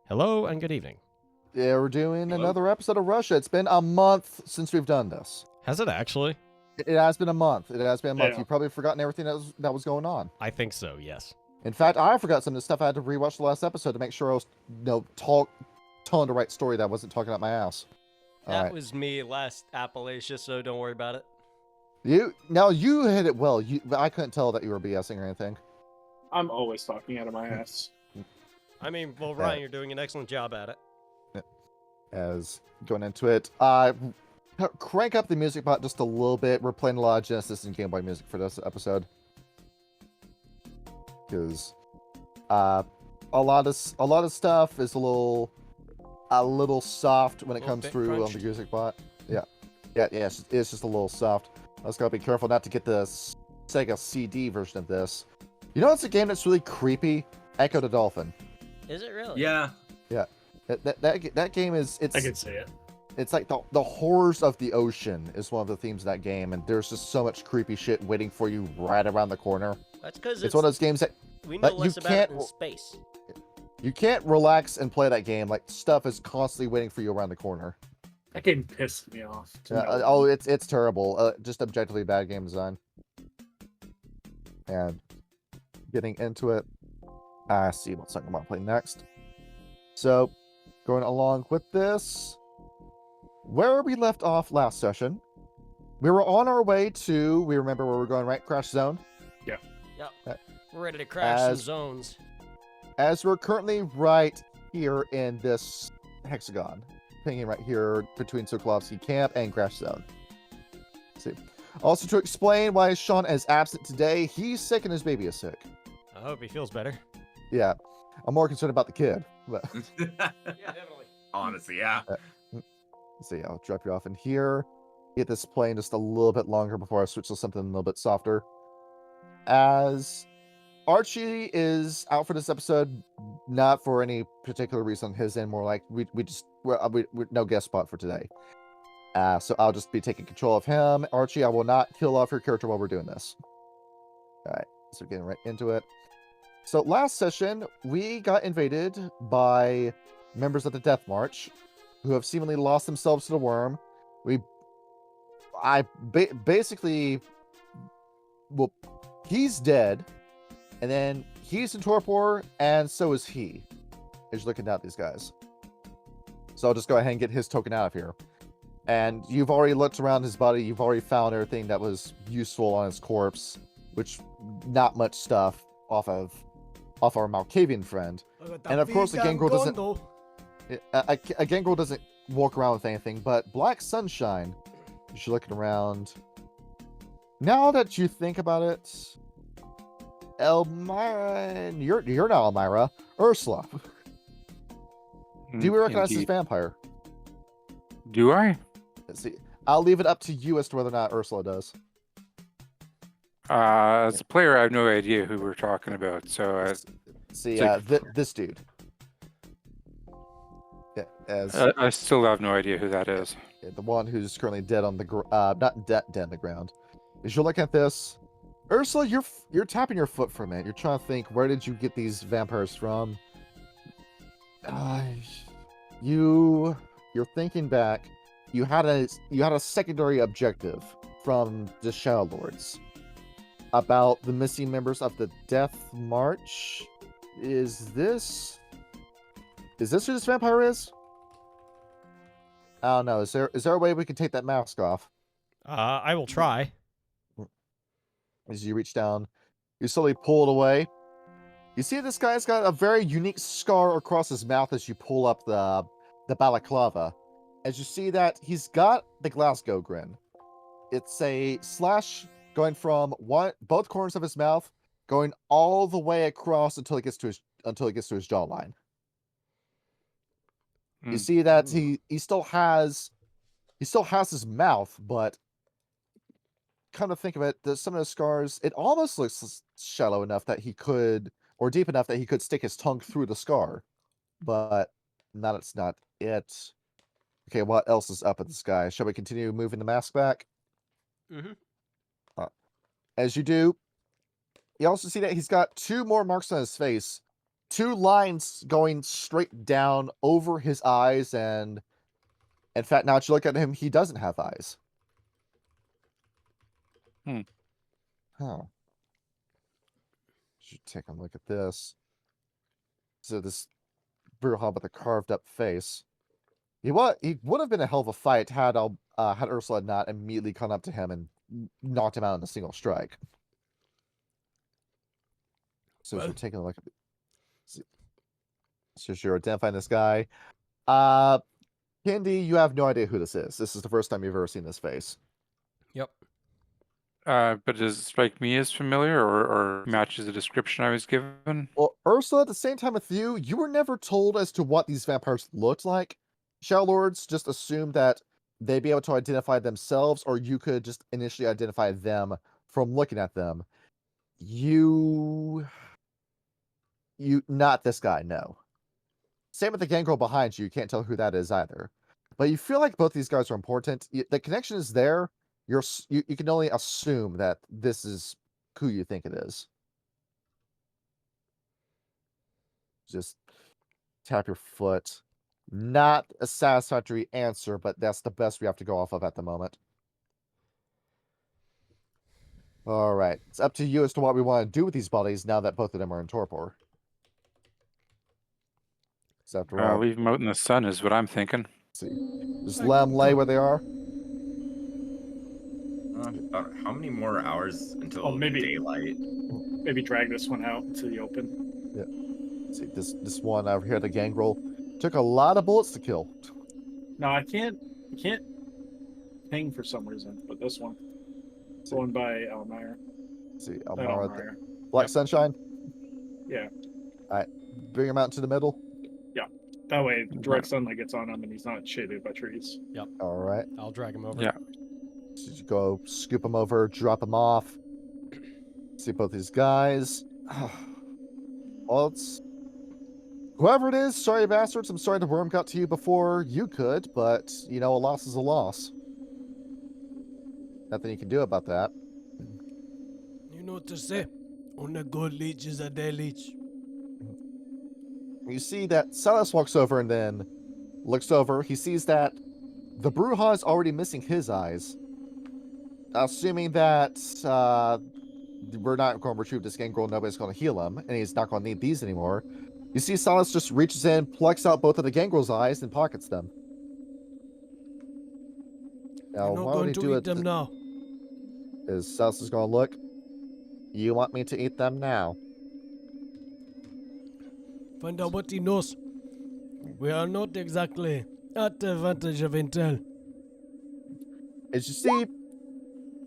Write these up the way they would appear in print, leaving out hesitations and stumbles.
Hello and good evening. Yeah, we're doing Hello? another episode of Russia. It's been a month since we've done this. Has it actually? It has been a month. It has been a month. Yeah. You've probably forgotten everything that was going on. I think so, yes. In fact, I forgot some of the stuff. I had to rewatch the last episode to make sure I was, telling the right story. That I wasn't talking out my ass. All That right. was me last Appalachia, so don't worry about it. You hit it well. I couldn't tell that you were BSing or anything. I'm always talking out of my ass. I mean, well, Ryan, you're doing an excellent job at it. As going into it, crank up the music bot just a little bit. We're playing a lot of Genesis and Game Boy music for this episode because a lot of stuff is a little soft when it Little comes bit through on crunched. the music bot. Yeah, it's just a little soft. I just gotta be careful not to get the Sega CD version of this. You know, it's a game that's really creepy. Echo the Dolphin. Is it really? Yeah, That game is I can see it. It's like the horrors of the ocean is one of the themes of that game, and there's just so much creepy shit waiting for you right around the corner. That's because It's one of those games that we know you less about it can't- in space. you can't relax and play that game. Like, stuff is constantly waiting for you around the corner. That game pissed me off. It's terrible. Just objectively bad game design. And getting into it, I see what song I'm gonna play next. So, going along with this, where we left off last session, we were on our way to. We remember where we're going, right? Crash Zone. We're ready to crash some As- zones. As we're currently right here in this hexagon, hanging right here between Sokolovsky Camp and Crash Zone. See. Also, to explain why Sean is absent today, he's sick and his baby is sick. I hope he feels better. Yeah, I'm more concerned about the kid. But Yeah, definitely. Honestly, yeah. see, I'll drop you off in here. Get this playing just a little bit longer before I switch to something a little bit softer. As Archie is out for this episode, not for any particular reason. His end, more like we're no guest spot for today. So I'll just be taking control of him. Archie, I will not kill off your character while we're doing this. All right, so getting right into it. So last session, we got invaded by members of the Death March, who have seemingly lost themselves to the worm. Basically, well, he's dead, and then he's in torpor, and so is he. As you're looking at these guys. So I'll just go ahead and get his token out of here. And you've already looked around his body. You've already found everything that was useful on his corpse, which not much stuff off our Malkavian friend. And of course, the gangrel doesn't walk around with anything, but Black Sunshine, as you're looking around. Now that you think about it, Elmira, you're not Elmira, Ursula. Do we recognize this vampire? Do I? Let's see. I'll leave it up to you as to whether or not Ursula does. As a player, I have no idea who we're talking about. So See, this dude. Yeah, I still have no idea who that is. the one who's currently dead on the not dead on the ground. As you're looking at this, Ursula, you're tapping your foot for a minute. You're trying to think, where did you get these vampires from? You're thinking back. You had a secondary objective from the Shadow Lords about the missing members of the Death March. Is this who this vampire is? I don't know. Is there a way we can take that mask off? I will try. As you reach down, you slowly pull it away. You see this guy's got a very unique scar across his mouth as you pull up the balaclava. As you see that, he's got the Glasgow grin. It's a slash going from both corners of his mouth, going all the way across until it gets to his jawline. You see that he still has his mouth, but come to think of it, some of the scars, it almost looks shallow enough that he could, or deep enough that he could stick his tongue through the scar. But that's not it. Okay, what else is up in the sky? Shall we continue moving the mask back? Mm-hmm. As you do, you also see that he's got two more marks on his face. two lines going straight down over his eyes, and in fact, now that you look at him, he doesn't have eyes. Huh. Should take a look at this. So this Bruja with a carved up face. He would have been a hell of a fight had had Ursula not immediately come up to him and knocked him out in a single strike. So as you're taking a look at so you're identifying this guy. Candy, you have no idea who this is. This is the first time you've ever seen this face. Yep. But does it strike me as familiar or matches the description I was given? Well, Ursula, at the same time with you, you were never told as to what these vampires looked like. Shadow Lords just assumed that they'd be able to identify themselves, or you could just initially identify them from looking at them. You not this guy, no. Same with the gangrel behind you. You can't tell who that is either. But you feel like both these guys are important. The connection is there. You can only assume that this is who you think it is. Just tap your foot. Not a satisfactory answer, but that's the best we have to go off of at the moment. All right. It's up to you as to what we want to do with these bodies now that both of them are in torpor. So after all, Leave them out in the sun is what I'm thinking. see. Just let them lay where they are. About how many more hours until Oh, maybe- daylight? Maybe drag this one out into the open. See, this one over here, the gangrel, took a lot of bullets to kill. No, I can't ping for some reason, but this one. See. Going by Elmire. See, Not Almara, Elmire. Black Yep. Sunshine. Yeah. Bring him out into the middle. That way, direct sunlight gets on him and he's not shaded by trees. All right. I'll drag him over. Yeah. So you go scoop him over, drop him off. See both these guys. Well, it's whoever it is. Sorry, bastards. I'm sorry the worm got to you before you could, but you know, a loss is a loss. Nothing you can do about that. You know what to say. On a good leech is a dead leech. You see that Silas walks over and then looks over. He sees that the Bruja is already missing his eyes. Assuming that we're not going to retrieve this gangrel, nobody's going to heal him, and he's not going to need these anymore. You see Silas just reaches in, plucks out both of the gangrel's eyes, and pockets them. Now, You're not why would going he to do eat it? them now. Is Silas is going to look? You want me to eat them now? Find out what he knows. We are not exactly at the advantage of intel. As you see,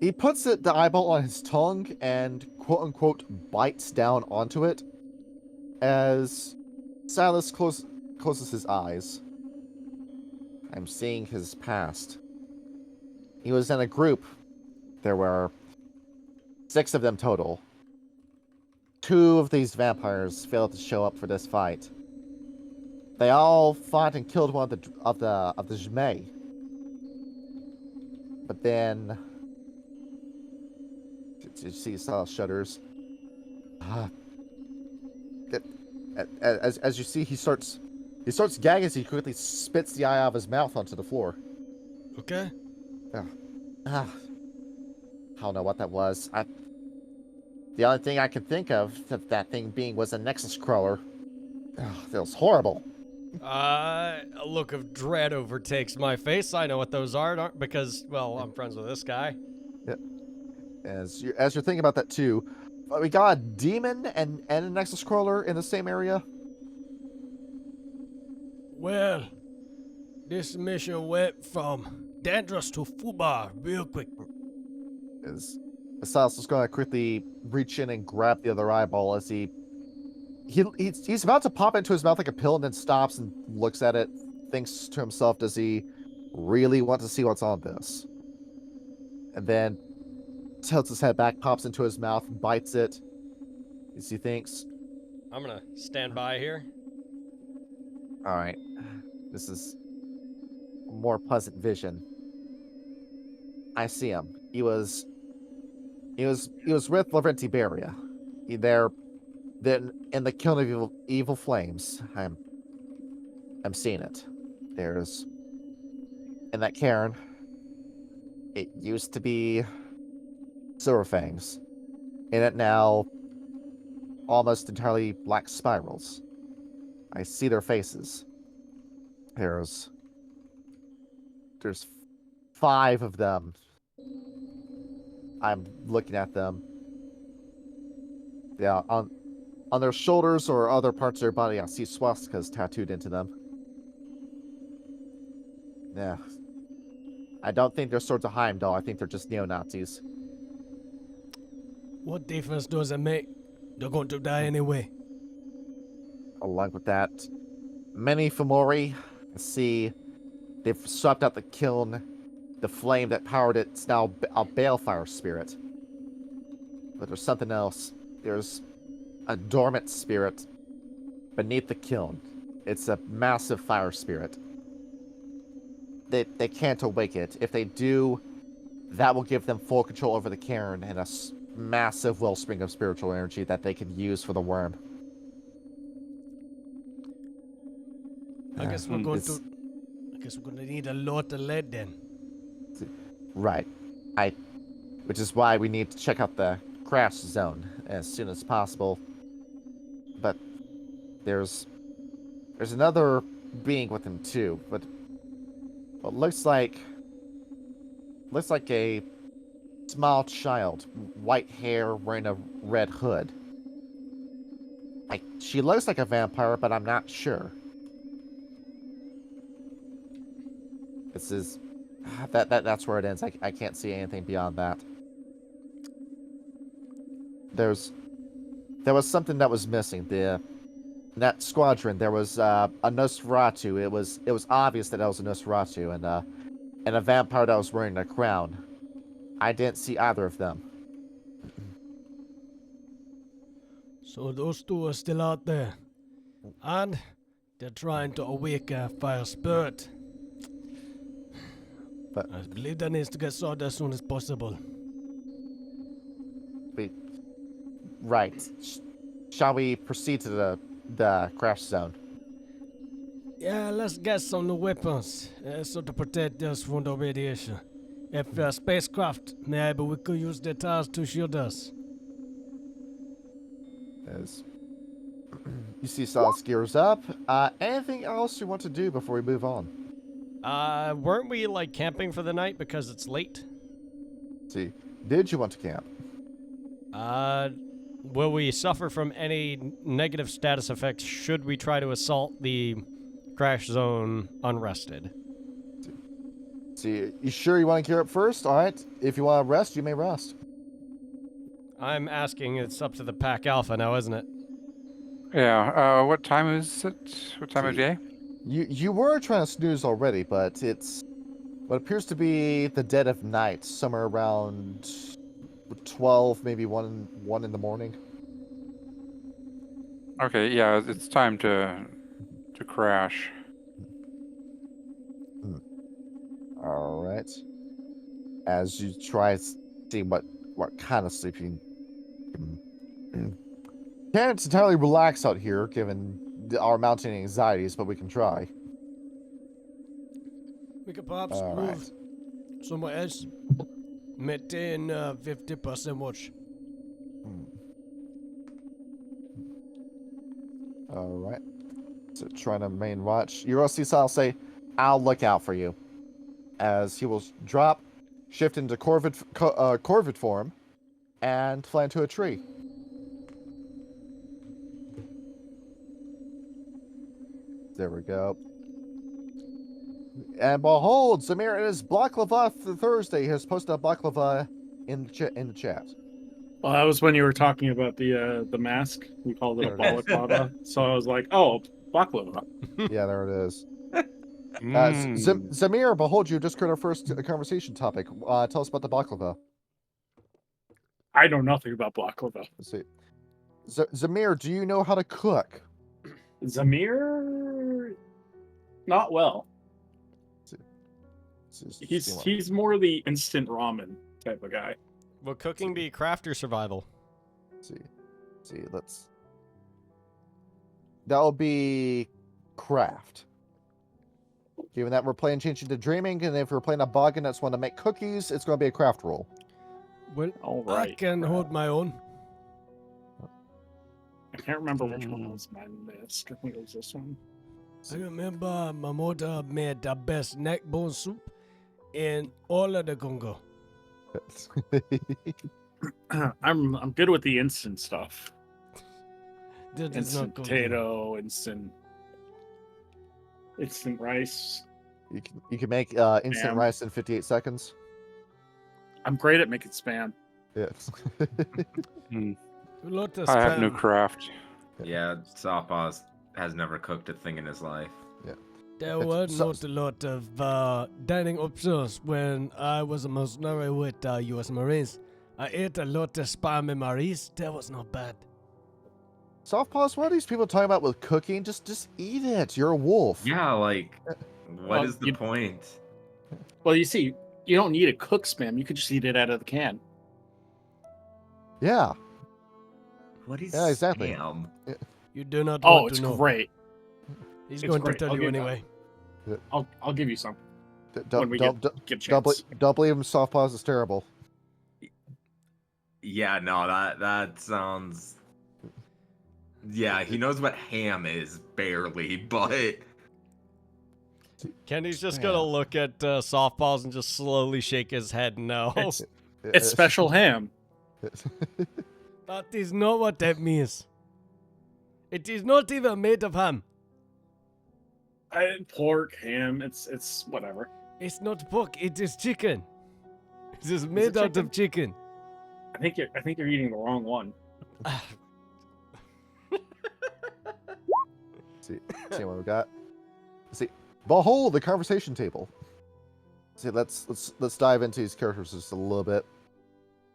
he puts the eyeball on his tongue and quote-unquote bites down onto it as Silas closes his eyes. I'm seeing his past. He was in a group. There were 6 of them total. 2 of these vampires failed to show up for this fight. They all fought and killed one of the Jmei. But then you see Silas shudders. As you see, he starts gagging as he quickly spits the eye out of his mouth onto the floor. Okay? I don't know what that was. The only thing I could think of that thing being was a Nexus crawler. That was horrible. A look of dread overtakes my face. I know what those are, because, well, I'm friends with this guy. As you're thinking about that too, we got a demon and a Nexus crawler in the same area. Well, this mission went from dangerous to Fubar real quick. As Silas is going to quickly reach in and grab the other eyeball as he's about to pop into his mouth like a pill and then stops and looks at it, thinks to himself, does he really want to see what's on this? And then tilts his head back, pops into his mouth, bites it as he thinks, I'm gonna stand by here. all right, this is a more pleasant vision. I see him. He was with Lavrenti Beria. Then in the kiln of evil flames, I'm seeing it. There's in that cairn. It used to be silver fangs. In it now, almost entirely black spirals. I see their faces. There's 5 of them. I'm looking at them. Yeah, on their shoulders or other parts of their body, I see swastikas tattooed into them. Yeah. I don't think they're swords of Heimdall. I think they're just neo-Nazis. What difference does it make? They're going to die anyway. Along with that, many Fomori, I see they've swept out the kiln. The flame that powered it's now a balefire spirit. But there's something else. There's a dormant spirit beneath the kiln. It's a massive fire spirit. They can't awake it. If they do, that will give them full control over the cairn and a massive wellspring of spiritual energy that they can use for the worm. I guess we're going to need a lot of lead then. Right. Which is why we need to check out the crash zone as soon as possible. But there's another being with him too, but what looks like a small child, white hair, wearing a red hood. She looks like a vampire, but I'm not sure. This is that's where it ends. I can't see anything beyond that. There was something that was missing. In that squadron, there was a Nosferatu. It was obvious that was a Nosferatu, and a vampire that was wearing a crown. I didn't see either of them. So those 2 are still out there. And they're trying to awake a fire spirit. But I believe that needs to get sorted as soon as possible. Right. Shall we proceed to the crash zone? Yeah, let's get some new weapons, so to protect us from the radiation. If spacecraft, maybe we could use the towers to shield us. As you see Salas gears up. Anything else you want to do before we move on? Weren't we like camping for the night because it's late? See, did you want to camp? Will we suffer from any negative status effects should we try to assault the crash zone unrested? See, you sure you want to gear up first? All right. If you want to rest, you may rest. I'm asking, it's up to the Pack Alpha now, isn't it? Yeah. What time is it? What time of day? You were trying to snooze already, but it's what appears to be the dead of night, somewhere around 12, maybe 1 in the morning. Okay. Yeah, it's time to crash. All right. As you try to see what kind of sleep you can. Can't entirely relax out here, given our mounting anxieties, but we can try. We could perhaps All move right. somewhere else. Maintain 50% watch. All right. So trying to main watch. You'll see Sal say, "I'll look out for you," as he will drop, shift into corvid form, and fly into a tree. There we go. And behold, Samir and his Baklava Thursday has posted a Baklava in the chat. Well, that was when you were talking about the mask. We called it a There it is. balaclava. So I was like, oh, baklava. Yeah, there it is. Mm. Zamir, behold, you just created our first conversation topic. Tell us about the baklava. I know nothing about baklava. Let's see. Zamir, do you know how to cook? Zamir, not well. He's more the instant ramen type of guy. Will cooking be craft or survival? See, let's That will be craft. Given that we're playing changing to dreaming, and if we're playing a boggin that's one to make cookies, it's going to be a craft roll. Well, All I right. can hold my own. I can't remember which one was my list. I think it was this one. I remember my mother made the best neck bone soup in all of the Congo. I'm good with the instant stuff. That is Instant not Congo. potato, instant rice. You can make instant Spam. rice in 58 seconds. I'm great at making spam. Yes. Hmm. A lot of I have no spam. craft. Yeah, Softpaws has never cooked a thing in his life. There It's were so- not a lot of dining options when I was a mercenary with U.S. Marines. I ate a lot of spam and Maris. That was not bad. Softpaws, what are these people talking about with cooking? Just eat it. You're a wolf. Yeah, like, what Well, is the point? Well, you see, you don't need to cook spam. You could just eat it out of the can. Yeah. What is Yeah, exactly. spam? You do not Oh, want it's to know. great. He's It's going great. to tell I'll you give that. anyway. I'll give you some when Don't we don't get don't, chance. don't believe him. Softpaws is terrible. Yeah, no, that sounds. Yeah, he knows what ham is barely, but Kenny's just Yeah. gonna look at Softballs and just slowly shake his head no. It's special ham. That is not what that means. It is not even made of ham. Pork, ham. It's whatever. It's not pork, it is chicken. It is made out chicken? of chicken. I think you're eating the wrong one. see what we got. See, behold the conversation table. See, let's dive into these characters just a little bit.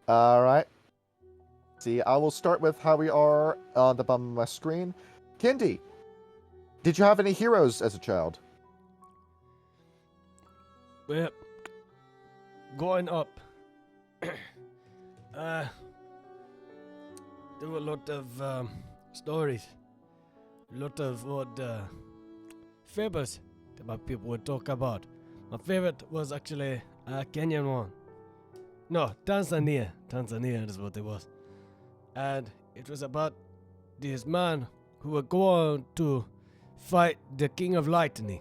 All right. See, I will start with how we are on the bottom of my screen. Kendi, did you have any heroes as a child? Well, going up. There were a lot of stories, a lot of odd fables that my people would talk about. My favorite was actually a Kenyan one. No, Tanzania. Tanzania is what it was. And it was about this man who would go on to fight the King of Lightning.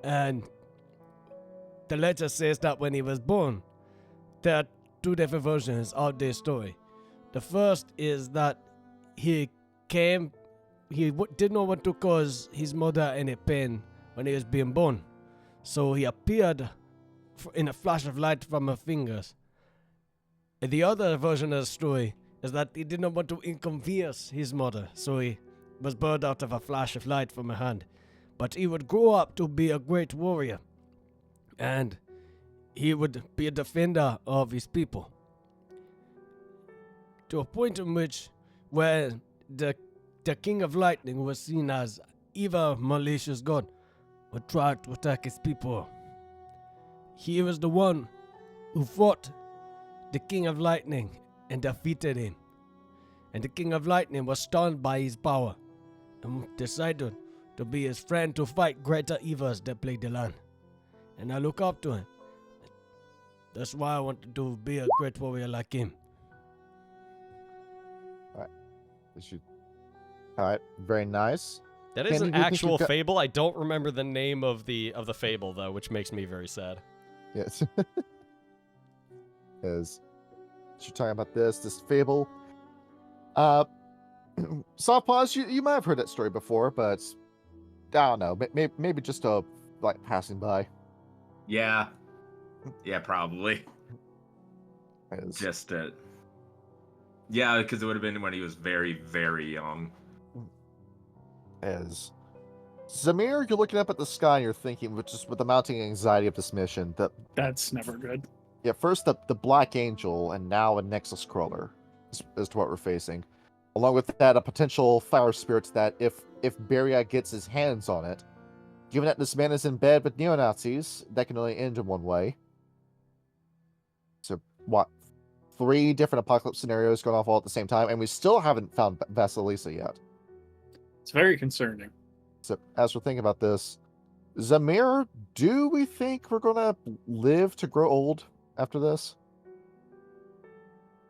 And the legend says that when he was born, there are two different versions of this story. The first is that he did not want to cause his mother any pain when he was being born. So he appeared in a flash of light from her fingers. And the other version of the story is that he did not want to inconvenience his mother, so he was burned out of a flash of light from her hand. But he would grow up to be a great warrior, and he would be a defender of his people. To a point in which, where the King of Lightning was seen as evil, malicious god, would try to attack his people. He was the one who fought the King of Lightning and defeated him. And the King of Lightning was stunned by his power and decided to be his friend to fight greater evils that plague the land. And I look up to him. That's why I wanted to be a great warrior like him. All right, very nice. That is Kenny, an do you think actual you've got- fable. I don't remember the name of the fable though, which makes me very sad. Yes. As you're talking about this fable. Softpaws, you might have heard that story before, but I don't know. Maybe just like passing by. yeah, probably As- just yeah, because it would have been when he was very, very young. as Zamir, you're looking up at the sky and you're thinking, with the mounting anxiety of this mission, that That's never good. first the Black Angel and now a Nexus Crawler is to what we're facing. Along with that, a potential fire spirit that if Beria gets his hands on it, given that this man is in bed with neo-Nazis, that can only end in one way. So what? 3 different apocalypse scenarios going off all at the same time, and we still haven't found Vasilisa yet. It's very concerning. So as we're thinking about this, Zamir, do we think we're gonna live to grow old after this?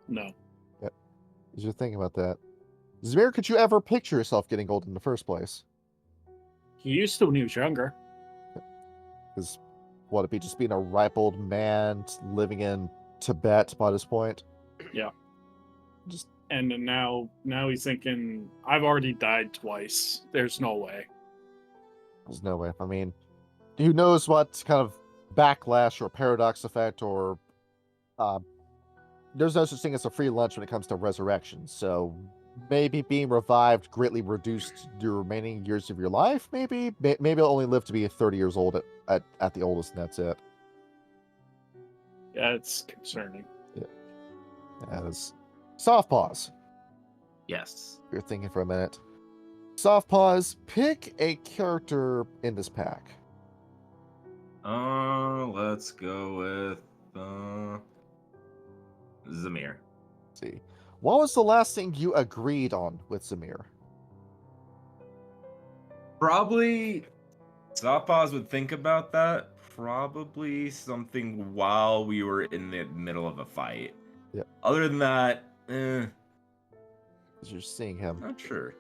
No. As you're thinking about that, Zamir, could you ever picture yourself getting old in the first place? He used to when he was younger. Because what it be just being a ripe old man living in Tibet by this point? Yeah. Just And then now he's thinking, I've already died twice. There's no way. there's no way. I mean, who knows what kind of backlash or paradox effect or there's no such thing as a free lunch when it comes to resurrection. So maybe being revived greatly reduced the remaining years of your life. Maybe you'll only live to be 30 years old at the oldest, and that's it. Yeah, it's concerning. As soft pause. Yes. You're thinking for a minute. Soft pause. Pick a character in this pack. Let's go with Zamir. Let's see. What was the last thing you agreed on with Zamir? Probably Zapaz would think about that. Probably something while we were in the middle of a fight. Yep. Other than that, As you're seeing him. not sure.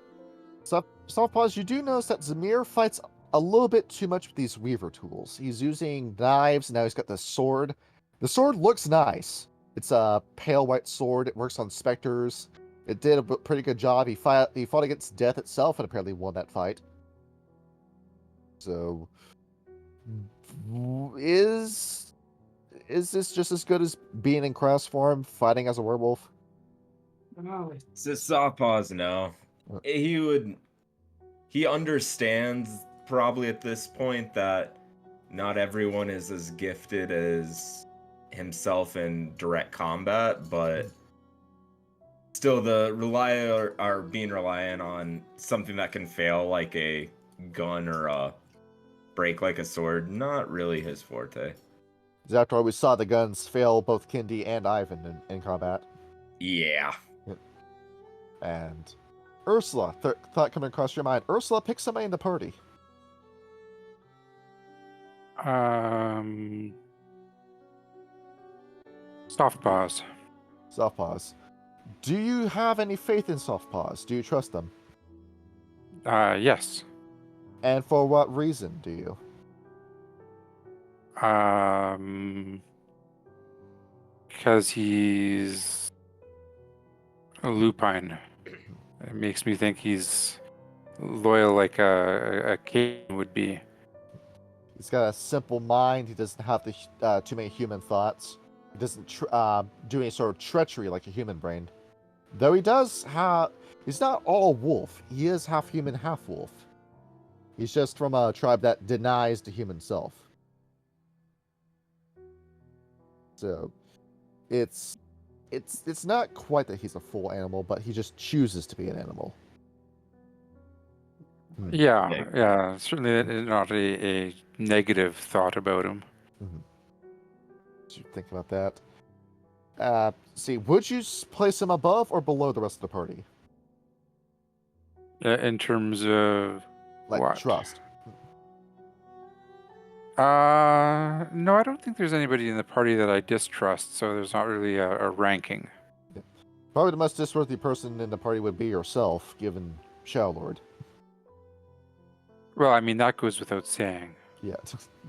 Soft pause. You do notice that Zamir fights a little bit too much with these weaver tools. He's using knives. Now he's got the sword. The sword looks nice. It's a pale white sword. It works on specters. It did a pretty good job. He fought against death itself and apparently won that fight. So, is this just as good as being in cross form, fighting as a werewolf? It's a soft pause, no. He understands probably at this point that not everyone is as gifted as himself in direct combat, but still are being reliant on something that can fail like a gun or a break like a sword, not really his forte. Because after all, we saw the guns fail both Kindy and Ivan in combat. Yeah. And Ursula, thought coming across your mind. Ursula, pick somebody in the party. Soft pause. Soft pause. Do you have any faith in soft pause? Do you trust them? Yes. And for what reason do you? Because he's a lupine. It makes me think he's loyal like a king would be. He's got a simple mind. He doesn't have too many human thoughts. He doesn't do any sort of treachery like a human brain. Though he does have... He's not all wolf. He is half human, half wolf. He's just from a tribe that denies the human self. So, it's not quite that he's a full animal, but he just chooses to be an animal. Yeah. Certainly not a negative thought about him. So you think about that. See, would you place him above or below the rest of the party? In terms of Like what? trust. No, I don't think there's anybody in the party that I distrust, so there's not really a ranking. Probably the most trustworthy person in the party would be yourself, given Shadow Lord. Well, I mean, that goes without saying. Yeah.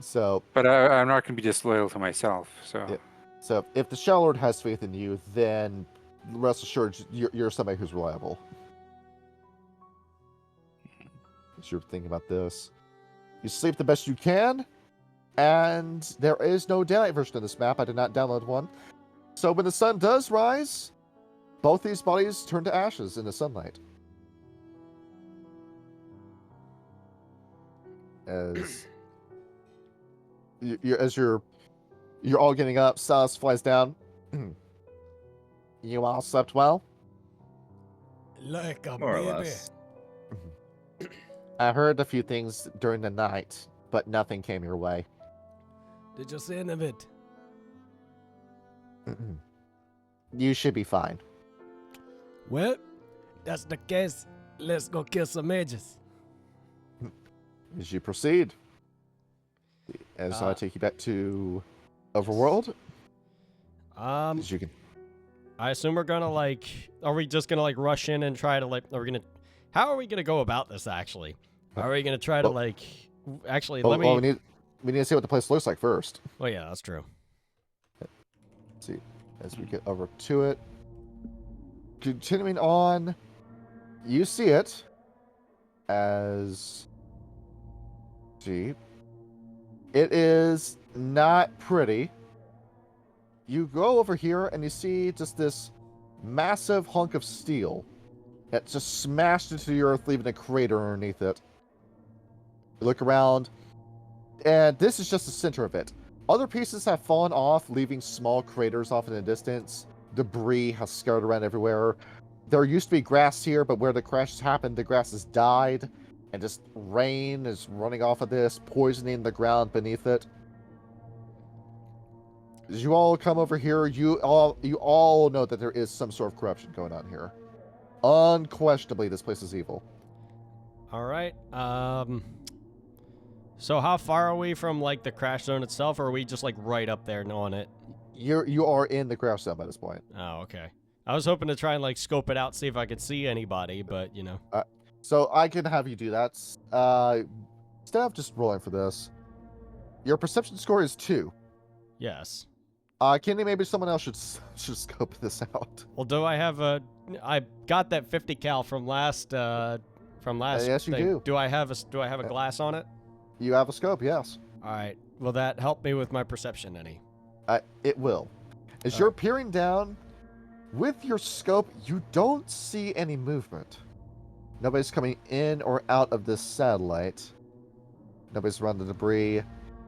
So, But I'm not going to be disloyal to myself, so... Yeah. so if the Shadow Lord has faith in you, then rest assured you're somebody who's reliable. As you're thinking about this. You sleep the best you can, and there is no daylight version of this map. I did not download one. So when the sun does rise, both these bodies turn to ashes in the sunlight. As you're all getting up, Silas flies down. You all slept well? Like a More or baby. less. I heard a few things during the night, but nothing came your way. Did you see any of it? You should be fine. Well, that's the case. Let's go kill some mages. As you proceed, as I take you back to Overworld, as you can. I assume we're gonna like. Are we just gonna like rush in and try to like? Are we gonna? How are we gonna go about this actually? Are we gonna try to like? Actually, let me. Well, we need to see what the place looks like first. Oh yeah, that's true. Let's see, as we get over to it, continuing on, you see it as. See, it is not pretty. You go over here and you see just this massive hunk of steel that just smashed into the earth, leaving a crater underneath it. You look around, and this is just the center of it. Other pieces have fallen off, leaving small craters off in the distance. Debris has scattered around everywhere. There used to be grass here, but where the crashes happened, the grass has died, and just rain is running off of this, poisoning the ground beneath it. As you all come over here, you all know that there is some sort of corruption going on here. Unquestionably, this place is evil. All right. So how far are we from like the crash zone itself, or are we just like right up there on it? You are in the crash zone by this point. Oh, okay. I was hoping to try and like scope it out, see if I could see anybody, but you know. So I can have you do that. Instead of just rolling for this, your perception score is 2. Yes. Kenny, maybe someone else should scope this out. Well, do I have a? I got that 50 cal from last. Yes, you thing. do. Do I have a glass on it? You have a scope, yes. All right. Will that help me with my perception any? It will. As you're peering down, with your scope, you don't see any movement. Nobody's coming in or out of this satellite. Nobody's around the debris.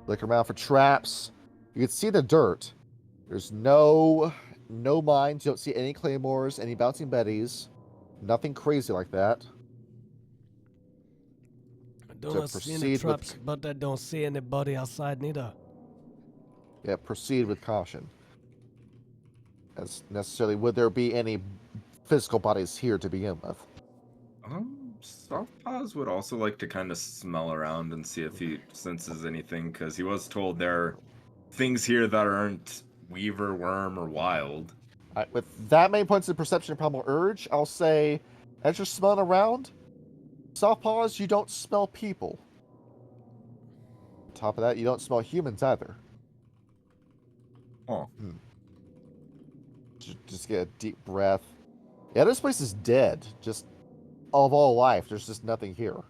Look around for traps. You can see the dirt. There's no mines. You don't see any claymores, any bouncing betties. Nothing crazy like that. I don't see any traps, but I don't see anybody outside neither. Yeah, proceed with caution. As necessarily, would there be any physical bodies here to begin with? Softpaws would also like to kind of smell around and see if he senses anything, because he was told there are things here that aren't weaver, worm, or wild. With that many points of perception and primal urge, I'll say, as you're smelling around, Softpaws, you don't smell people. On top of that, you don't smell humans either. Oh. Just get a deep breath. Yeah, this place is dead. Just of all life, there's just nothing here.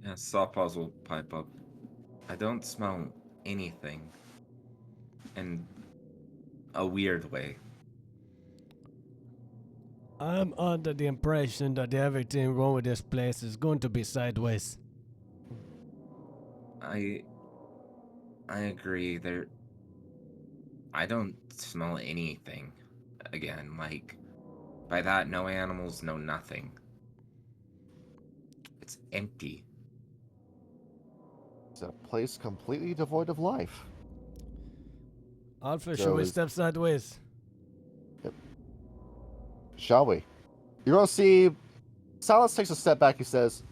Yeah, Softpaws will pipe up. I don't smell anything. In a weird way. I'm under the impression that everything wrong with this place is going to be sideways. I agree. I don't smell anything. Again, like, by that, no animals, no nothing. It's empty. It's a place completely devoid of life. Alpha, So shall we is- step sideways? Shall we? You're going to see... Silas takes a step back. He says,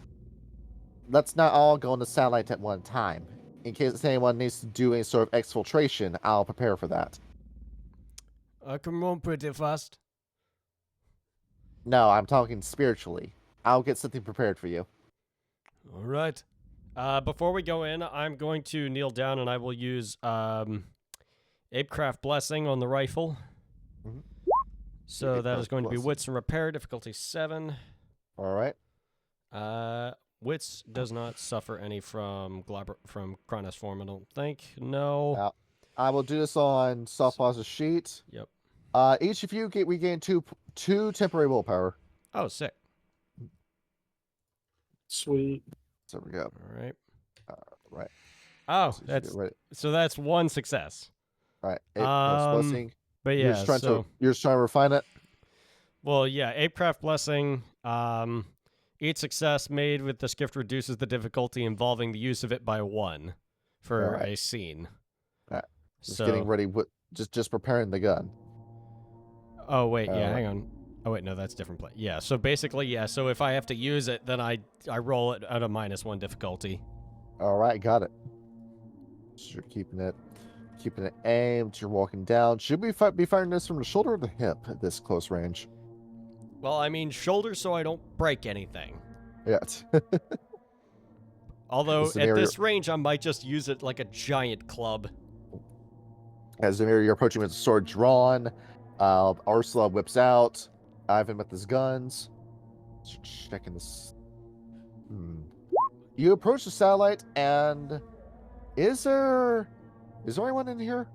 let's not all go on the satellite at one time. In case anyone needs to do any sort of exfiltration, I'll prepare for that. I can run pretty fast. No, I'm talking spiritually. I'll get something prepared for you. All right. Before we go in, I'm going to kneel down and I will use Apecraft Blessing on the rifle. Mhm. So that is Apecraft going to be Blessing. Wits and Repair, difficulty 7. All right. Wits does not suffer any from Cronus form, I don't think. No. I will do this on Softpaw's sheet. Yep. Each of you regain two temporary willpower. Oh, sick. Sweet. So we go. All right. Right. Oh, So you that's get ready. so that's one success. All right. Blessing. But You're yeah, just trying so you're just trying to refine it. well, yeah, Apecraft Blessing. Each success made with this gift reduces the difficulty involving the use of it by 1 for Alright. a scene. Just So, getting ready. Just preparing the gun. oh wait, yeah, Uh, hang on. Oh wait, no, that's different play. Yeah, so basically, yeah. So if I have to use it, then I roll it at a -1 difficulty. All right, got it. So you're keeping it aimed. You're walking down. Should we be firing this from the shoulder or the hip at this close range? Well, I mean shoulder, so I don't break anything. Yeah. Although Zamir, at this range, I might just use it like a giant club. As Zamir, you're approaching with the sword drawn. Ursula whips out. Ivan with his guns. Checking this. You approach the satellite, and is there anyone in here?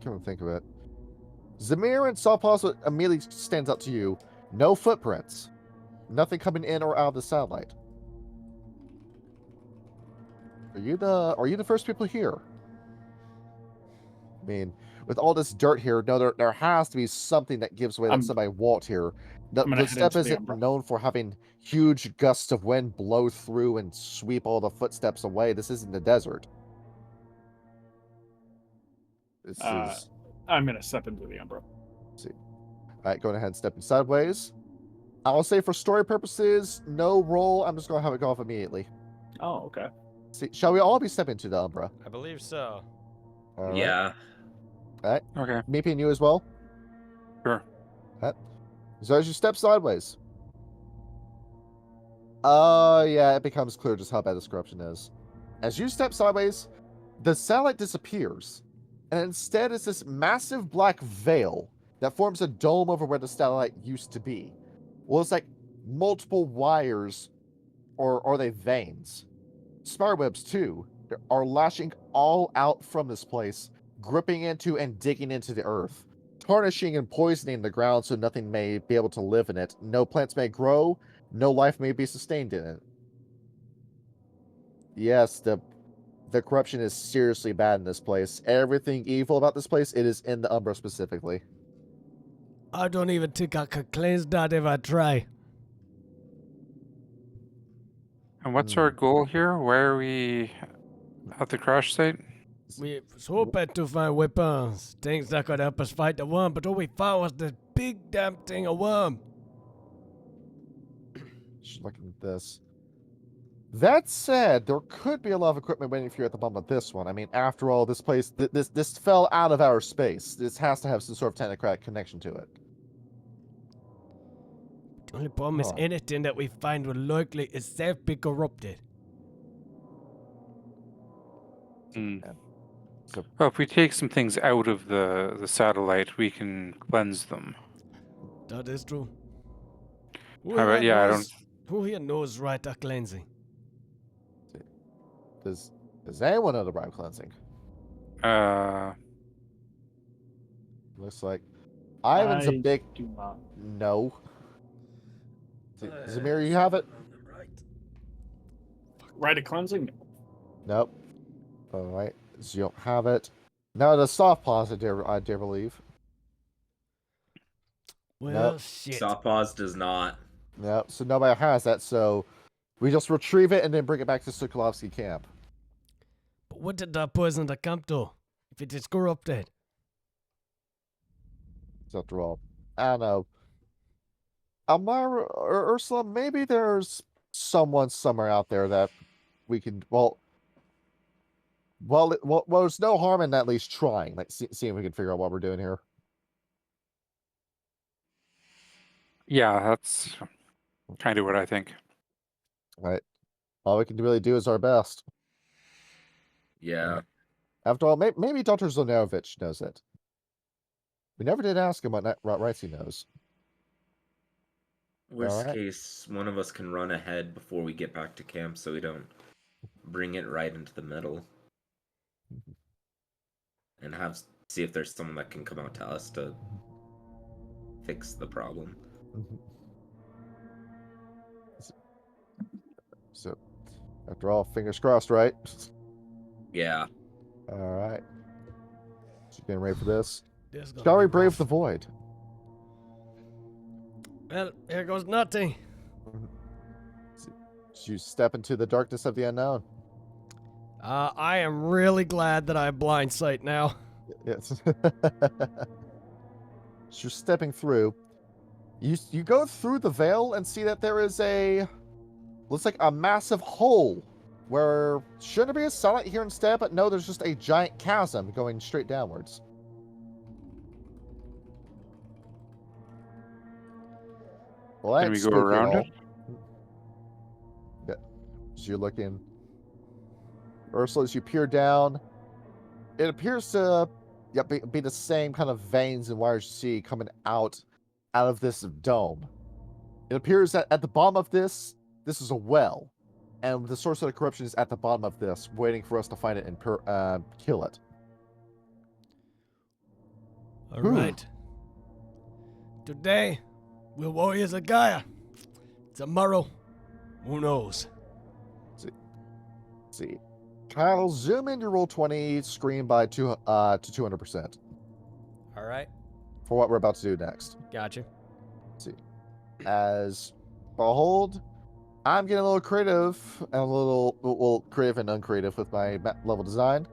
Can't think of it. Zamir and Sawpaws immediately stands out to you. No footprints. Nothing coming in or out of the satellite. Are you the first people here? I mean, with all this dirt here, no, there has to be something that gives away that somebody walked here. The step isn't known for having huge gusts of wind blow through and sweep all the footsteps away. This isn't the desert. This is... I'm gonna step into the Umbra. See. All right, go ahead and step in sideways. I'll say for story purposes, no roll. I'm just gonna have it go off immediately. Oh, okay. See, shall we all be stepping into the Umbra? I believe so. All right. Yeah. All right. Okay. Meepy and you as well? Sure. All right. So as you step sideways. Yeah, it becomes clear just how bad this corruption is. As you step sideways, the satellite disappears. And instead it's this massive black veil that forms a dome over where the satellite used to be. Well, it's like multiple wires, or are they veins? Spiderwebs, too, are lashing all out from this place, gripping into and digging into the earth, tarnishing and poisoning the ground so nothing may be able to live in it. No plants may grow, no life may be sustained in it. Yes, the corruption is seriously bad in this place. Everything evil about this place, it is in the Umbra specifically. I don't even think I could cleanse that if I try. And what's our goal here? Where are we at the crash site? We was hoping to find weapons, things that could help us fight the worm, but all we found was this big damn thing of worm. Just looking at this. That said, there could be a lot of equipment waiting for you at the bottom of this one. I mean, after all, this place, this fell out of our space. This has to have some sort of technocratic connection to it. The only problem is anything that we find will likely itself be corrupted. So, Well, if we take some things out of the satellite, we can cleanse them. That is true. Who here knows right at cleansing? does anyone know the bribe cleansing? Looks like Ivan's a big do not. no. Zamir, you have it? Right at cleansing? Nope. All right, so you don't have it. Now the soft paws, I dare believe. Well, Nope. shit. Soft Paws does not. Nope. So nobody has that. So we just retrieve it and then bring it back to Sokolovsky camp. But what did that poison the camp do? If it is corrupted? So after all, I don't know. Amara or Ursula, maybe there's someone somewhere out there that we can. Well, there's no harm in at least trying. Like, seeing if we can figure out what we're doing here. Yeah, that's kind of what I think. All right. All we can really do is our best. Yeah. After all, maybe Dr. Zonarovich knows it. We never did ask him what rights he knows. Worst Alright. case, one of us can run ahead before we get back to camp so we don't bring it right into the middle. And see if there's someone that can come out to us to fix the problem. So, after all, fingers crossed, right? Yeah. All right. So, getting ready for this. This gonna Shall we be brave rough. the void? Well, here goes nothing. So you step into the darkness of the unknown. I am really glad that I have blind sight now. Yes. So you're stepping through. You go through the veil and see that there is looks like a massive hole where shouldn't there be a sunlight here instead, but no, there's just a giant chasm going straight downwards. Well, that Can ain't we go spooky at around all. it? Yeah. As you're looking, Ursula, as you peer down, it appears to be the same kind of veins and wires you see coming out of this dome. It appears that at the bottom of this is a well, and the source of the corruption is at the bottom of this, waiting for us to find it and kill it. All right. Today, we're warriors of Gaia. Tomorrow, who knows? Let's see. Kyle, zoom in your roll 20 screen by to 200% All right. for what we're about to do next. Gotcha. As behold, I'm getting a little creative and a little creative and uncreative with my level design.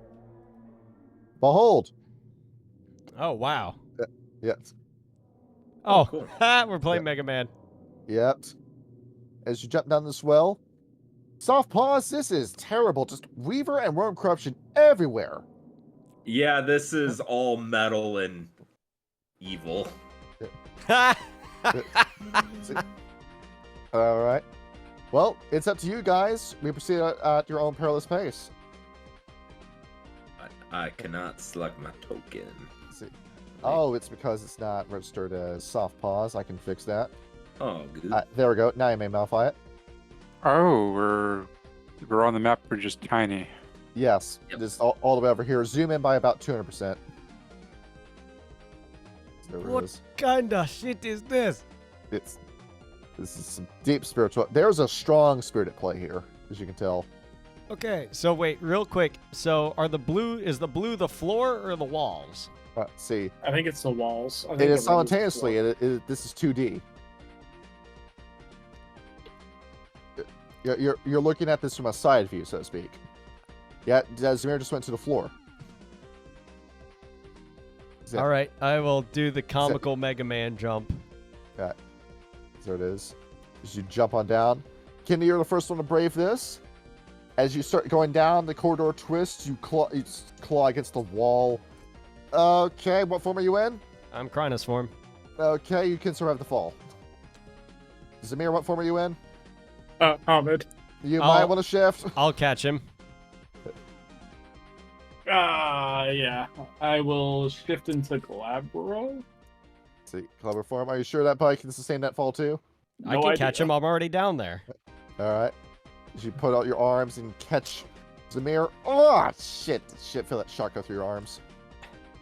Behold. Oh, wow. Yes. Oh, cool. we're playing Yep. Mega Man. Yep. As you jump down this well, soft pause. This is terrible. Just Weaver and worm corruption everywhere. Yeah, this is all metal and evil. All right. Well, it's up to you guys. We proceed at your own perilous pace. I cannot select my token. See. Oh, it's because it's not registered as soft pause. I can fix that. Oh, good. There we go. Now you may modify it. Oh, we're on the map. We're just tiny. Yes. Yep. Just all the way over here. Zoom in by about 200%. There it What is. kind of shit is this? This is some deep spiritual. There's a strong spirit at play here, as you can tell. Okay, so wait, real quick. So is the blue the floor or the walls? See, I think it's the walls. I think it the is red simultaneously. the floor. This is 2D. You're looking at this from a side view, so to speak. Yeah, Zamir just went to the floor. Zip. All right, I will do the comical Mega Man jump. There it is. As you jump on down. Kenny, you're the first one to brave this. As you start going down, the corridor twists. You claw against the wall. Okay, what form are you in? I'm Cronus form. Okay, you can survive the fall. Zamir, what form are you in? Ahmed. You might want to shift. I'll catch him. Yeah. I will shift into Glabro. See, clever form. Are you sure that bike can sustain that fall too? I No can idea. catch him. I'm already down there. All right. As you put out your arms and catch Zamir. Oh, shit. Shit, feel that shot go through your arms.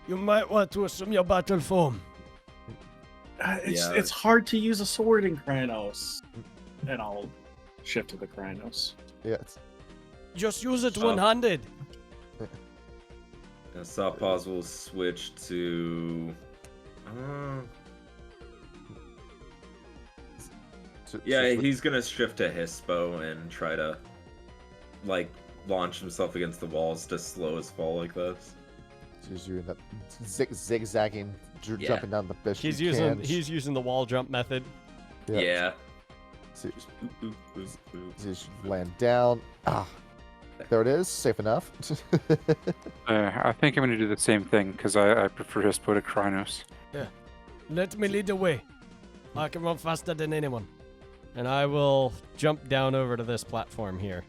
You might want to assume your battle form. Yeah. It's hard to use a sword in Kranos. And I'll shift to the Kranos. Yeah. Just use it Oh. one-handed. Soft pause will switch to. Yeah, he's gonna shift to Hispo and try to, like, launch himself against the walls to slow his fall like this. He's doing that zigzagging, Yeah. jumping down the best He's you using can. he's using the wall jump method. Yeah. See, Oop, oop, oop, oop. just land down. There it is. Safe enough. I think I'm going to do the same thing because I prefer Hispo to Krynos. Let me lead the way. I can run faster than anyone. And I will jump down over to this platform here.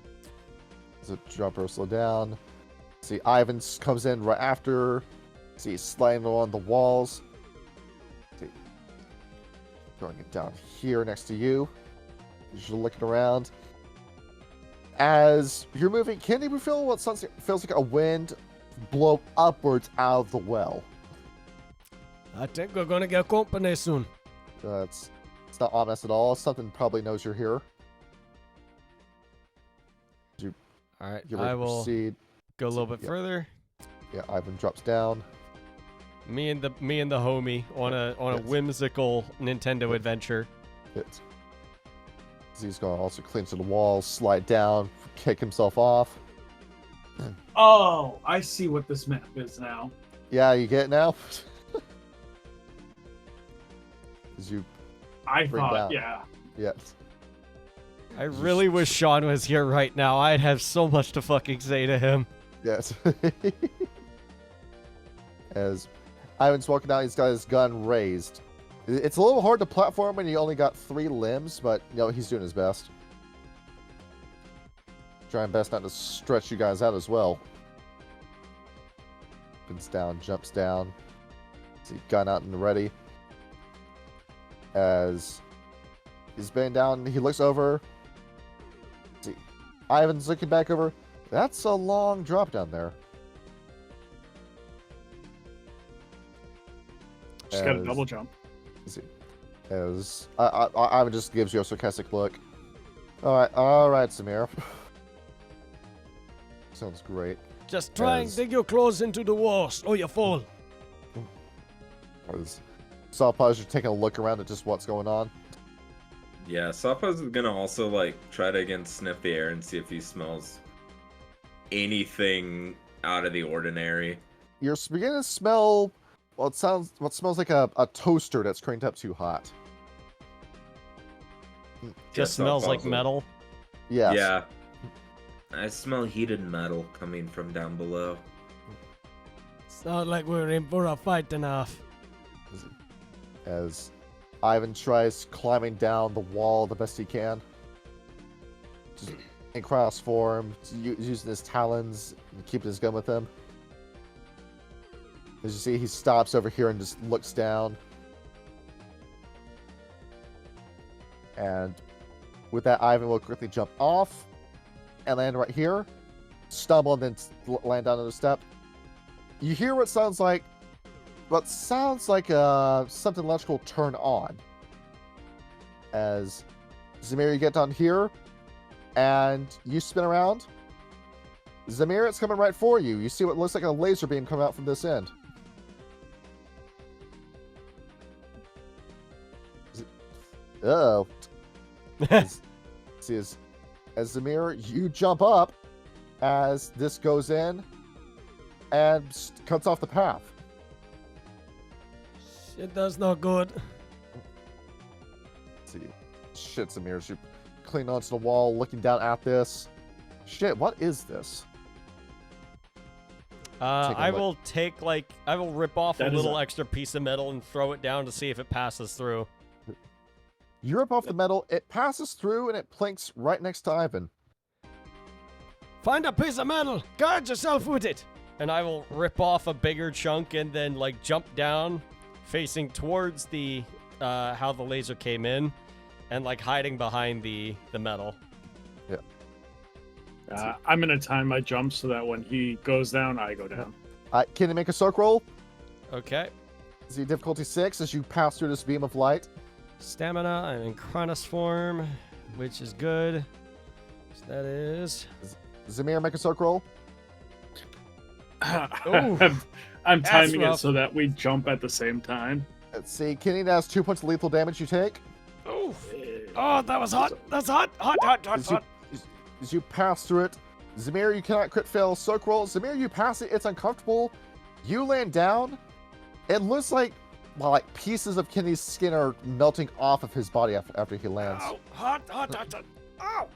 So jump Ursula down. See, Ivan comes in right after. See, he's sliding along the walls. See, going down here next to you. As you're looking around. As you're moving, can you feel what feels like a wind blow upwards out of the well? I think we're gonna get company soon. It's not ominous at all. Something probably knows you're here. All right, Get ready I to will proceed. go a little bit Yeah. further. Yeah, Ivan drops down. Me and the homie on a Yes. whimsical Nintendo adventure. Hits. He's going to also cling to the walls, slide down, kick himself off. Oh, I see what this map is now. Yeah, you get it now? As you I Bring thought, down. yeah. Yes. I really wish Sean was here right now. I'd have so much to fucking say to him. Yes. As Ivan's walking down, he's got his gun raised. It's a little hard to platform when you only got 3 limbs, but he's doing his best. Trying best not to stretch you guys out as well. Opens down, jumps down. See, gun out and ready. As he's bending down, he looks over. See, Ivan's looking back over. That's a long drop down there. Just got a double jump. As Ivan just gives you a sarcastic look. All right, Samir. Sounds great. Just try and As- dig your claws into the walls, or you fall. As Sawpaws, you're taking a look around at just what's going on. Yeah, Sawpaws is gonna also like try to again sniff the air and see if he smells anything out of the ordinary. You're beginning to smell what smells like a toaster that's cranked up too hot. Just Yeah, smells like Sawpaws metal. Yes. Yeah. I smell heated metal coming from down below. Sound like we're in for a fight enough. As Ivan tries climbing down the wall the best he can. Just in cross form, using his talons and keeping his gun with him. As you see, he stops over here and just looks down. And with that, Ivan will quickly jump off and land right here. Stumble and then land down on the step. You hear what sounds like something electrical turn on. As Zamir, you get down here and you spin around. Zamir, it's coming right for you. You see what looks like a laser beam coming out from this end. Uh-oh. as Zamir, you jump up as this goes in and cuts off the path. Shit, that's not good. Let's see. Shit, Zamir, you cling onto the wall, looking down at this. Shit, what is this? Take a I look. will rip off a That is little a- extra piece of metal and throw it down to see if it passes through. You rip off the metal, it passes through, and it plinks right next to Ivan. Find a piece of metal. Guard yourself with it. And I will rip off a bigger chunk and then like jump down, facing towards the how the laser came in, and like hiding behind the metal. I'm gonna time my jump so that when he goes down, I go down. Can you make a soak roll? Okay. See difficulty 6 as you pass through this beam of light. Stamina, I'm in Cronus form, which is good. So that is. Zamir, make a soak roll. Ooh. I'm That's timing it rough. so that we jump at the same time. Let's see. Kenny, that's 2 points of lethal damage you take. Oof. Oh, that was hot. That's hot. Hot. As you pass through it, Zamir, you cannot crit fail soak roll. Zamir, you pass it. It's uncomfortable. You land down. It looks like pieces of Kenny's skin are melting off of his body after he lands. Ow. Hot. Ow.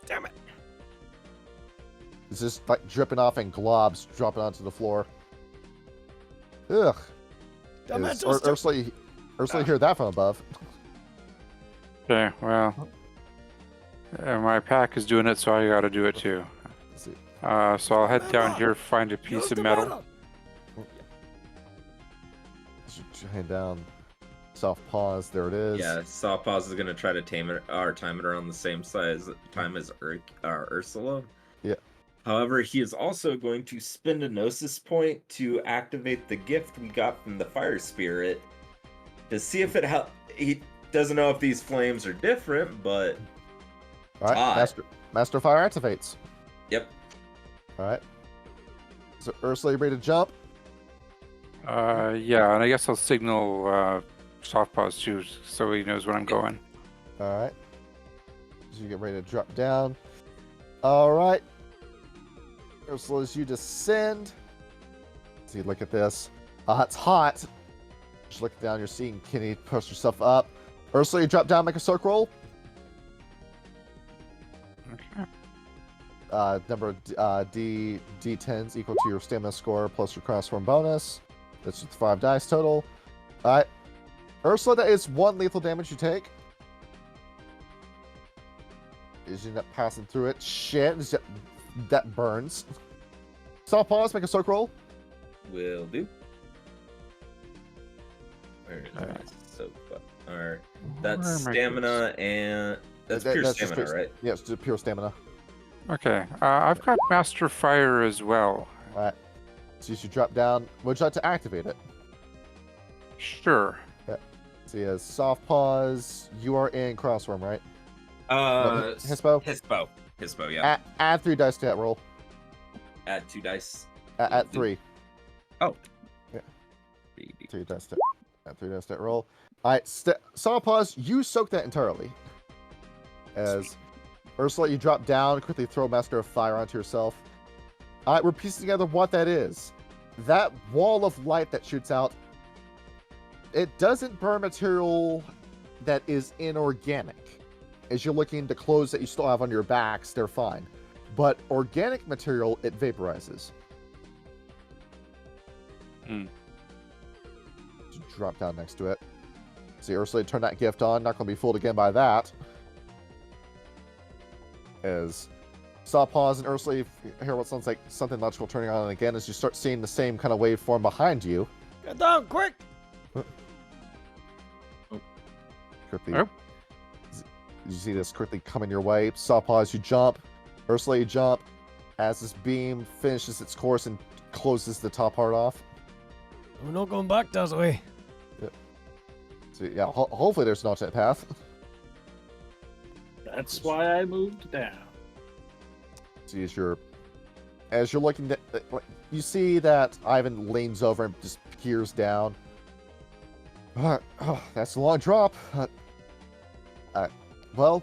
Damn it. It's just like dripping off and globs dropping onto the floor. Ugh. Damn it. Ursula, you hear that from above. Okay, well, my pack is doing it, so I gotta do it too. Let's see. So I'll head down here, find a piece of metal. Hand down. Soft pause. There it is. Yeah, Sawpaws is gonna try to time it around the same time as Ursula. Yeah. However, he is also going to spend a Gnosis point to activate the gift we got from the Fire Spirit to see if it he doesn't know if these flames are different, but All right. hot. Master Fire activates. Yep. All right. So Ursula, you ready to jump? Yeah, and I guess I'll signal soft pause too, so he knows where I'm going. All right. So you get ready to drop down. All right. Ursula, as you descend. See, look at this. It's hot. Just looking down, you're seeing Kenny push herself up. Ursula, you drop down, make a soak roll. Okay. Number of D10s equal to your stamina score plus your crossform bonus. That's 5 dice total. Alright. Ursula, that is 1 lethal damage you take. As you end up passing through it. Shit. That burns. Stop, pause, make a soak roll. Will do. Where is Okay. my soap? Or Where that's am I stamina and that's pure That's just stamina, right? Yeah, it's just pure stamina. Okay. I've got Master Fire as well. Alright. So you should drop down. Would you like to activate it? Sure. So yeah, soft pause. You are in crossworm, right? Hispo. Hispo? Hispo, yeah. Add 3 dice to that roll. Add 2 dice. At 3. Oh. Yeah. 3D. 3 dice to add 3 dice to that roll. Alright, soft pause. You soak that entirely. As Ursula, you drop down, quickly throw Master of Fire onto yourself. Alright, we're piecing together what that is. That wall of light that shoots out, it doesn't burn material that is inorganic. As you're looking, the clothes that you still have on your backs, they're fine. But organic material, it vaporizes. Hmm. So drop down next to it. See, Ursula, turn that gift on. Not going to be fooled again by that. As stop, pause, and Ursula, you hear what sounds like something electrical turning on again as you start seeing the same kind of waveform behind you. Get down, quick! Quickly, Oh. you see this quickly coming your way. Stop, pause, you jump. Ursula, you jump. As this beam finishes its course and closes the top part off. We're not going back that way. So yeah, hopefully there's an alternate path. That's why I moved down. See, as you're looking at, you see that Ivan leans over and just peers down. That's a long drop. Well,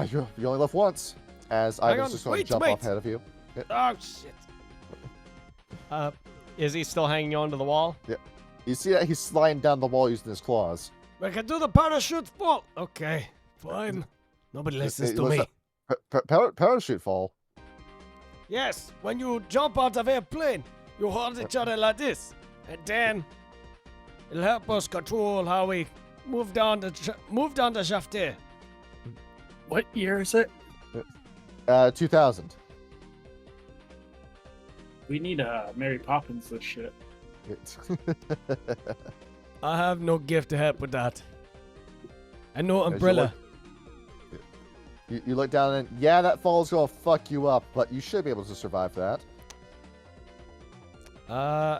you only left once. As Hang Ivan's on, just going to wait, jump wait. off ahead of you. Oh, shit. Is he still hanging on to the wall? You see that he's sliding down the wall using his claws. We can do the parachute fall. Okay, fine. Nobody listens It to was me. Parachute fall. Yes, when you jump out of airplane, you hold each other like this, and then it'll help us control how we move down the shaft there. What year is it? 2000. We need Mary Poppins this shit. I have no gift to help with that. And no As you umbrella. You look down and yeah, that fall's gonna fuck you up, but you should be able to survive that.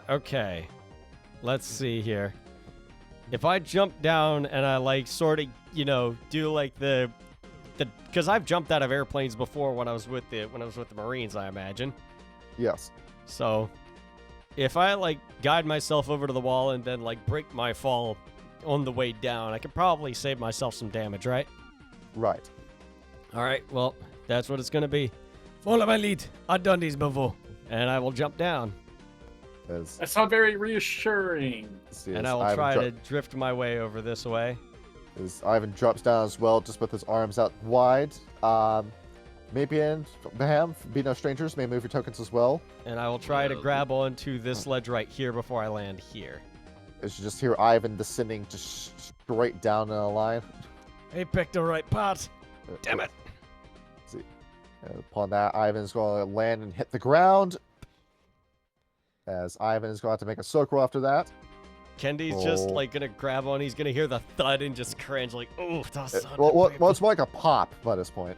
Okay. Let's see here. If I jump down and I like sort of, do like the because I've jumped out of airplanes before when I was with the Marines, I imagine. Yes. So, if I like guide myself over to the wall and then like break my fall on the way down, I could probably save myself some damage, right? Right. All right. Well, that's what it's gonna be, Follow my lead. I've done these before. and I will jump down, As, That's not very reassuring. and I will try to drift my way over this way. As Ivan drops down as well, just with his arms out wide. Maybe and Baham, be no strangers, may move your tokens as well. And I will try to grab onto this ledge right here before I land here. As you just hear Ivan descending just straight down in a line. He picked the right part. Damn it. See. Upon that, Ivan's going to land and hit the ground. As Ivan is going to have to make a soak roll after that. Kendi's just Roll. like gonna grab on. He's gonna hear the thud and just cringe, like, "Oh, that's Well, it's more like a pop by this point.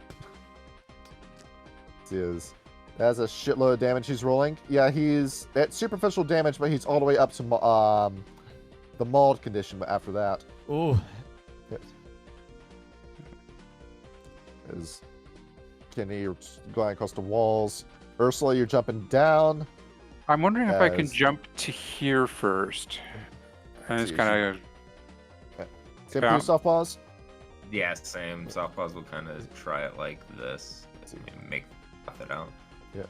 That's a shitload of damage he's rolling. Yeah, he's at superficial damage, but he's all the way up to the mauled condition after that. Ooh, Is Kenny, you're going across the walls. Ursula, you're jumping down. I'm wondering if I can As- jump to here first. And it's See, kind of Same Yeah. for you, soft pause. Yeah, same. Softpaws will kind of try it like this. Make it out. Yeah.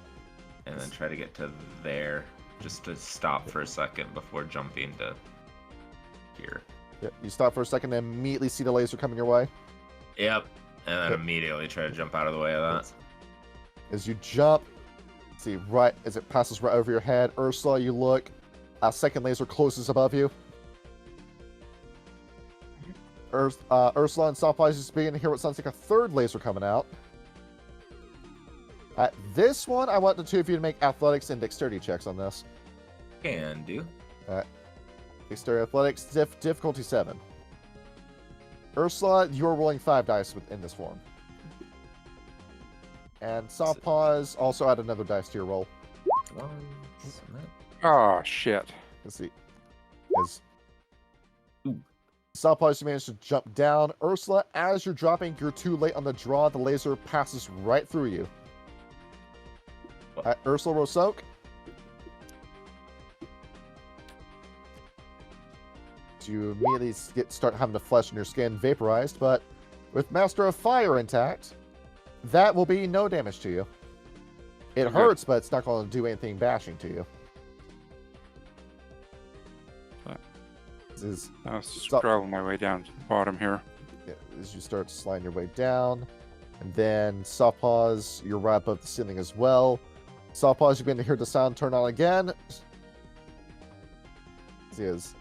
And then try to get to there, just to stop for a second before jumping to here. Yeah, you stop for a second and immediately see the laser coming your way. Yep. And then Yep. immediately try to jump out of the way of that. As you jump, see right as it passes right over your head, Ursula, you look. A second laser closes above you. Ursula and Softwise just begin to hear what sounds like a third laser coming out. This one, I want the two of you to make athletics and dexterity checks on this. Can do. Dexterity athletics, difficulty 7. Ursula, you're rolling 5 dice in this form. And Soft Paws, also add another dice to your roll. One submit. Oh, shit. Let's see. As Soft Paws, you managed to jump down. Ursula, as you're dropping, you're too late on the draw. The laser passes right through you. Ursula, roll soak. You immediately start having the flesh in your skin vaporized, but with Master of Fire intact, that will be no damage to you. It hurts, but it's not going to do anything bashing to you. I'll scroll my way down to the bottom here. As you start sliding your way down, and then Soft Paws, you're right above the ceiling as well. Soft Paws, you begin to hear the sound turn on again. This is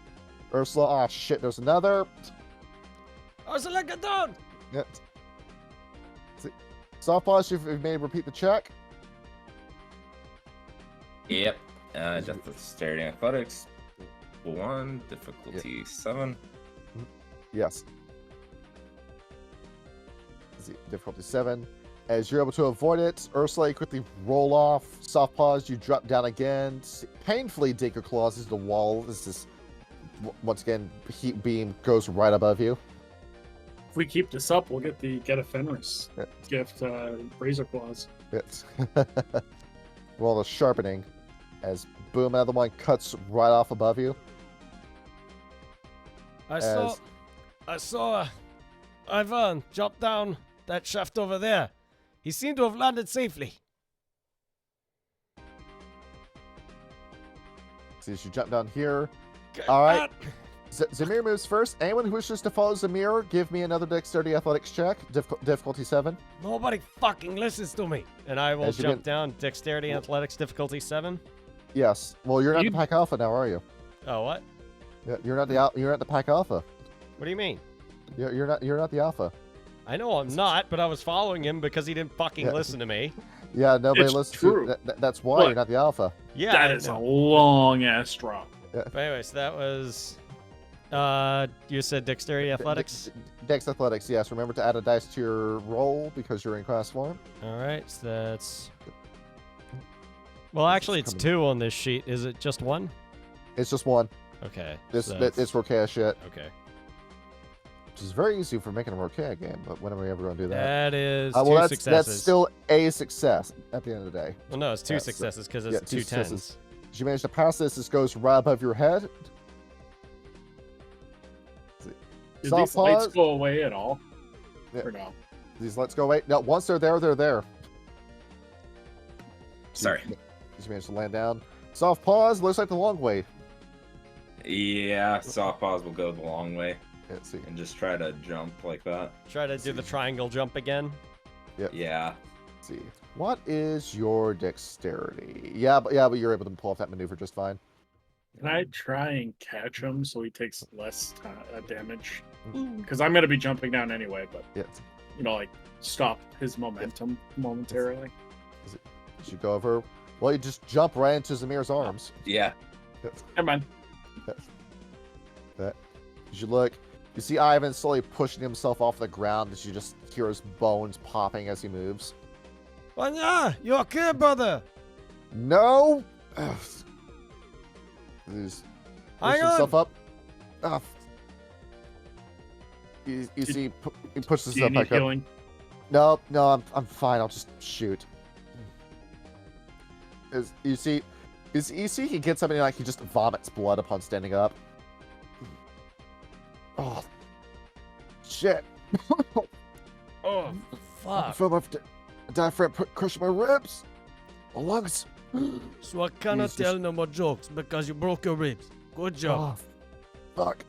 Ursula. Ah, shit, there's another. Ursula, get down! Yep. Soft Paws, you've made repeat the check. Yep. Dexterity athletics. 1, difficulty 7. Yes. Difficulty 7. As you're able to avoid it, Ursula, you quickly roll off. Soft Paws, you drop down again. Painfully dig your claws into the wall. This is, once again, heat beam goes right above you. If we keep this up, we'll get a Fenris gift, razor claws. It's roll the sharpening. As boom, another one cuts right off above you. I saw Ivan jump down that shaft over there. He seemed to have landed safely. See, as you jump down here. All right. Zamir moves first. Anyone who wishes to follow Zamir, give me another dexterity athletics check. Difficulty 7. Nobody fucking listens to me. And I will As you jump get- down. Dexterity, athletics, difficulty 7. Yes. Well, you're not the Pack Alpha now, are you? Oh, what? Yeah, you're not the Pack Alpha. What do you mean? You're not the Alpha. I know I'm not, but I was following him because he didn't fucking Yeah. listen to me. Yeah, nobody It's listens true. to that's why Look. you're not the Alpha. Yeah. That I is a know. long ass drop. But anyway, so that was. You said dexterity, athletics. Dex athletics, yes. Remember to add a dice to your roll because you're in class form. All right, so that's. Well, actually, it's 2 on this sheet. Is it just 1? It's just 1. Okay. This so it's Rokea shit, okay. which is very easy for making a Rokea game. But when are we ever going to do that? That is Well, 2 that's successes. still a success at the end of the day. Well, no, it's 2 yeah, so- successes because yeah, it's 2 2 tens. successes. If you manage to pass this, this goes right above your head. Do Soft these lights pause. go away at all? Yeah. Or no? These let's go wait. No, once they're there, they're there. Sorry. You managed to land down. Soft pause. Looks like the long way. Yeah, soft paws will go the long way Let's see. and just try to jump like that. Try to do the triangle jump again. Yeah. Let's see. What is your dexterity? Yeah, but you're able to pull off that maneuver just fine. Can I try and catch him so he takes less damage? Mm. Because I'm going to be jumping down anyway, but, Yeah. like, stop his momentum momentarily. As you go over, well, you just jump right into Zamir's arms. Yeah. Never mind. As you look, you see Ivan slowly pushing himself off the ground as you just hear his bones popping as he moves. Anya, you okay, brother? No! Ugh. He's Hang pushing on. himself up. Ugh. You see, he pushes Do you himself need back up. healing? No, I'm fine. I'll just shoot. You see he gets something like he just vomits blood upon standing up. Oh, shit! Oh, I fuck. feel my diaphragm crushing my ribs. My lungs. So I cannot Jesus. tell no more jokes because you broke your ribs. Good job. Oh, Fuck.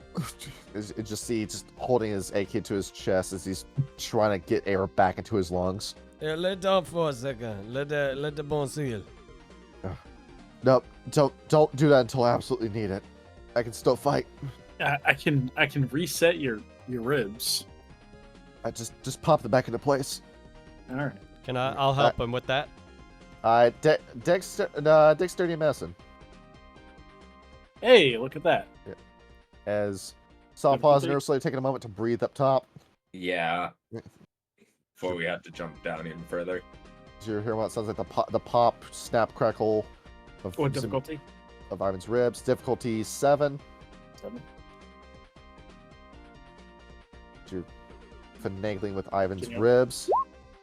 You just see just holding his AK to his chest as he's trying to get air back into his lungs. Yeah, lay down for a second. Let the bone seal. Nope, don't do that until I absolutely need it. I can still fight. I can reset your ribs. I just pop them back into place. All right. Can I'll help him with that. Dexterity medicine. Hey, look at that. As Soft Paws and Difficulty? Ursula taking a moment to breathe up top. Yeah. Before we have to jump down even further. So you're hearing what sounds like the pop, snap, crackle of, What difficulty? of Ivan's ribs. Difficulty 7. 7. You're finagling with Ivan's Can you- ribs.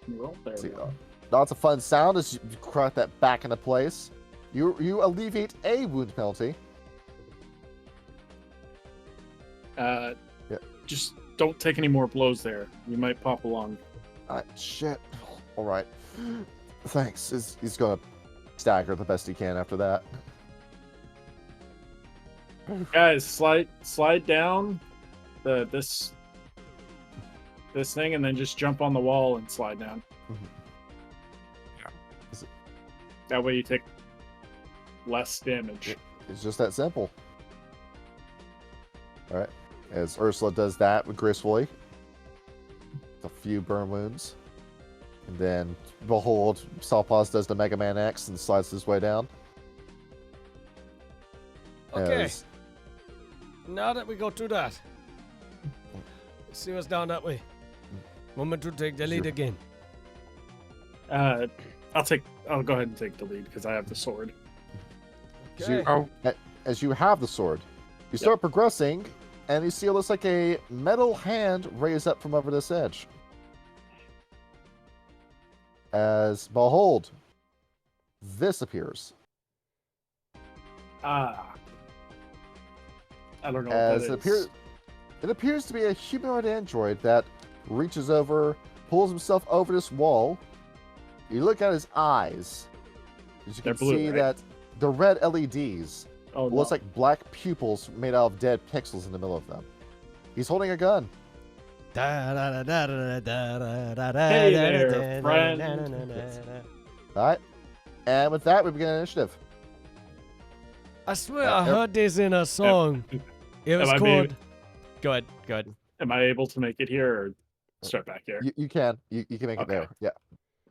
Can you roll? There See, we go. lots of fun sound as you crack that back into place. You alleviate a wound penalty. Just don't take any more blows there. You might pop along. Shit. All right. Thanks. He's gonna stagger the best he can after that. Guys, slide down this thing and then just jump on the wall and slide down. That way you take less damage. It's just that simple. All right. As Ursula does that gracefully, a few burn wounds, and then behold, Sawpaws does the Mega Man X and slides his way down. Okay. As- Now that we go through that, see what's down that way. Moment to take the lead Sure. again. I'll go ahead and take the lead because I have the sword. as you- Okay. as you have the sword, you start progressing, and you see it looks like a metal hand raised up from over this edge. As behold, this appears. I don't know what As that is. it appears to be a humanoid android that reaches over, pulls himself over this wall. You look at his eyes. As you They're can blue, see right? that the red LEDs Oh, looks no. like black pupils made out of dead pixels in the middle of them. He's holding a gun. Hey there, friend. All right. And with that, we begin initiative. I swear Uh, I heard this in a song. It was Am I called. Go ahead. Am I able to make it here or start back here? You can. You can make it Okay. there. Yeah.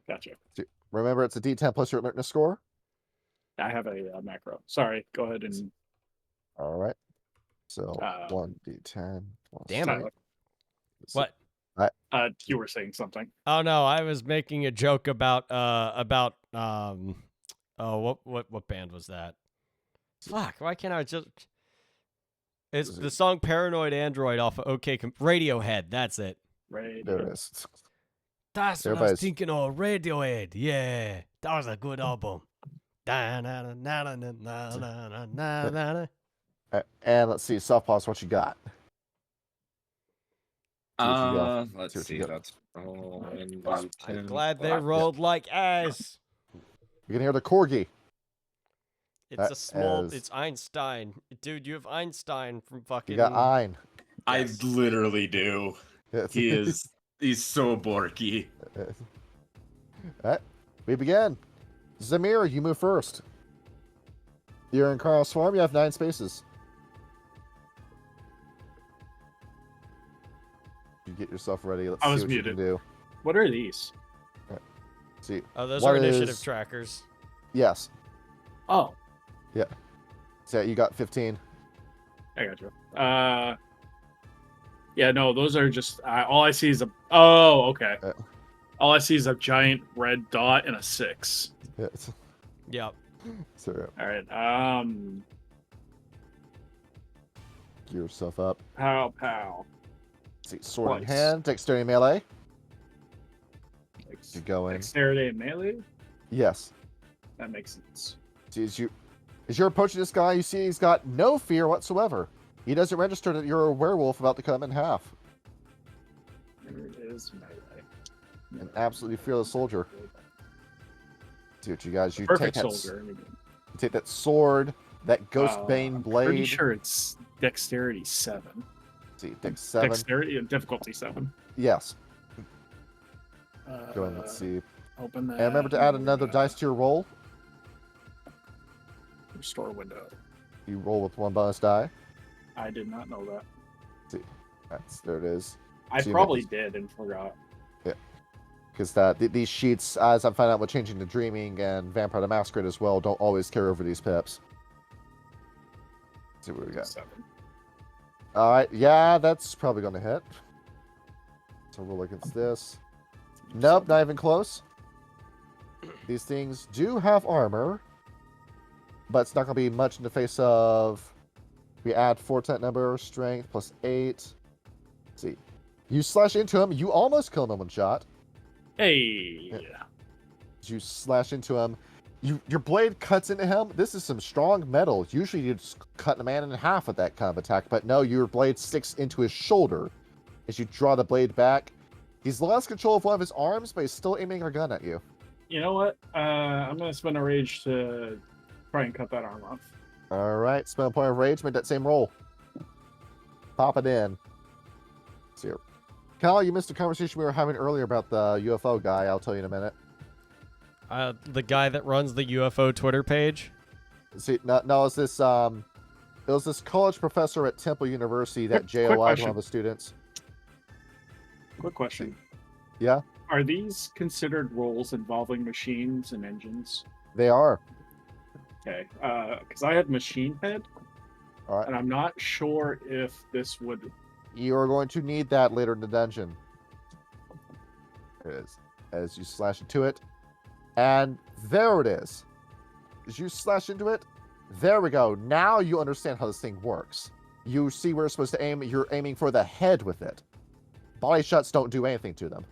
Gotcha. Remember, it's a D10 plus your alertness score. I have a macro. Sorry. Go ahead and All right. So Uh, 1d10 plus Damn it. Tyler. What? You were saying something. Oh no, I was making a joke about oh what band was that? Fuck, why can't I just It's Was the it- song Paranoid Android off of Radiohead, that's it. Right. There it is. That's what I was Everybody's- thinking of. Radiohead. Yeah. That was a good album. Da-na-na-na-na-na-na-na-na-na. And let's see, soft pause. What you got? See what you got. Let's See what you see. got. That's all. I'm glad they rolled like ass. You can hear the corgi. It's a small as- it's Einstein. Dude, you have Einstein from fucking You got Ein. I literally do. Yes. He's so borky. All right, we begin. Zamir, you move first. You're in Carl's form. You have 9 spaces. You get yourself ready. Let's I see was what you muted. can do. What are these? See, Oh, those what are initiative is- trackers. yes. Oh, So you got 15. I got you. Yeah, no, those are just all I see is a. Oh, okay. Uh. All I see is a giant red dot and a 6. Yes. Yep. So All right. gear yourself up. Pow, pow. Let's see, sword in Twice. hand, dexterity melee. You go in. Dexterity and melee. Yes. That makes sense. See, as you're approaching this guy, you see he's got no fear whatsoever. He doesn't register that you're a werewolf about to cut him in half. There it is, melee. An absolutely fearless soldier. See what you guys. You Perfect take that, soldier. You take that sword, that ghost bane I'm blade. Pretty sure it's Dexterity 7. Let's see, Dex 7. Dexterity and difficulty 7. Yes. Go ahead, let's see. Open that. And remember to add another dice to your roll. Restore window. You roll with 1 bonus die. I did not know that. There it is. I So you probably made did and forgot. Because these sheets, as I'm finding out with changing to Dreaming and Vampire the Masquerade as well, don't always carry over these pips. Let's see what we got. 7. All right, yeah, that's probably going to hit. So roll against this. Nope, not even close. These things do have armor, but it's not going to be much in the face of... We add 4 to that number, strength plus 8. Let's see. You slash into him, you almost kill him in one shot. Hey. Yeah. You slash into him. Your blade cuts into him. This is some strong metal. Usually you just cut a man in half with that kind of attack, but no, your blade sticks into his shoulder as you draw the blade back. He's lost control of one of his arms, but he's still aiming a gun at you. You know what? I'm going to spend a rage to try and cut that arm off. All right, spend a point of rage, make that same roll. Pop it in. Let's see here. Kyle, you missed a conversation we were having earlier about the UFO guy. I'll tell you in a minute. The guy that runs the UFO Twitter page. See, no, it's this. It was this college professor at Temple University that Quick JOI'd one question. of the students. Quick question. Yeah, Are these considered roles involving machines and engines? they are. Okay. Because I had machine head, All right, and I'm not sure if this would... you are going to need that later in the dungeon. There it is. As you slash into it, and there it is. As you slash into it, there we go. Now you understand how this thing works. You see where it's supposed to aim. You're aiming for the head with it. Body shots don't do anything to them.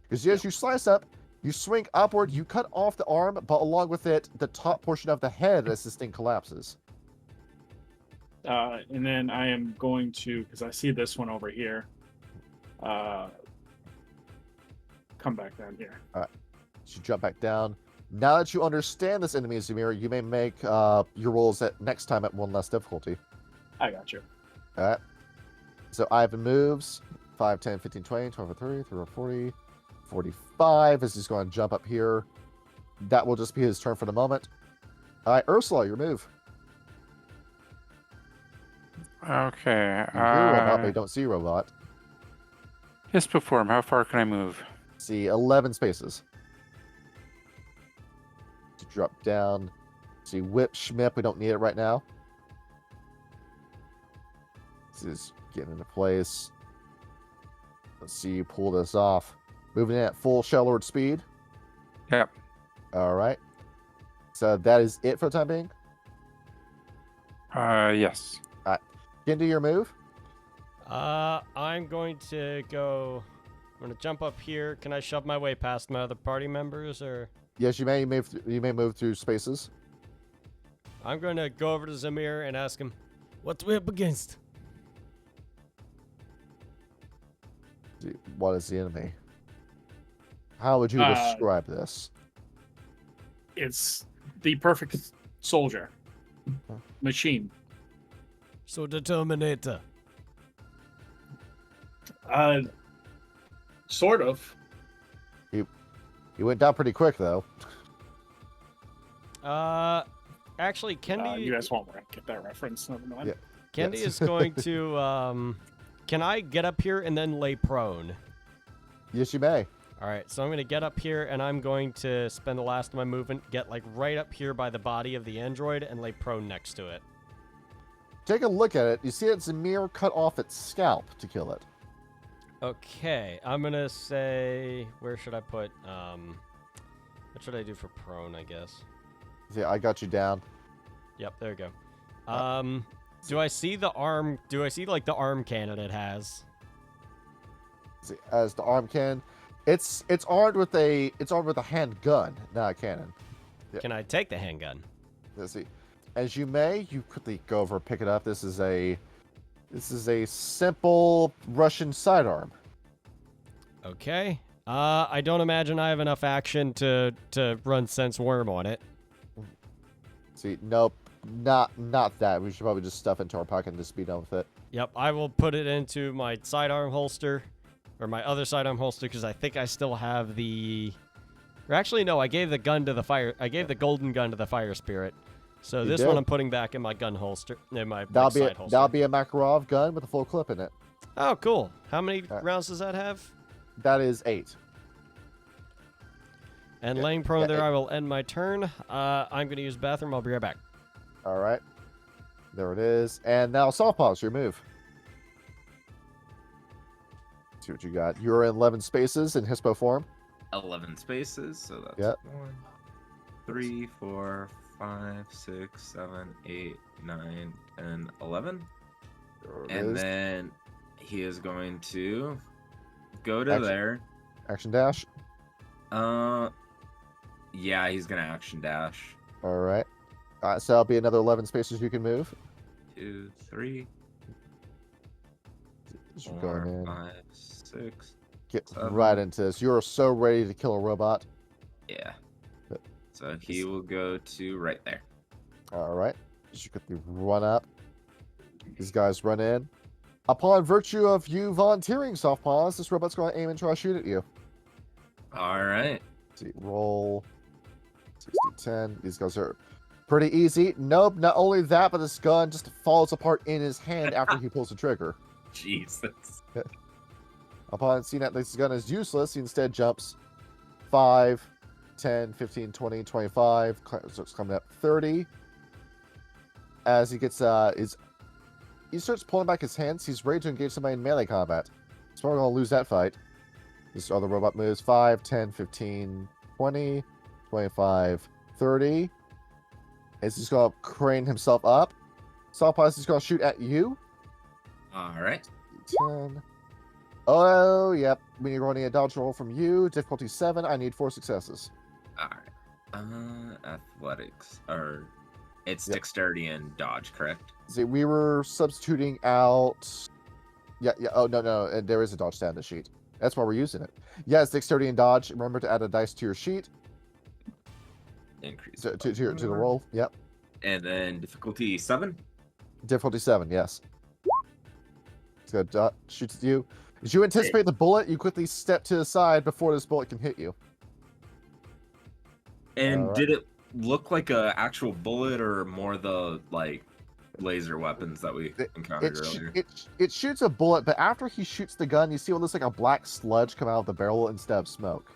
Because as you slice up, you swing upward, you cut off the arm, but along with it, the top portion of the head as this thing collapses. and then I am going to, because I see this one over here, come back down here. So you jump back down. Now that you understand this enemy, Zamir, you may make your rolls at next time at 1 less difficulty. I got you. All right. So Ivan moves 5, 10, 15, 20, 12, 30, 30, 40, 45 as he's going to jump up here. That will just be his turn for the moment. All right, Ursula, your move. Okay. You hear robot, but you don't see robot. Yes, perform. How far can I move? See 11 spaces. To drop down. See whip schmip. We don't need it right now. This is getting into place. Let's see you pull this off. Moving in at full Shellord speed. Yep. All right. So that is it for the time being. Yes. Get into your move. I'm going to go. I'm going to jump up here. Can I shove my way past my other party members, or? Yes, you may move. You may move through spaces. I'm going to go over to Zamir and ask him. What we up against? See, what is the enemy? How would you describe this? It's the perfect soldier. Machine. So the Terminator. Sort of. You went down pretty quick though. Actually, Kendi. You guys won't get that reference. Never mind. Yeah. Kendi Yes. is going to. Can I get up here and then lay prone? Yes, you may. All right, so I'm going to get up here and I'm going to spend the last of my movement, get like right up here by the body of the android and lay prone next to it. Take a look at it. You see it's a mere cut off its scalp to kill it. Okay, I'm going to say, where should I put, what should I do for prone, I guess? See, I got you down. Yep, there we go. Do I see the arm, like the arm cannon it has? See, as the arm cannon, it's armed with a handgun, not a cannon. Yeah. Can I take the handgun? Let's see. As you may, you quickly go over, pick it up. This is a simple Russian sidearm. Okay. I don't imagine I have enough action to run sense worm on it. See, nope. Not that. We should probably just stuff into our pocket and just be done with it. Yep, I will put it into my sidearm holster, or my other sidearm holster, because I think I still have the. Or actually, no, I gave the gun to the fire. I gave the golden gun to the fire spirit. So You this did. one I'm putting back in my gun holster, in my That'll be side holster. that'll be a Makarov gun with a full clip in it. Oh, cool. How many Alright. rounds does that have? That is 8. And Yeah, laying prone yeah, there, I will end my turn. I'm going to use bathroom. I'll be right back. All right. There it is. And now soft pause, your move. See what you got. You're in 11 spaces in Hispo form. 11 spaces, so that's Yep. 1, 3, 4, 5, 6, 7, 8, 9, 10, 11. There it And is. then he is going to go to Action. there. Action dash. Yeah, he's gonna action dash. All right. So that'll be another 11 spaces you can move. 2, 3, Just 4, going in. 5, 6. Get 7. right into this. You're so ready to kill a robot. Yeah. So he will go to right there. All right. Just quickly run up. These guys run in. Upon virtue of you volunteering soft pause, this robot's going to aim and try to shoot at you. All right. See, roll 60, 10. These guys are pretty easy. Nope, not only that, but this gun just falls apart in his hand after he pulls the trigger. Jesus. Upon seeing that this gun is useless, he instead jumps 5, 10, 15, 20, 25. So it's coming up 30. As he gets he starts pulling back his hands. He's ready to engage somebody in melee combat. He's probably going to lose that fight. This other robot moves 5, 10, 15, 20, 25, 30. As he's going to crane himself up. Sawpice is going to shoot at you. All right. 10. Oh, yep. When you're running a dodge roll from you, difficulty 7, I need 4 successes. All right. Athletics, or it's Yep. dexterity and dodge, correct? See, we were substituting out. Yeah. Oh, no. And there is a dodge stat in the sheet. That's why we're using it. Yeah, it's dexterity and dodge. Remember to add a dice to your sheet. Increase To the roll. Yep. And then difficulty 7. Difficulty 7, yes. It's good. Shoots at you. As you anticipate the bullet, you quickly step to the side before this bullet can hit you. And Alright. did it look like a actual bullet or more the like laser weapons that we encountered earlier? It shoots a bullet, but after he shoots the gun, you see what looks like a black sludge come out of the barrel instead of smoke.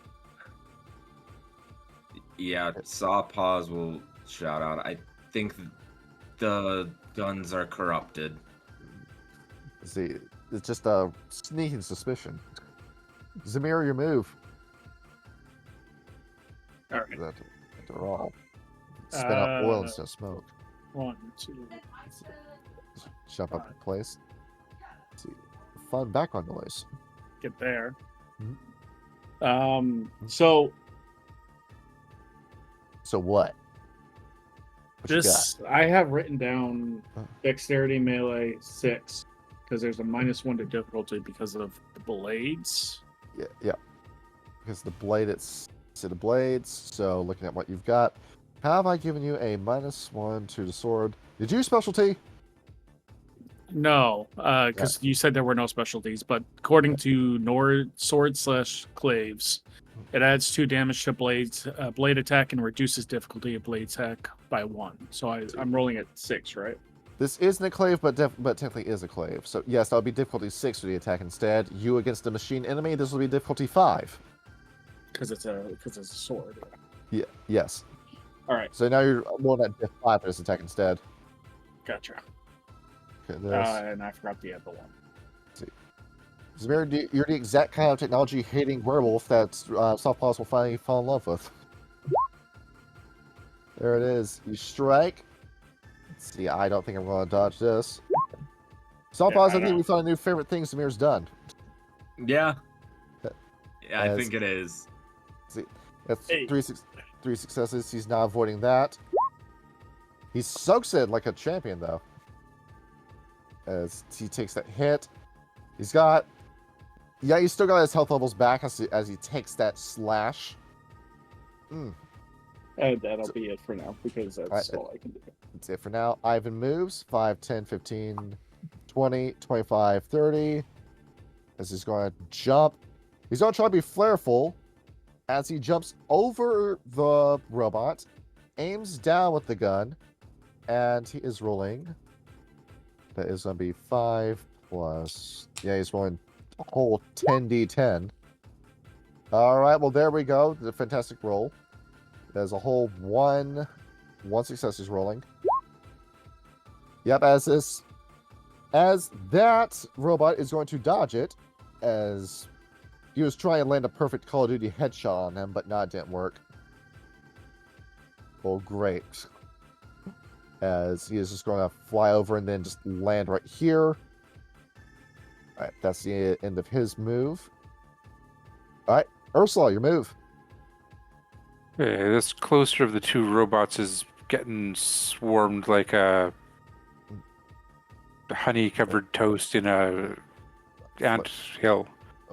Yeah, Saw Paws will shout out. I think the guns are corrupted. See, it's just a sneaking suspicion. Zamir, your move. All right. They're all spin up oil instead of smoke. 1, 2. Jump up in place. Let's see, fun background noise. Get there. Mhm. So So what? What you this I have written down Huh. dexterity melee 6 because there's a -1 to difficulty because of the blades. got? Yeah. Because the blade, it's to the blades. So looking at what you've got, have I given you a -1 to the sword? Did you specialty? No, because you said there were no specialties, but according to Nord Sword/Claves, it adds 2 damage to blades, blade attack, and reduces difficulty of blade attack by 1. So I'm rolling at 6, right? This isn't a clave, but technically is a clave. So yes, that'll be difficulty 6 for the attack instead. You against a machine enemy, this will be difficulty 5. Because it's a sword. Yeah. Yes. All right, So now you're rolling at diff 5 for this attack instead. gotcha. Okay, this. And I forgot the other one. Zamir, you're the exact kind of technology hating werewolf that Soft Paws will finally fall in love with. There it is. You strike. Let's see, I don't think I'm going to dodge this. Soft Yeah, Paws, I I think know. we found a new favorite thing Zamir's done. Yeah. Yeah, I As- think it is. That's Hey. three successes. He's not avoiding that. He soaks it like a champion, though. As he takes that hit. He's got... Yeah, he's still got his health levels back as he takes that slash. And that'll be it for now, because that's Alright, all I can do. That's it for now. Ivan moves 5, 10, 15, 20, 25, 30. As he's going to jump. He's going to try to be flareful as he jumps over the robot, aims down with the gun, and he is rolling. That is going to be 5 plus. Yeah, he's rolling a whole 10d10. All right, well, there we go. The fantastic roll. There's a whole one success he's rolling. Yep, as that robot is going to dodge it, as he was trying to land a perfect Call of Duty headshot on him, but no, it didn't work. Well, great. As he is just going to fly over and then just land right here. All right, that's the end of his move. All right, Ursula, your move. Okay, this closer of the two robots is getting swarmed like a honey-covered toast in a ant hill.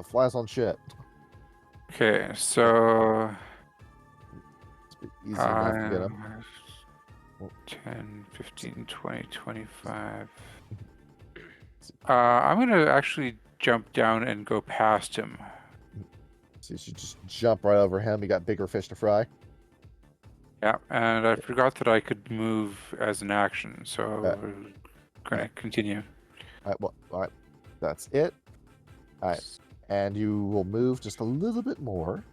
Flies on shit. Okay, so Easy enough to get him. 10, 15, 20, 25. I'm going to actually jump down and go past him. So you should just jump right over him. You got bigger fish to fry. Yeah, and I forgot that I could move as an action, so we're going to continue. All right, well, all right. That's it. All right. And you will move just a little bit more.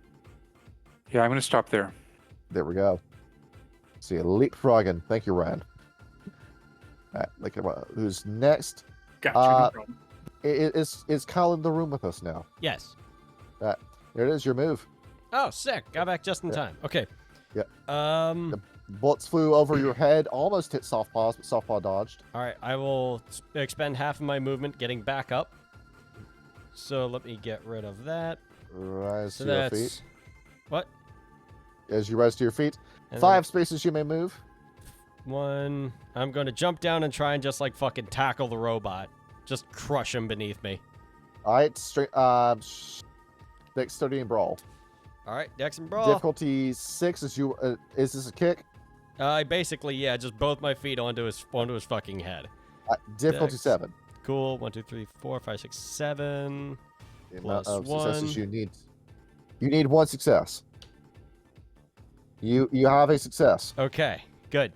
Yeah, I'm going to stop there. There we go. See, leapfrogging. Thank you, Ryan. All right, look at who's next. Gotcha, no problem. Is Kyle in the room with us now? Yes. There it is, your move. Oh, sick. Got back just in time. Okay. Yeah. The bullets flew over your head, almost hit Softpaws, but Softpaw dodged. All right. I will expend half of my movement getting back up. So let me get rid of that. Rise So to your that's feet. what? As you rise to your feet, And 5 spaces you may move. then 1. I'm going to jump down and try and just like fucking tackle the robot. Just crush him beneath me. All right, straight. Dexterity and brawl. All right, Dex and Brawl. Difficulty 6 is you. Is this a kick? Basically, yeah, just both my feet onto his fucking head. Difficulty Dex. 7. Cool. 1, 2, 3, 4, 5, 6, 7. The Plus amount of successes 1. you need. You need 1 success. You have a success. Okay, good.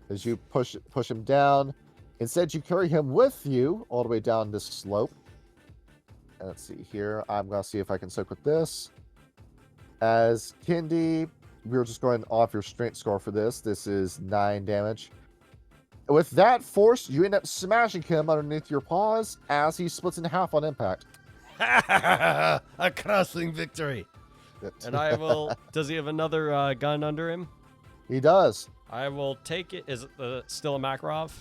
As you push him down, instead you carry him with you all the way down this slope. And let's see here. I'm gonna see if I can soak with this. As Kendi, we're just going off your strength score for this. This is 9 damage. With that force, you end up smashing him underneath your paws as he splits in half on impact. A crushing victory. And I will. Does he have another gun under him? He does. I will take it. Is it still a Makarov?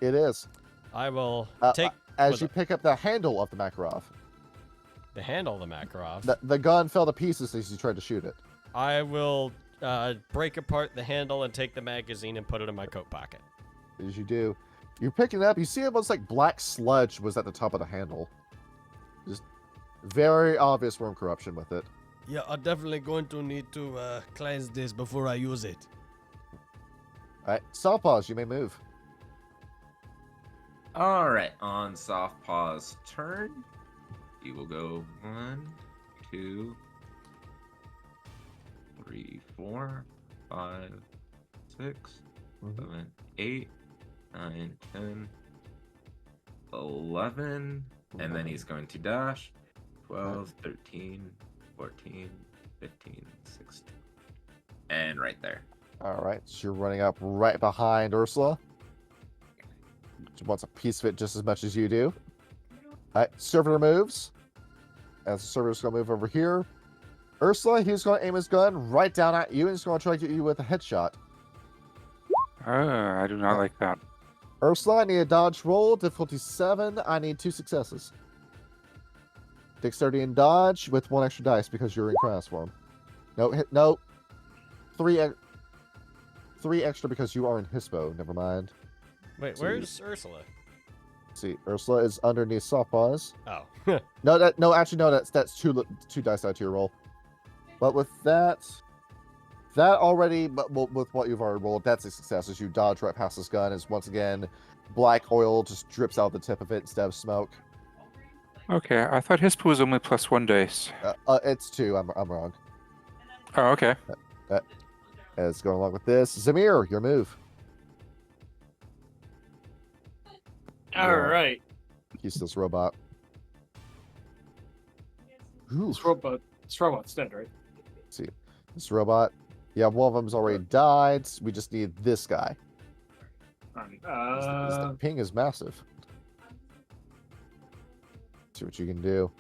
It is. I will take As you pick up the handle of the Makarov. the handle of the Makarov. The gun fell to pieces as you tried to shoot it. I will break apart the handle and take the magazine and put it in my coat pocket. As you do, you're picking it up. You see almost like black sludge was at the top of the handle. Just very obvious worm corruption with it. Yeah, I'm definitely going to need to cleanse this before I use it. All right, Softpaws, you may move. All right, on Softpaw's turn, he will go 1, 2, 3, 4, 5, 6, 7, 8, 9, 10, 11, and then he's going to dash 12, 13, 14, 15, 16, and right there. All right, so you're running up right behind Ursula. She wants a piece of it just as much as you do. All right, Servitor moves. As the Servitor's going to move over here. Ursula, he's going to aim his gun right down at you, and he's going to try to get you with a headshot. I do not like that. Ursula, I need a dodge roll. Difficulty 7. I need 2 successes. Dexterity and dodge with 1 extra dice because you're in class form. No. 3 extra because you are in Hispo. Never mind. Wait, So where's Ursula? See, Ursula is underneath Softpaws. Oh. No, actually, that's two dice out to your roll. But with that, That already, but with what you've already rolled, that's a success. As you dodge right past this gun, as once again, black oil just drips out the tip of it instead of smoke. Okay, I thought his was only +1 dice. It's 2. I'm wrong. Oh, okay. As going along with this, Zamir, your move. All Yeah. right. He's this robot. Ooh. This robot's dead, right? See, this robot. Yeah, one of them's already died. We just need this guy. Alright, The ping is massive. See what you can do.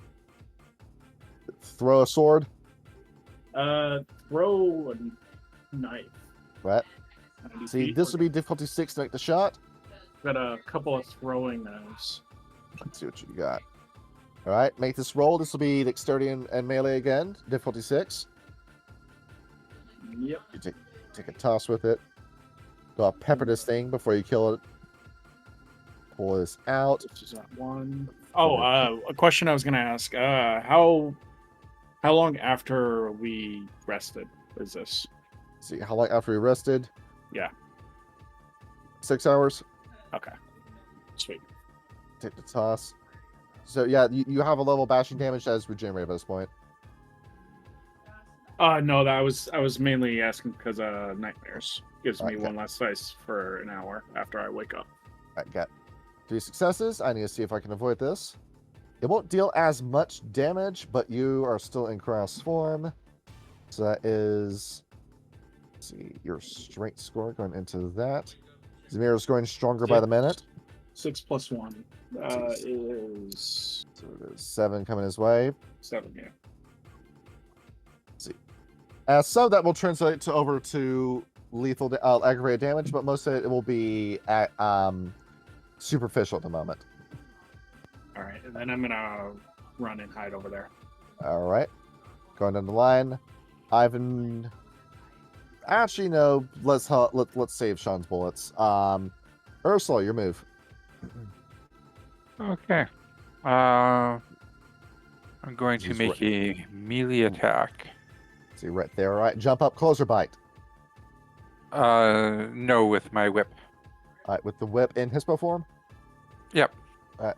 Throw a sword. Throw a knife. Right. 90 See, feet. this would be difficulty 6 to make the shot. Got a couple of throwing knives. Let's see what you got. All right, make this roll. This will be dexterity and melee again. Difficulty 6. Yep. You take a toss with it. Go pepper this thing before you kill it. Pull this out. This is that one. Oh, a question I was gonna ask. How long after we rested is this? See how long after we rested? Yeah. 6 hours. Okay. Sweet. Take the toss. So yeah, you have a level bashing damage that is regenerated at this point. No, I was mainly asking because nightmares gives me Okay. one less dice for an hour after I wake up. I got 3 successes. I need to see if I can avoid this. It won't deal as much damage, but you are still in cross form. So that is, let's see, your strength score going into that. Zamir is going stronger by the minute. 6 + 1 is So it is 7 coming his way. 7. Yeah. So that will translate to over to lethal, aggravated damage, but most of it will be at, superficial at the moment. All right, and then I'm gonna run and hide over there. All right, going down the line, Ivan. Actually, no. Let's save Sean's bullets. Ursula, your move. Okay. I'm going to He's make a melee attack. See right there. All right, jump up, closer bite. No, with my whip. All right, with the whip in Hispo form. Yep. All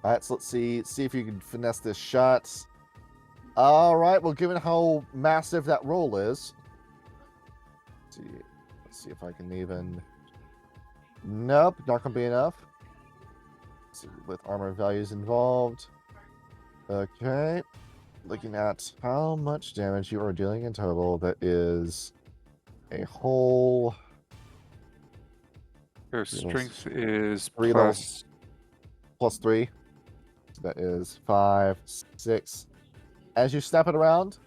right, so let's see if you can finesse this shot. All right, well, given how massive that roll is, let's see if I can even. Nope, not gonna be enough. Let's see, with armor values involved. Okay, looking at how much damage you are dealing in total. That is a whole. Your strength is 3 plus. plus 3. So that is 5, 6. As you snap it around,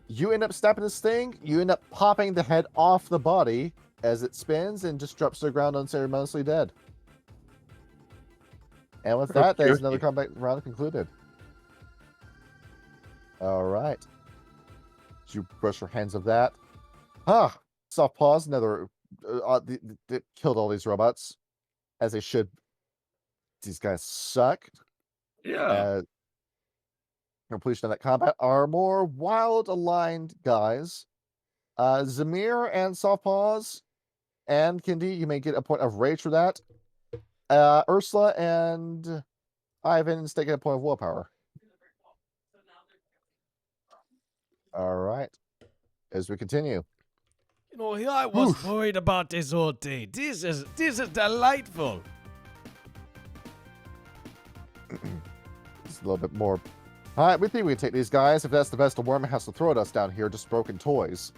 you end up snapping this thing. You end up popping the head off the body as it spins and just drops to the ground unceremoniously dead. And with that, there's Okay. another combat round concluded. All right. You brush your hands of that. Soft pause. Another. They killed all these robots, as they should. These guys suck. Yeah. Completion of that combat are more wild aligned guys. Zamir and Soft Paws and Kindy, you may get a point of rage for that. Ursula and Ivan is taking a point of willpower. All right. As we continue. You know, here I was Oof. worried about this whole thing. This is delightful. It's a little bit more. All right, we think we can take these guys. If that's the best the worm has to throw at us down here, just broken toys.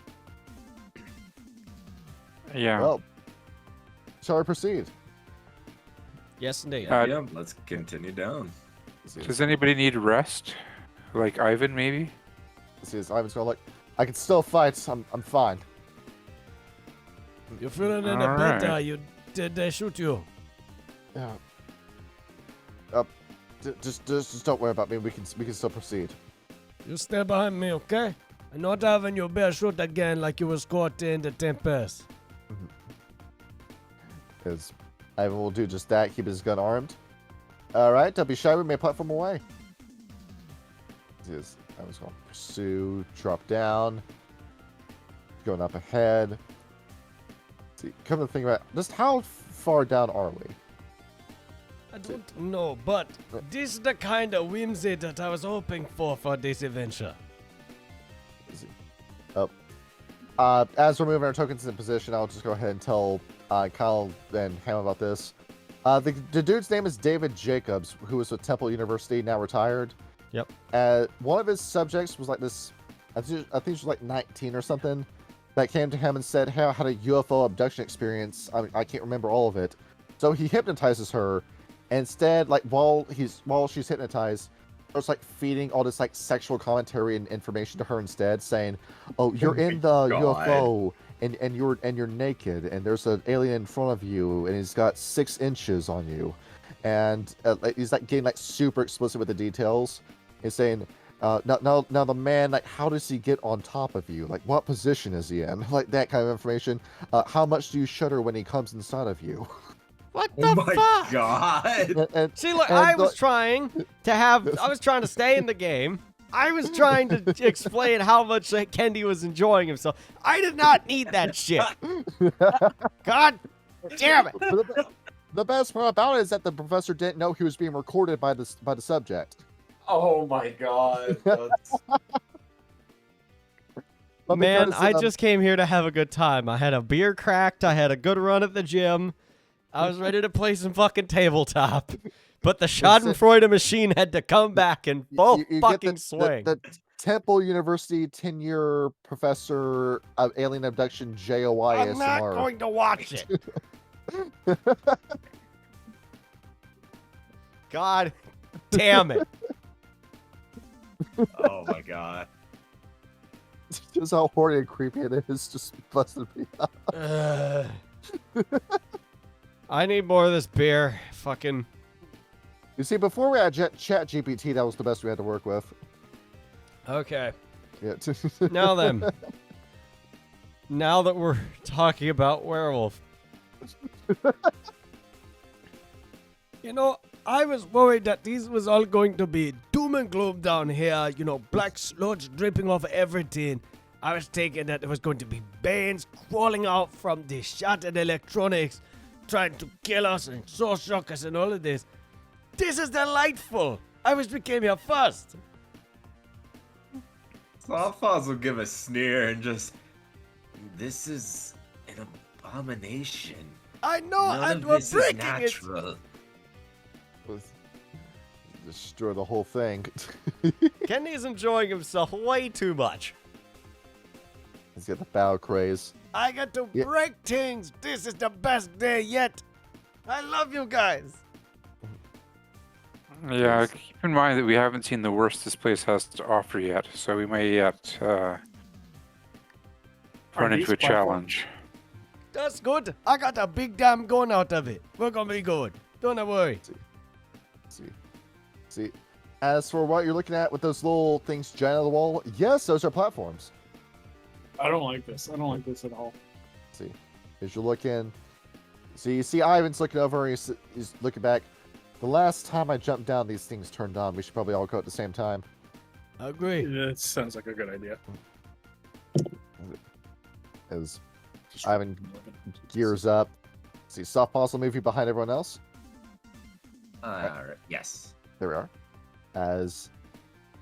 Yeah. Well, shall we proceed? Yes, indeed. Yeah, let's continue down. Does anybody need rest? Like Ivan, maybe? See, as Ivan's going like, I can still fight. I'm fine. You're feeling any All better? right. Did they shoot you? Yeah. Just don't worry about me. We can still proceed. You stay behind me, okay? I'm not having your bear shoot again like you was caught in the Tempest. Because Ivan will do just that. Keep his gun armed. All right. Don't be shy. We may platform away. I was going to pursue. Drop down. going up ahead. See, come to think about it, just how far down are we? I don't know, but this is the kind of whimsy that I was hoping for this adventure. As we're moving our tokens in position, I'll just go ahead and tell Kyle and Ham about this. The dude's name is David Jacobs, who was with Temple University, now retired. Yep. One of his subjects was like this, I think she was like 19 or something, that came to him and said, "Hey, I had a UFO abduction experience. I can't remember all of it." So he hypnotizes her. Instead, like while she's hypnotized, starts like feeding all this like sexual commentary and information to her instead, saying, "Oh, you're in the UFO, and you're naked, and there's an alien in front of you, and he's got 6 inches on you," and he's like getting like super explicit with the details. He's saying, "Now the man, like, how does he get on top of you? Like, what position is he in? Like that kind of information. How much do you shudder when he comes inside of you?" What Oh the my fuck? god! And See, look, and I was the- trying to stay in the game. I was trying to explain how much Kendi was enjoying himself. I did not need that shit. God damn it. But the best part about it is that the professor didn't know he was being recorded by the subject. Oh my god! That's... But Man, because, I just came here to have a good time. I had a beer cracked. I had a good run at the gym. I was ready to play some fucking tabletop. But the Schadenfreude machine had to come back in full you get fucking swing. the Temple University 10-year professor of alien abduction JOI I'm not ASMR. going to watch it. God damn it. Oh my god! Just how horny and creepy it is, just busted me up. I need more of this beer. Fucking. You see, before we had Chat GPT, that was the best we had to work with. Okay. Yeah. Now then. Now that we're talking about werewolf. You know, I was worried that this was all going to be doom and gloom down here, you know, black sludge dripping off everything. I was thinking that there was going to be bands crawling out from the shattered electronics, trying to kill us and so shock us and all of this. This is delightful. I wish we came here first. Softpaws will give a sneer and just... This is an abomination. I know, None and of we're this is breaking it. natural. Destroy the whole thing. Kenny's enjoying himself way too much. He's got the bow craze. I got to Yeah. break things. This is the best day yet. I love you guys. Yeah, keep in mind that we haven't seen the worst this place has to offer yet, so we may yet run these into a platforms? challenge. That's good. I got a big damn gun out of it. We're gonna be good. Don't worry. See. As for what you're looking at with those little things giant on the wall, yes, those are platforms. I don't like this. I don't like this at all. See, as you're looking, so you see Ivan's looking over, and he's looking back. The last time I jumped down, these things turned on. We should probably all go at the same time. Agree. That sounds like a good idea. As Ivan gears up, see, softballs will move you behind everyone else. Yes. There we are. As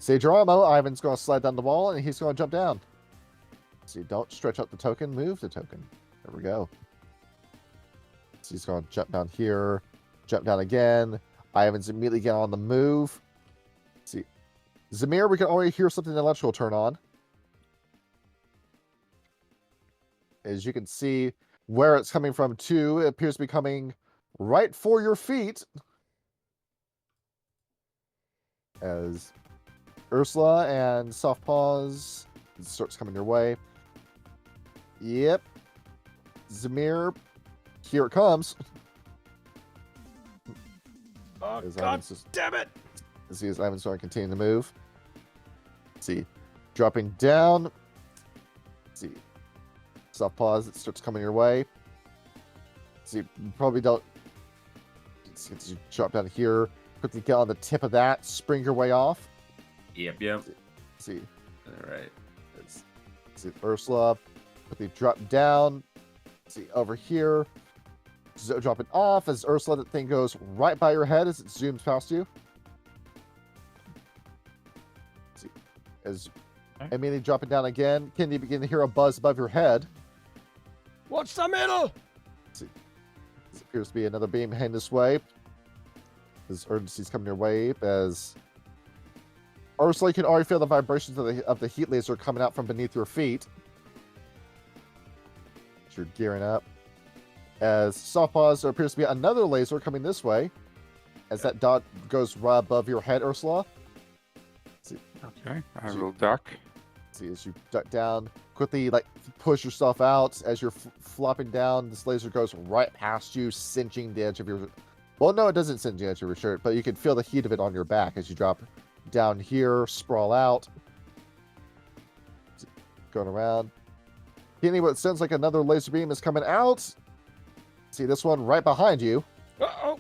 Geronimo, Ivan's going to slide down the wall, and he's going to jump down. See, don't stretch out the token, move the token. There we go. So he's going to jump down here, jump down again. Ivan's immediately getting on the move. See, Zamir, we can already hear something electrical turn on. As you can see, where it's coming from too, it appears to be coming right for your feet. As Ursula and Soft Paws starts coming your way. Yep. Zamir, here it comes. Oh, As God Ivan's just- damn it. as Ivan's going to continue to move. See, dropping down. See, Soft Paws, it starts coming your way. See, you probably don't. See, you drop down here. Quickly get on the tip of that. Spring your way off. Yep. See, All right. see Ursula. quickly drop down. See, over here. Drop it off as Ursula, that thing goes right by your head as it zooms past you. See, as immediately drop it down again. Can you begin to hear a buzz above your head? Watch the middle! See, this appears to be another beam heading this way. As urgency's coming your way, as Ursula, you can already feel the vibrations of the heat laser coming out from beneath your feet. As you're gearing up. As soft pause, there appears to be another laser coming this way. As that dot goes right above your head, Ursula. See, Okay, I will duck. see, as you duck down, quickly like push yourself out. As you're flopping down, this laser goes right past you, cinching the edge of your. Well, no, it doesn't cinch the edge of your shirt, but you can feel the heat of it on your back as you drop down here, sprawl out. Going around. Kenny, what sounds like another laser beam is coming out. See this one right behind you. Uh-oh!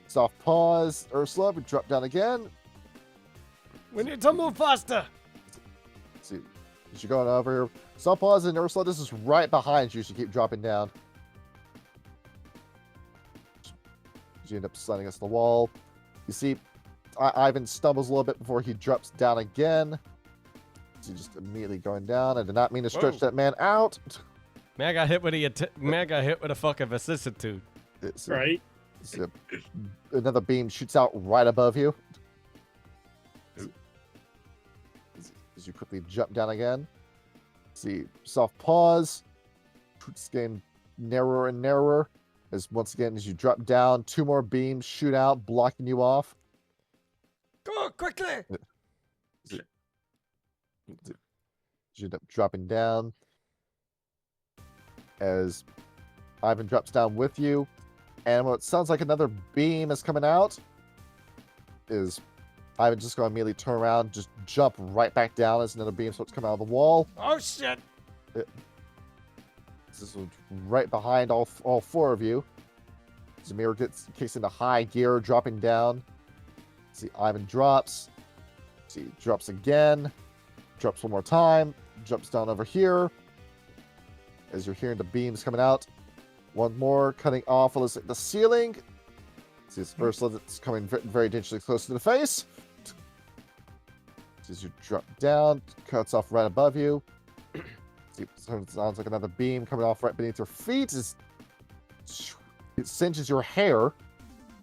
Soft pause. Ursula, we drop down again. We need to move faster! See, as you're going over. Soft pause and Ursula, this is right behind you, so you keep dropping down. You end up sliding against the wall. You see, Ivan stumbles a little bit before he drops down again. So just immediately going down. I did not mean to stretch that man out. Man got hit with a fucking vicissitude. Right? Another beam shoots out right above you. As you quickly jump down again. See, soft pause. It's getting narrower and narrower. As once again, as you drop down, 2 more beams shoot out, blocking you off. Go, quickly! You end up dropping down. As Ivan drops down with you. And what sounds like another beam is coming out. Is Ivan just going to immediately turn around, just jump right back down as another beam starts coming out of the wall. Oh, shit! This is right behind all 4 of you. Zamir kicks into high gear, dropping down. See, Ivan drops. See, drops again. Drops one more time. Jumps down over here. As you're hearing the beams coming out. One more, cutting off the ceiling. See, it's Ursula that's coming very dangerously close to the face. As you drop down, cuts off right above you. See, sounds like another beam coming off right beneath your feet. It cinches your hair.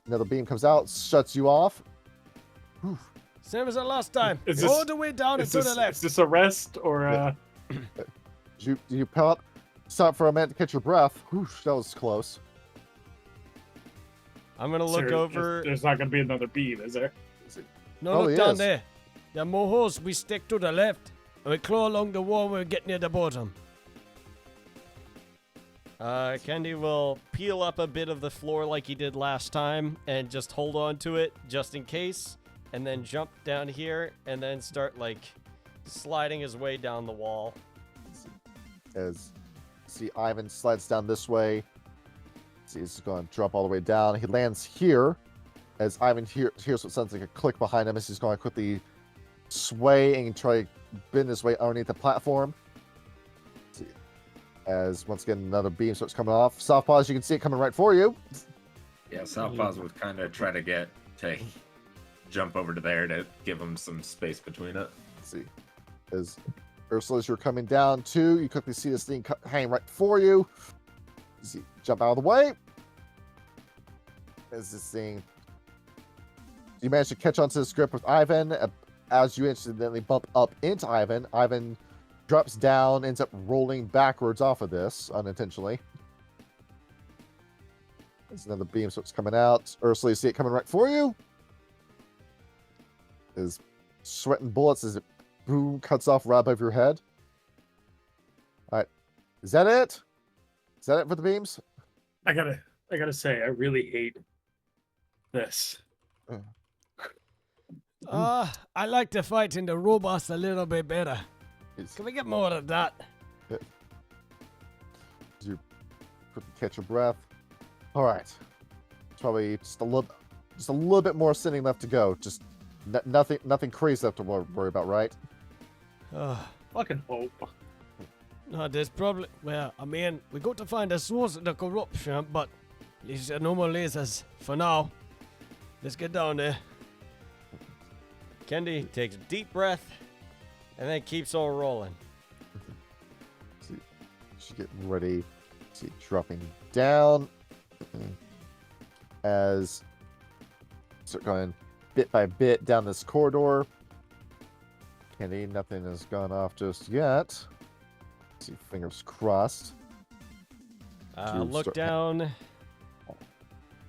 Another beam comes out, shuts you off. Whew. Same as the last time. Is this- All the way down and to the Is left. this a rest or You pop, stop for a minute to catch your breath. Whew, that was close. I'm gonna look over. There's not going to be another beam, is there? No, Probably look down is. there. There are more holes. We stick to the left. And we claw along the wall when we get near the bottom. Kendi will peel up a bit of the floor like he did last time and just hold on to it just in case, and then jump down here and then start like sliding his way down the wall. As see Ivan slides down this way. See, he's going to drop all the way down. He lands here. As Ivan hears what sounds like a click behind him, as he's going to quickly sway and try to bend his way underneath the platform. See, as once again another beam starts coming off. Soft pause, you can see it coming right for you. Yeah, Southpaws would kind of try to jump over to there to give him some space between it. See, as Ursula, as you're coming down too, you quickly see this thing hanging right for you. See, jump out of the way. As this thing, you manage to catch onto this grip with Ivan. As you incidentally bump up into Ivan, Ivan drops down, ends up rolling backwards off of this unintentionally. There's another beam starts coming out. Ursula, you see it coming right for you. Is sweating bullets as it boom cuts off right above your head. All right, is that it? Is that it for the beams? I gotta say, I really hate this. I like to fight in the robots a little bit better. Can we get more of that? You quickly catch your breath. All right, it's probably just a little bit more sitting left to go. Just nothing crazy left to worry about, right? Fucking hope. No, there's probably. Well, I mean, we got to find a source of the corruption, but at least there are no more lasers for now. Let's get down there. Kendi takes a deep breath and then keeps on rolling. She's getting ready. See, dropping down as start going bit by bit down this corridor. Candy, nothing has gone off just yet. See, fingers crossed. Look down.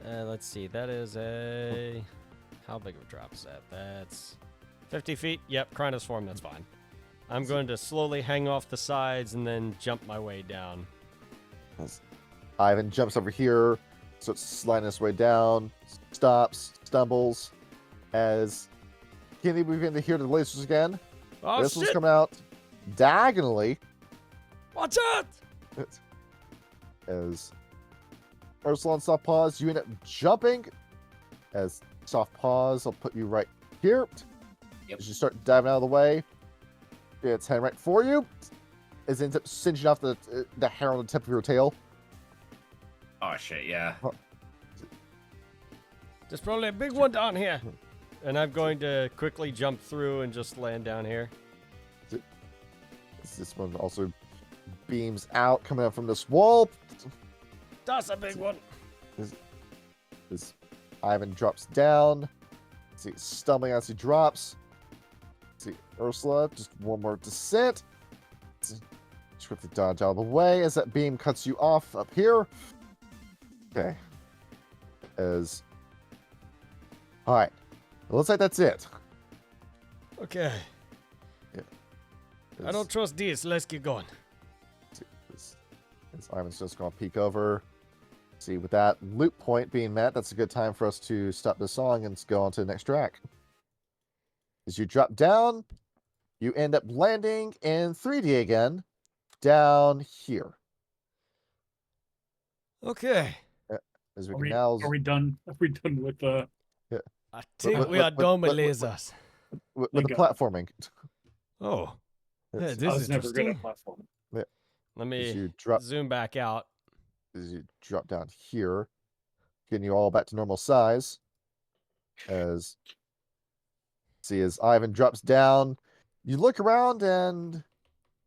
Let's see. That is a. How big of a drop is that? That's 50 feet. Yep, Krynos form. That's fine. I'm going to slowly hang off the sides and then jump my way down. As Ivan jumps over here, starts sliding his way down, stops, stumbles. As Candy, we begin to hear the lasers again. Oh, This one's shit! coming out diagonally. Watch out! As Ursula and Soft Paws, you end up jumping. As Soft Paws, I'll put you right here. Yep. As you start diving out of the way, it's heading right for you. As it ends up singeing off the hair on the tip of your tail. Oh shit, yeah. There's probably a big one down here. And I'm going to quickly jump through and just land down here. This one also beams out, coming up from this wall. That's a big one. As Ivan drops down. See, stumbling as he drops. See, Ursula, just one more descent. Swiftly dodge out of the way as that beam cuts you off up here. Okay. As. Alright. It looks like that's it. Okay. I don't trust this. Let's get going. As Ivan's just going to peek over. See, with that loop point being met, that's a good time for us to stop the song and go on to the next track. As you drop down, you end up landing in 3D again, down here. Okay. As we Are can we, now are we done? Are we done with the? I think With- we are with- done with with- lasers. with Thank the God. platforming. Oh. Yeah, It's- this I is was never good interesting. at platform. Let As me you drop, zoom back out. as you drop down here, getting you all back to normal size. As see, as Ivan drops down, you look around and,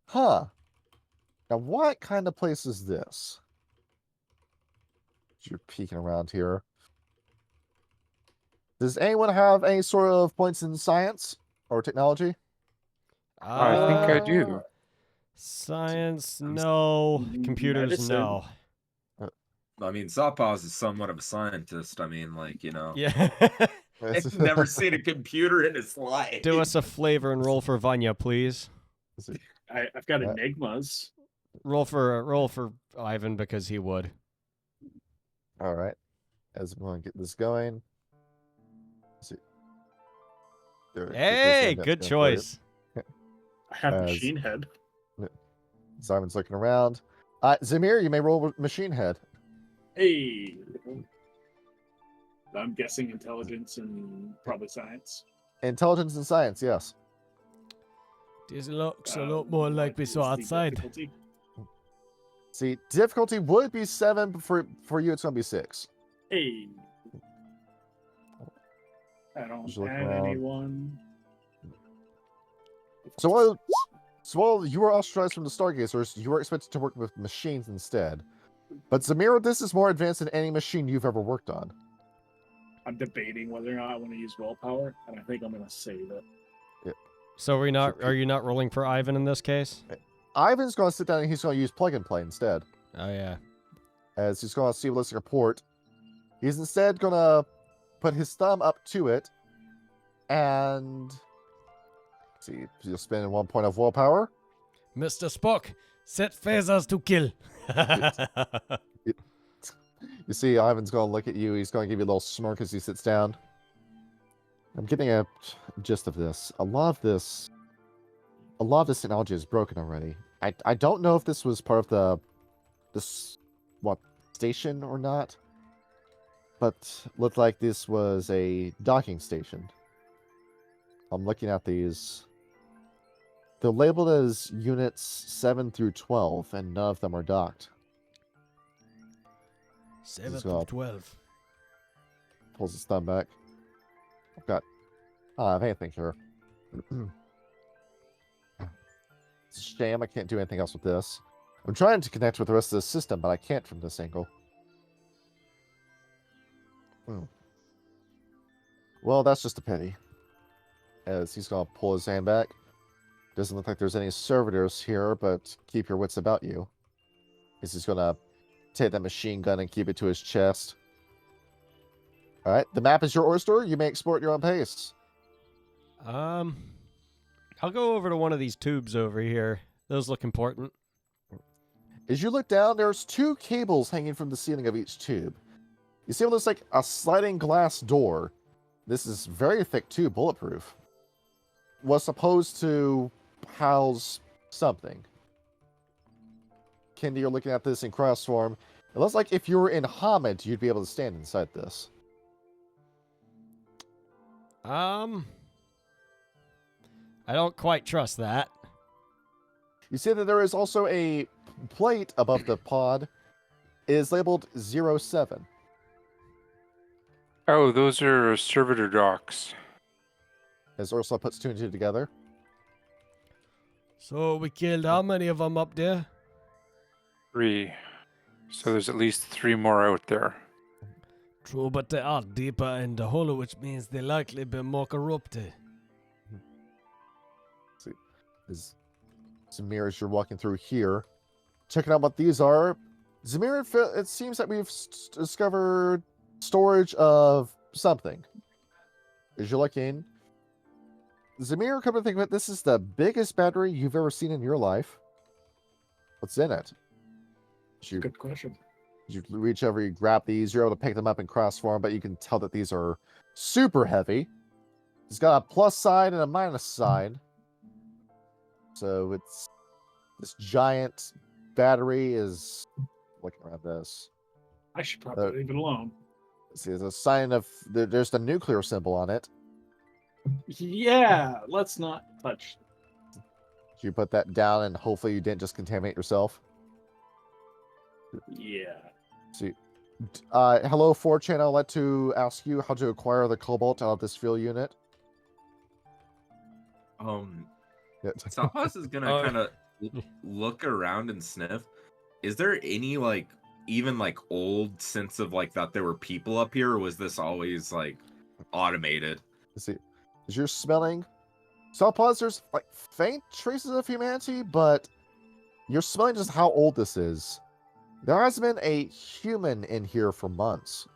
huh? Now, what kind of place is this? As you're peeking around here. Does anyone have any sort of points in science or technology? I think I do. Uh, Science, no. Computers, Medicine. no. I mean, Sawpaws is somewhat of a scientist. I mean, like, you know. Yeah. I've never seen a computer in his life. Do us a flavor and roll for Vanya, please. I've got Uh, enigmas. Roll for Ivan because he would. All right. As we want to get this going. Let's see. There, Hey, that's good going for you. choice. I have as- machine head. Simon's looking around. Zamir, you may roll with Machine Head. Hey. I'm guessing intelligence and probably science. Intelligence and science, yes. This looks a lot more like we what saw is the outside. difficulty? See, difficulty would be 7, but for you it's going to be 6. Hey. I don't Just look have around. anyone. So while you were ostracized from the Stargazers, you were expected to work with machines instead. But Zamira, this is more advanced than any machine you've ever worked on. I'm debating whether or not I want to use willpower, and I think I'm going to save it. So are you not rolling for Ivan in this case? Ivan's going to sit down and he's going to use plug and play instead. Oh yeah. As he's going to see what's report. He's instead going to put his thumb up to it and see, you'll spend 1 point of willpower. Mr. Spock, set phasers to kill. You see, Ivan's going to look at you. He's going to give you a little smirk as he sits down. I'm getting a gist of this. A lot of this technology is broken already. I don't know if this was part of this station or not, but looked like this was a docking station. I'm looking at these. They're labeled as units 7 through 12, and none of them are docked. 7th go. of 12. Pulls his thumb back. I've got. I have anything here. It's a shame I can't do anything else with this. I'm trying to connect with the rest of the system, but I can't from this angle. Well, that's just a pity. As he's going to pull his hand back. Doesn't look like there's any servitors here, but keep your wits about you. He's going to take that machine gun and keep it to his chest. All right, the map is your oyster. You may explore at your own pace. I'll go over to one of these tubes over here. Those look important. As you look down, there's 2 cables hanging from the ceiling of each tube. You see what looks like a sliding glass door. This is very thick too, bulletproof. Was supposed to house something. Kendi, you're looking at this in cross form. It looks like if you were in Hamid, you'd be able to stand inside this. I don't quite trust that. You see that there is also a plate above the pod. It is labeled 07. Oh, those are servitor docks. As Ursula puts 2 and 2 together. So we killed how many of them up there? 3. So there's at least 3 more out there. True, but they are deeper in the hole, which means they likely been more corrupted. As Zamir, as you're walking through here, checking out what these are. Zamir, it seems that we've discovered storage of something. As you're looking, Zamir, come to think of it, this is the biggest battery you've ever seen in your life. What's in it? Good question. You reach over, you grab these, you're able to pick them up in cross form, but you can tell that these are super heavy. It's got a plus side and a minus side. So it's this giant battery is looking around this. I should probably leave it alone. See, there's a sign of there's the nuclear symbol on it. Yeah, let's not touch. You put that down, and hopefully you didn't just contaminate yourself. Yeah. See, hello 4chan. I'd like to ask you how to acquire the cobalt out of this fuel unit. Yeah. Salpas is gonna kind of look around and sniff. Is there any even old sense of that there were people up here, or was this always automated? See, as you're smelling, Salpas, there's faint traces of humanity, but you're smelling just how old this is. There hasn't been a human in here for months.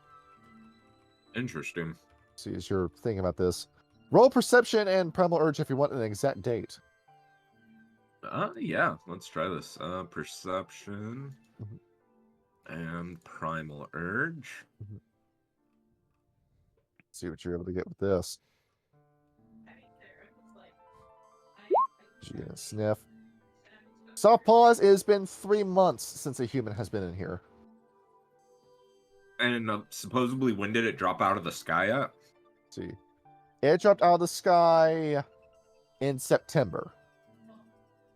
Interesting. See, as you're thinking about this, roll perception and primal urge if you want an exact date. Yeah, let's try this. Perception and primal urge. See what you're able to get with this. You're gonna sniff. Soft pause. It has been 3 months since a human has been in here. And supposedly, when did it drop out of the sky at? See, it dropped out of the sky in September.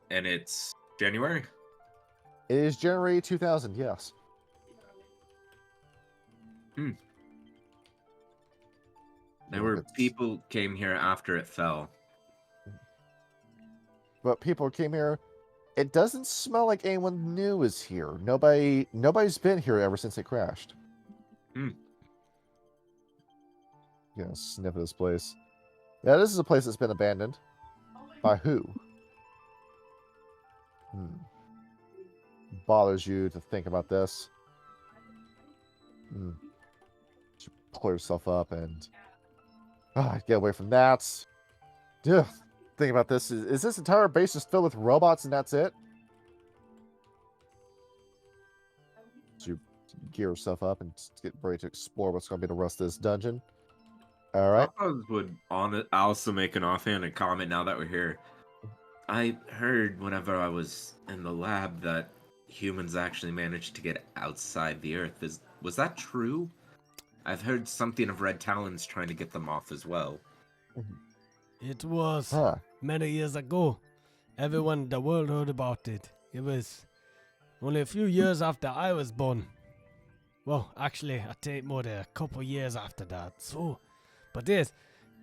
And it's January? It is January 2000. Yes. There were people came here after it fell. But people came here. It doesn't smell like anyone new is here. Nobody's been here ever since it crashed. Yeah, sniff of this place. Yeah, this is a place that's been abandoned. By who? Bothers you to think about this. You pull yourself up and get away from that. Yeah. Think about this. Is this entire base just filled with robots and that's it? So you gear yourself up and get ready to explore what's going to be the rest of this dungeon. All right. I would also make an offhanded comment now that we're here. I heard whenever I was in the lab that humans actually managed to get outside the Earth. Was that true? I've heard something of Red Talons trying to get them off as well. It was many years ago. Everyone in the world heard about it. It was only a few years after I was born. Well, actually, I think more than a couple years after that. So, but yes,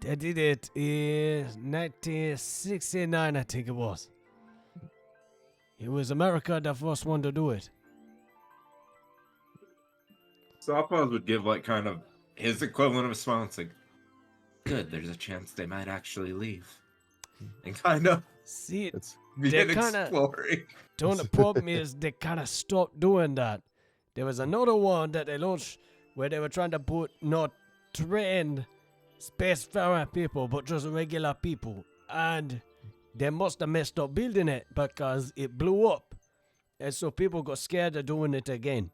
they did it in 1969, I think it was. It was America the first one to do it. Softballs would give like kind of his equivalent of a response, like, "Good, there's a chance they might actually leave," and kind of See, It's begin kinda- exploring. the only problem is they kind of stopped doing that. There was another one that they launched where they were trying to put not trained spacefarer people, but just regular people. And they must have messed up building it because it blew up. And so people got scared of doing it again.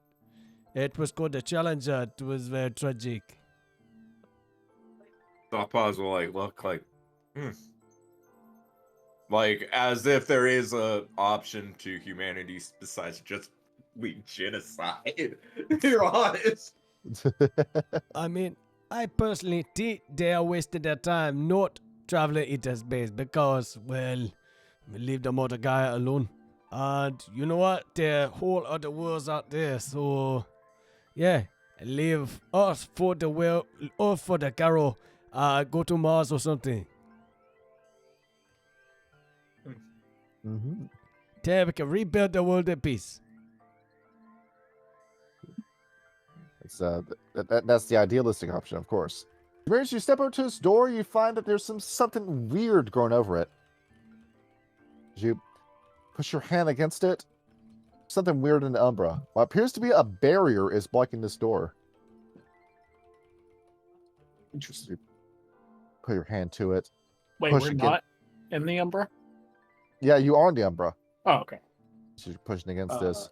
It was called the Challenger. It was very tragic. Softpaws will like look like, like as if there is a option to humanity besides just we genocide. You're honest. I mean, I personally think they are wasting their time not traveling into space because, well, we leave the mother guy alone. And you know what? There are whole other worlds out there, so yeah, leave us for the well, or for the carol. Go to Mars or something. mm-hmm. There we can rebuild the world in peace. It's that's the idealistic option, of course. As you step up to this door, you find that there's something weird growing over it. As you push your hand against it, something weird in the umbra. What appears to be a barrier is blocking this door. Interesting. Put your hand to it. Wait, Push we're again. not in the Umbra? Yeah, you are in the umbra. Oh, okay. So you're pushing against this.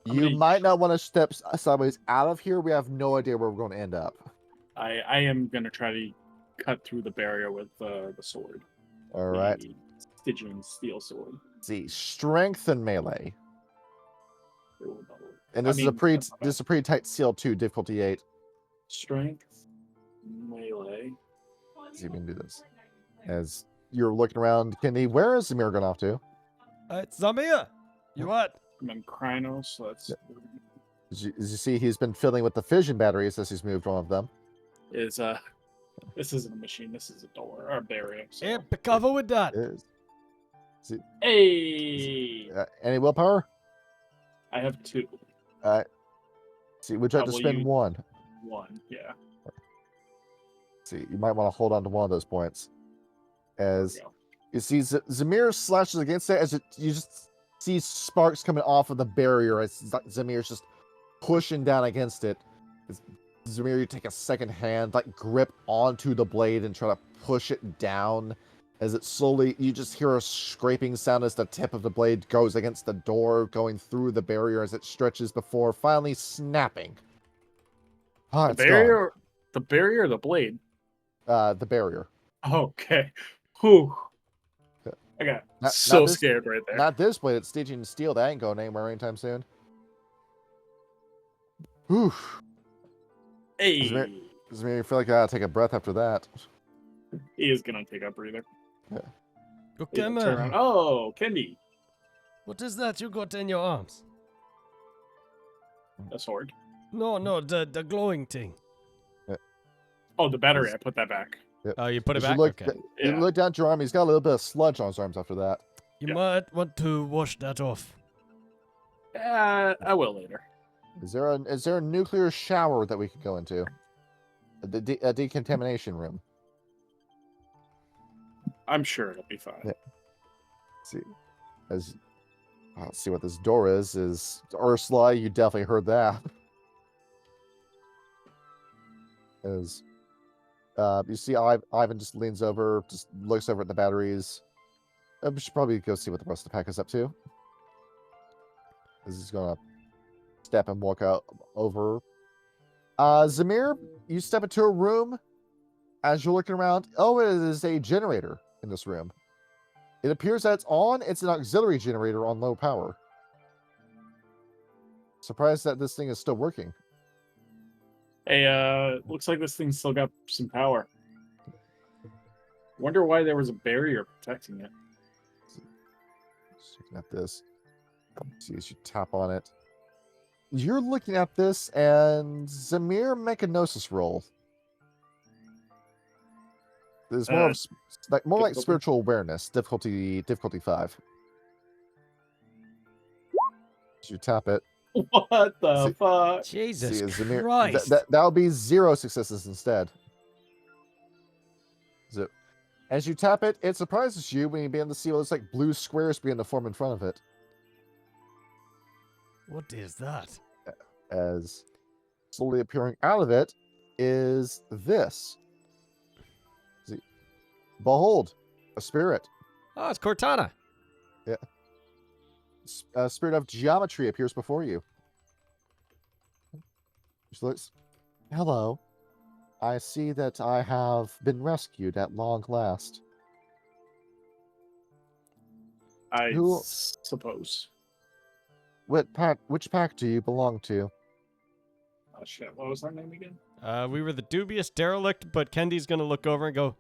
I'm You gonna- might not want to step sideways out of here. We have no idea where we're going to end up. I am gonna try to cut through the barrier with the sword. All right. The Stygian steel sword. Let's see, strength and melee. Ooh, no. And I this is mean, a pretty that's not bad. this is a pretty tight seal too, difficulty 8. Strength, melee. See if we can do this. As you're looking around, Kenny, where is Zamir going off to? It's Zamir. You what? I'm in Krynos, so that's As you see, he's been filling with the fission batteries as he's moved one of them. is this isn't a machine, this is a door or a barrier. So. Hey, be careful with that. It is. Hey, Any willpower? I have 2. See, would you like How to will spend you- 1? 1, yeah. See, you might want to hold on to one of those points. As There we go. you see, Zamir slashes against it, you just see sparks coming off of the barrier as Zamir's just pushing down against it. As Zamir, you take a second hand, grip onto the blade and try to push it down. As it slowly, you just hear a scraping sound as the tip of the blade goes against the door, going through the barrier as it stretches before finally snapping. Ah, The it's barrier, the barrier, or the blade. gone. The barrier. Okay. Whew. I got Not so this- scared right there. Not this blade. It's Stygian steel. That ain't going anywhere anytime soon. Whew. Hey, Zamir, you feel like I gotta take a breath after that. he is gonna take a breather. Okay, He'll turn around. man. Oh, Kendi, What is that you got in your arms? a sword. No, the glowing thing. Oh, the battery. I put that back. Oh, you put it As you back? look, Okay. you Yeah. look down at your arm. He's got a little bit of sludge on his arms after that. You Yeah. might want to wash that off. I will later. Is there a nuclear shower that we could go into? A decontamination room. I'm sure it'll be fine. Yeah. See, let's see what this door is. Is Ursula? You definitely heard that. As you see, Ivan just leans over, just looks over at the batteries. We should probably go see what the rest of the pack is up to. As he's gonna step and walk out over. Zamir, you step into a room. As you're looking around, oh, it is a generator in this room. It appears that it's on. It's an auxiliary generator on low power. Surprised that this thing is still working. Hey, looks like this thing's still got some power. Wonder why there was a barrier protecting it. Just looking at this. See as you tap on it. You're looking at this, and Zamir, make a gnosis roll. There's more of like difficulty? spiritual awareness. Difficulty 5. As you tap it, What the See- fuck? Jesus see Zamir. Christ. That'll be 0 successes instead. So, as you tap it, it surprises you when you begin to see all those like blue squares begin to form in front of it. What is that? As slowly appearing out of it is this. See, behold, a spirit. Oh, it's Cortana. A spirit of geometry appears before you. She looks, hello. I see that I have been rescued at long last. I Who- suppose. Which pack do you belong to? Oh shit, what was her name again? We were the dubious derelict, but Kendi's gonna look over and go,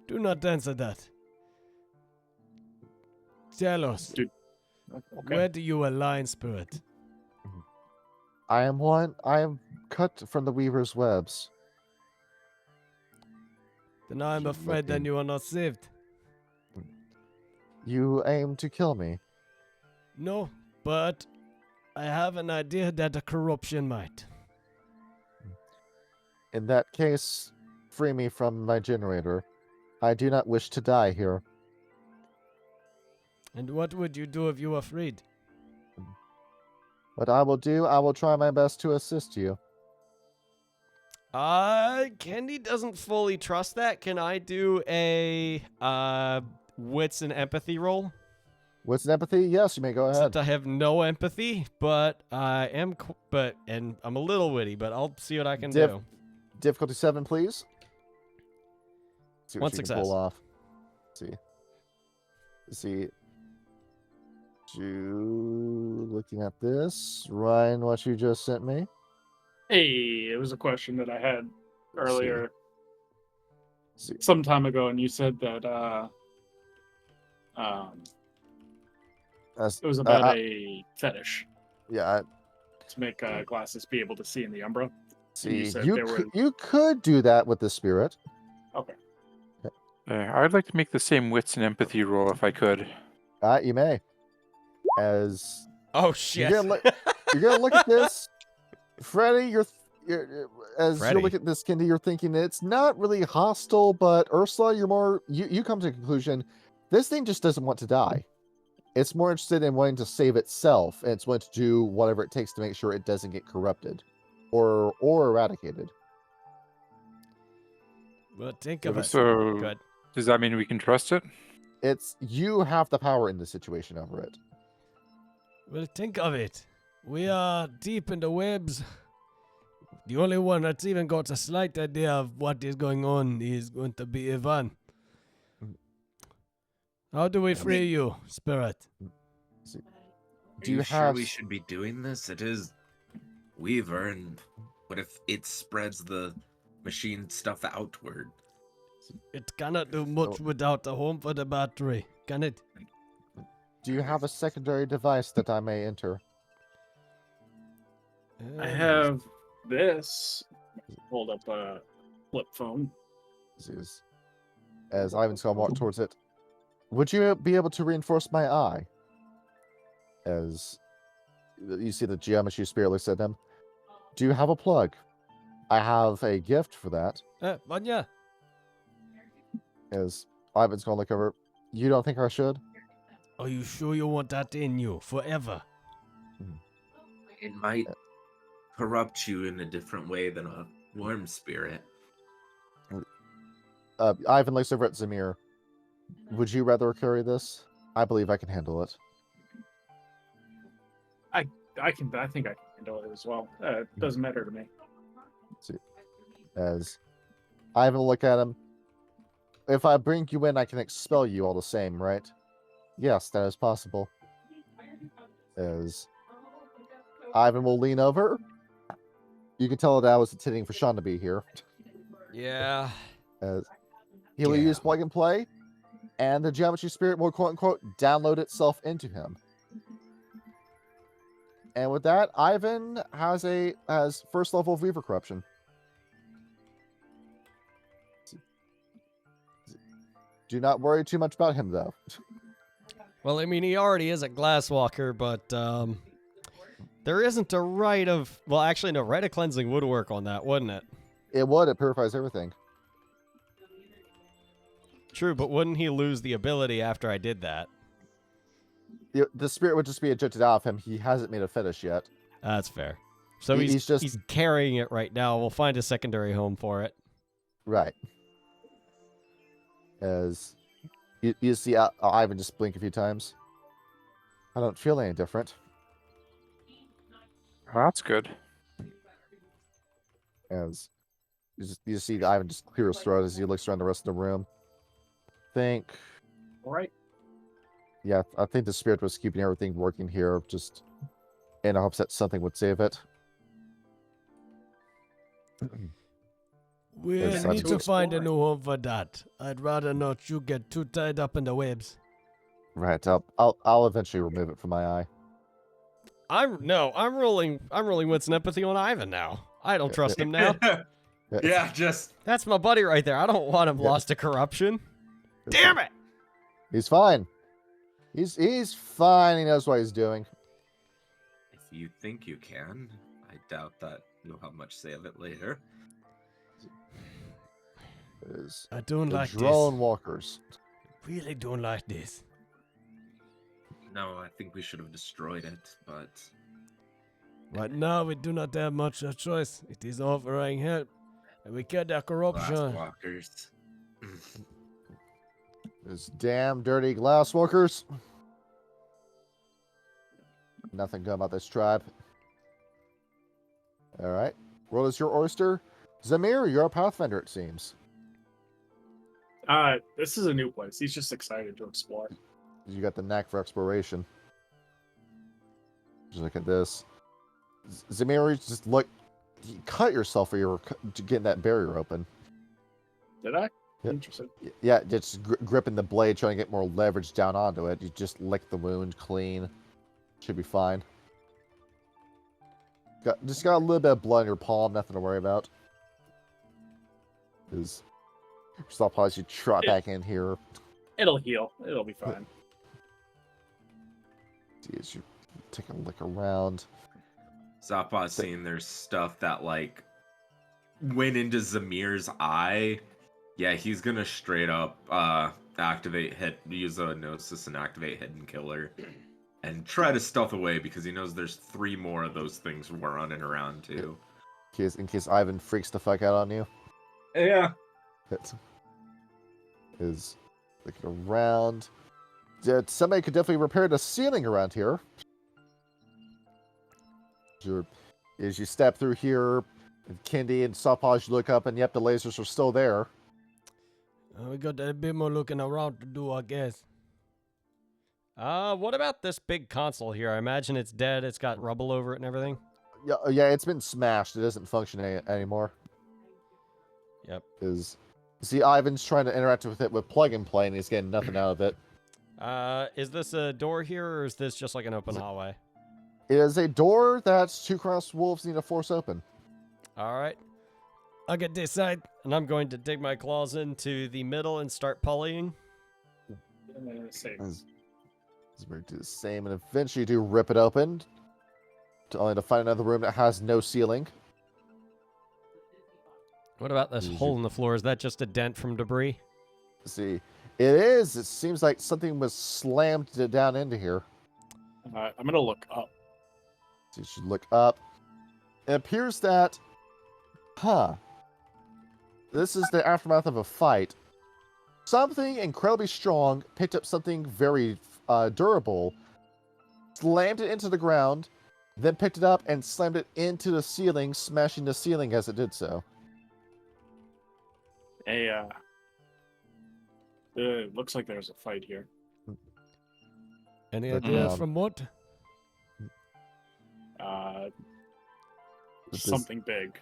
Do not answer that. Tell us, Dude. Okay. where do you align, spirit? I am cut from the weaver's webs. Then I am Keep afraid then looking. you are not saved. You aim to kill me. No, but I have an idea that a corruption might. In that case, free me from my generator. I do not wish to die here. And what would you do if you were freed? What I will do, I will try my best to assist you. Kendi doesn't fully trust that. Can I do a wits and empathy roll? What's an empathy? Yes, you may go ahead. Since I have no empathy, but I am, and I'm a little witty, but I'll see what I can do. Difficulty 7, please. See what One you can pull success. off. See. You looking at this, Ryan? What you just sent me? Hey, it was a question that I had earlier, See. some time ago, and you said that As- it was about I- a fetish yeah. to make glasses be able to see in the Umbra. See, said you there were- you could do that with the spirit. Okay. I'd like to make the same wits and empathy roll if I could. You may. As Oh shit! You're gonna look at this, Freddy. As Freddy. you look at this, Kendi, you're thinking it's not really hostile, but Ursula, you come to the conclusion this thing just doesn't want to die. It's more interested in wanting to save itself, and it's wanting to do whatever it takes to make sure it doesn't get corrupted or eradicated. But think of it. So, Good. does that mean we can trust it? It's you have the power in the situation over it. Well, think of it. We are deep in the webs. The only one that's even got a slight idea of what is going on is going to be Ivan. How do we free you, spirit? Do Are you you sure have we should be doing this? It is Weaver, and what if it spreads the machine stuff outward? It cannot do much without a home for the battery, can it? Do you have a secondary device that I may enter? I have this. Hold up a flip phone. As Ivan's gonna walk towards it. Would you be able to reinforce my eye? As you see the geometry spirit looks at them. Do you have a plug? I have a gift for that. Vanya. As Ivan's gonna look over. You don't think I should? Are you sure you want that in you forever? It might corrupt you in a different way than a worm spirit. Ivan looks over at Zamir. Would you rather carry this? I believe I can handle it. I think I can handle it as well. It doesn't matter to me. As Ivan will look at him. If I bring you in, I can expel you all the same, right? Yes, that is possible. As Ivan will lean over. You can tell that I was intending for Sean to be here. Yeah. As he will Yeah. use plug and play. and the geometry spirit will quote unquote download itself into him. And with that, Ivan has first level of Weaver corruption. Do not worry too much about him though. Well, I mean, he already is a Glasswalker, but there isn't a rite of... Well, actually, no, rite of cleansing would work on that, wouldn't it? It would. It purifies everything. True, but wouldn't he lose the ability after I did that? The spirit would just be ejected out of him. He hasn't made a fetish yet. That's fair. So He's he's carrying it right now. We'll find a secondary home for it. Right. As you see Ivan just blink a few times. I don't feel any different. Well, that's good. As you see Ivan just clear his throat as he looks around the rest of the room. All right. Yeah, I think the spirit was keeping everything working here, just in hopes that something would save it. We Yes, need I to do. find a new home for that. I'd rather not you get too tied up in the webs. Right. I'll eventually remove it from my eye. I'm rolling wits and empathy on Ivan now. I don't trust him now. Yeah, just That's my buddy right there. I don't want him lost to corruption. Damn it! He's fine. He's fine. He knows what he's doing. if you think you can, I doubt that you'll have much say of it later. Is I don't the like drone this. walkers. Really don't like this. No, I think we should have destroyed it, but Right now, we do not have much a choice. It is offering help, and we get that corruption. Glasswalkers. Those damn dirty glasswalkers. Nothing good about this tribe. All right. World is your oyster. Zamir, you're a pathfinder, it seems. This is a new place. He's just excited to explore. You got the knack for exploration. Just look at this. Zamir, just look. You cut yourself or you were getting that barrier open. Did I? Yep. Interesting. Yeah, just gripping the blade, trying to get more leverage down onto it. You just lick the wound clean. Should be fine. Just got a little bit of blood in your palm, nothing to worry about. Stop as you trot back in here. It'll heal. It'll be fine. See as you take a look around. Zappa's seeing there's stuff that like went into Zamir's eye. Yeah, he's gonna straight up use a Gnosis and activate Hidden Killer and try to stealth away because he knows there's 3 more of those things running around too. In case Ivan freaks the fuck out on you. Yeah. Is looking around. Somebody could definitely repair the ceiling around here. As you step through here, Kendi and Sapaj look up, and yep, the lasers are still there. We got a bit more looking around to do, I guess. What about this big console here? I imagine it's dead. It's got rubble over it and everything. Yeah, it's been smashed. It doesn't function anymore. Yep. See, Ivan's trying to interact with it with plug and play, and he's getting nothing out of it. Is this a door here, or is this just like an open hallway? It is a door that 2 crossed wolves need to force open. All right. I'll get this side, and I'm going to dig my claws into the middle and start pullying. Same. As we do the same, and eventually you do rip it open, only to find another room that has no ceiling. What about this hole in the floor? Is that just a dent from debris? See, it is. It seems like something was slammed down into here. I'm gonna look up. So you should look up. It appears that, this is the aftermath of a fight. Something incredibly strong picked up something very durable, slammed it into the ground, then picked it up and slammed it into the ceiling, smashing the ceiling as it did so. It looks like there's a fight here. Any But, ideas from what? Something big.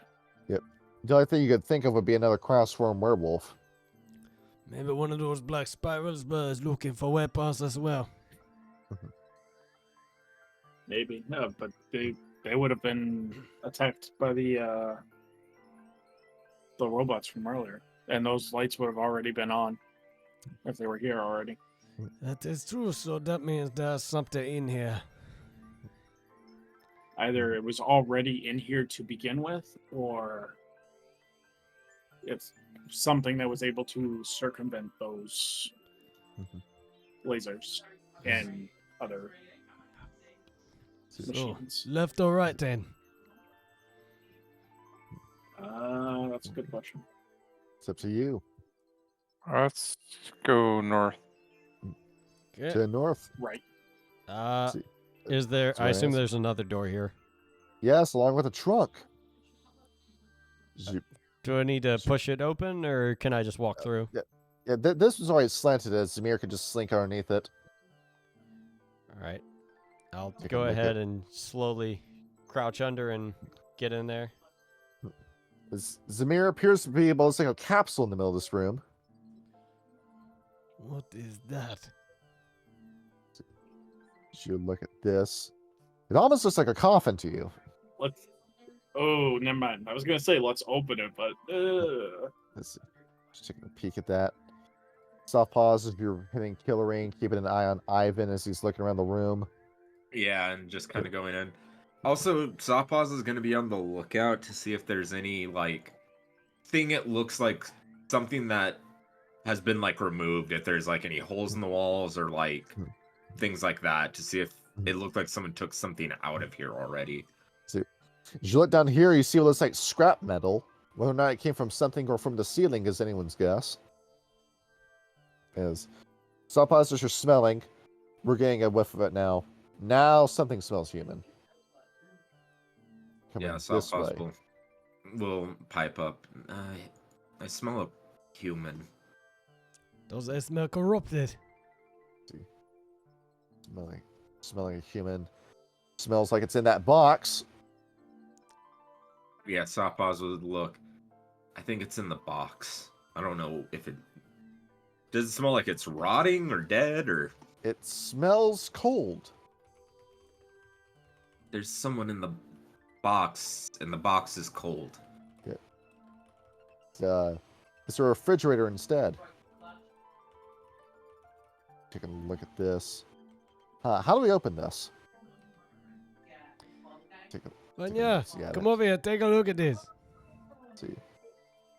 The only thing you could think of would be another cross-form werewolf. Maybe one of those black spirals was looking for weapons as well. Maybe. No, but they would have been attacked by the robots from earlier. And those lights would have already been on if they were here already. That is true, so that means there's something in here. Either it was already in here to begin with, or it's something that was able to circumvent those lasers and other So, machines. left or right then? That's a good question. It's up to you. Let's go north. Okay. To the north. Right. Is there? That's I what it assume is. there's another door here. Yes, along with a trunk. You- Do I need to push it open, or can I just walk through? Yeah, this was already slanted as Zamir could just slink underneath it. All right. I'll Take a go look ahead at- and slowly crouch under and get in there. Zamir appears to be able to stick a capsule in the middle of this room. What is that? You look at this. It almost looks like a coffin to you. Let's. Oh, never mind. I was gonna say let's open it, but Just taking a peek at that. Soft pause if you're hitting Killering, keeping an eye on Ivan as he's looking around the room. Yeah, and just kind of going in. Also, Sawpaws is going to be on the lookout to see if there's any, like, thing it looks like something that has been, like, removed. If there's, like, any holes in the walls or, like, things like that. To see if it looked like someone took something out of here already. As you look down here, you see what looks like scrap metal. Whether or not it came from something or from the ceiling is anyone's guess. As Sawpaws, as you're smelling, we're getting a whiff of it now. Now something smells human. Coming Yeah, this Sawpaws way. will pipe up. I smell a human. Does that smell corrupted? Smelling a human. Smells like it's in that box. Yeah, Sawpaws would look. I think it's in the box. I don't know if it... Does it smell like it's rotting or dead or... It smells cold. There's someone in the box, and the box is cold. It's a refrigerator instead. Take a look at this. How do we open this? Anya, see at come it. over here, take a look at this. See.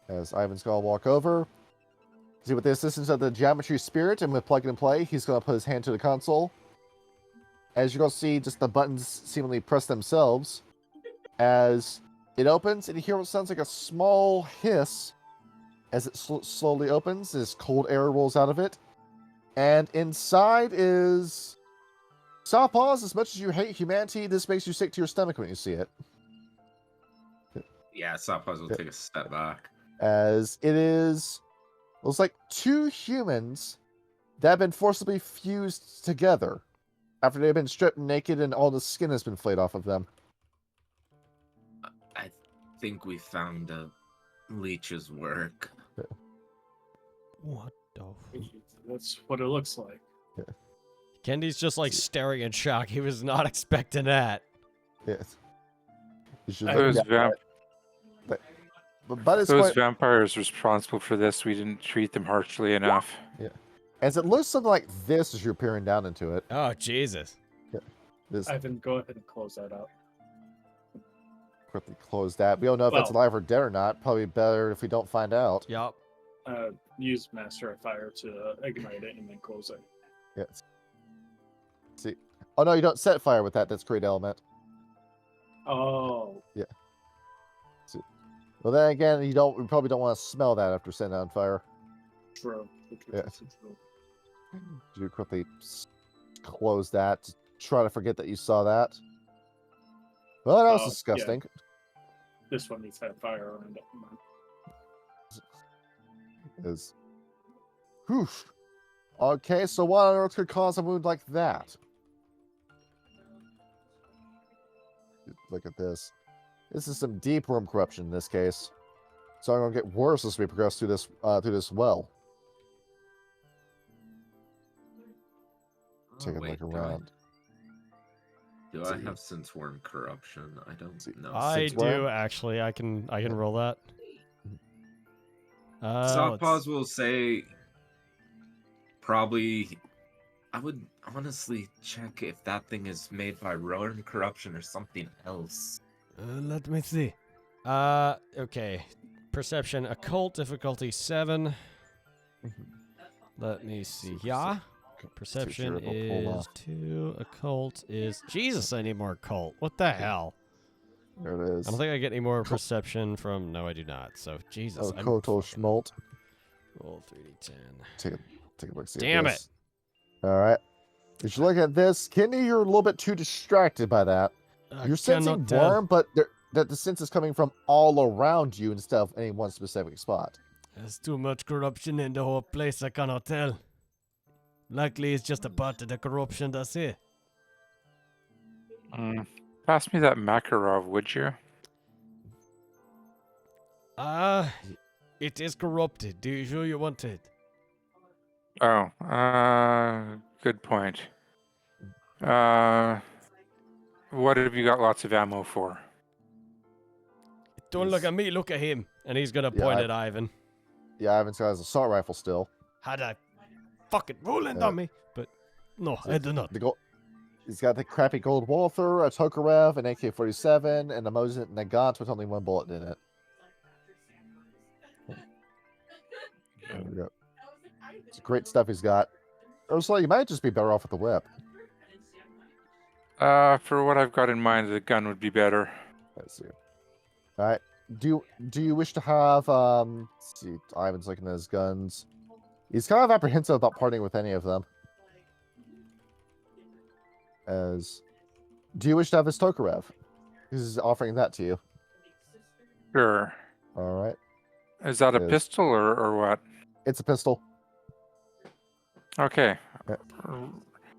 As Ivan's gonna walk over. See, with the assistance of the geometry spirit and with plug and play, he's gonna put his hand to the console. As you're gonna see, just the buttons seemingly press themselves. As it opens, and you hear what sounds like a small hiss as it slowly opens, as cold air rolls out of it. And inside is Sawpaws. As much as you hate humanity, this makes you sick to your stomach when you see it. Yeah, Sawpaws will take a step back. As it is, looks like two humans that have been forcibly fused together after they've been stripped naked and all the skin has been flayed off of them. I think we found a leech's work. What the that's what it looks like. Kendi's just like staring in shock. He was not expecting that. Yes. You should Those, look at vamp- but by this those point, vampires responsible for this, we didn't treat them harshly enough. as it looks something like this as you're peering down into it. Oh Jesus! This Ivan, go ahead and close that out. quickly close that. We don't know if that's Well- alive or dead or not. Probably better if we don't find out. Yup. Use Master of Fire to ignite it and then close it. Yes. See. Oh no, you don't set fire with that. That's create element. Oh, Well, then again, we probably don't want to smell that after setting it on fire. true. Yeah. You quickly close that. Try to forget that you saw that. Well, that was Yeah. disgusting. This one needs to have fire around it. Is whew. Okay, so what on earth could cause a wound like that? Look at this. This is some deep worm corruption in this case. So I'm gonna get worse as we progress through this well. Take a wait, look around. Do I See. have sense worm corruption? I don't See. know. I Since do when? actually. I can roll that. Soft let's- pause will say probably. I would honestly check if that thing is made by worm corruption or something else. Let me see. Okay. Perception, occult difficulty 7. Let me see. Yeah. Perception able to pull is off. 2. Occult is. Jesus, I need more occult. What the hell? There it is. I don't think I get any more perception from. No, I do not. So, Jesus. Oh, I'm Kotal fucking- Schmolt. Roll 3d10. Take a look. See at Damn this. All right. As you look at this, Kidney, you're a little bit too distracted by that. I You're sensing cannot tell. worm, but that the sense is coming from all around you instead of any one specific spot. There's too much corruption in the whole place, I cannot tell. Likely it's just a part of the corruption that's here. Pass me that Makarov, would you? It is corrupted. Do you sure you want it? Oh, good point. What have you got lots of ammo for? Don't look at me, look at him. And he's gonna Yeah, point I- at Ivan. Yeah, Ivan's got his assault rifle still. Had I fucking rolling Yeah. on me, but no, I do not. The gold. He's got the crappy gold Walther, a Tokarev, an AK-47, and a Mosin Nagant with only one bullet in it. There we go. It's great stuff he's got. Ursula, you might just be better off with the whip. For what I've got in mind, the gun would be better. Let's see. All right. Do you wish to have let's see, Ivan's looking at his guns. He's kind of apprehensive about parting with any of them. Do you wish to have his Tokarev? He's offering that to you. Sure. All right. Is that a Yes. pistol or what? It's a pistol. Okay.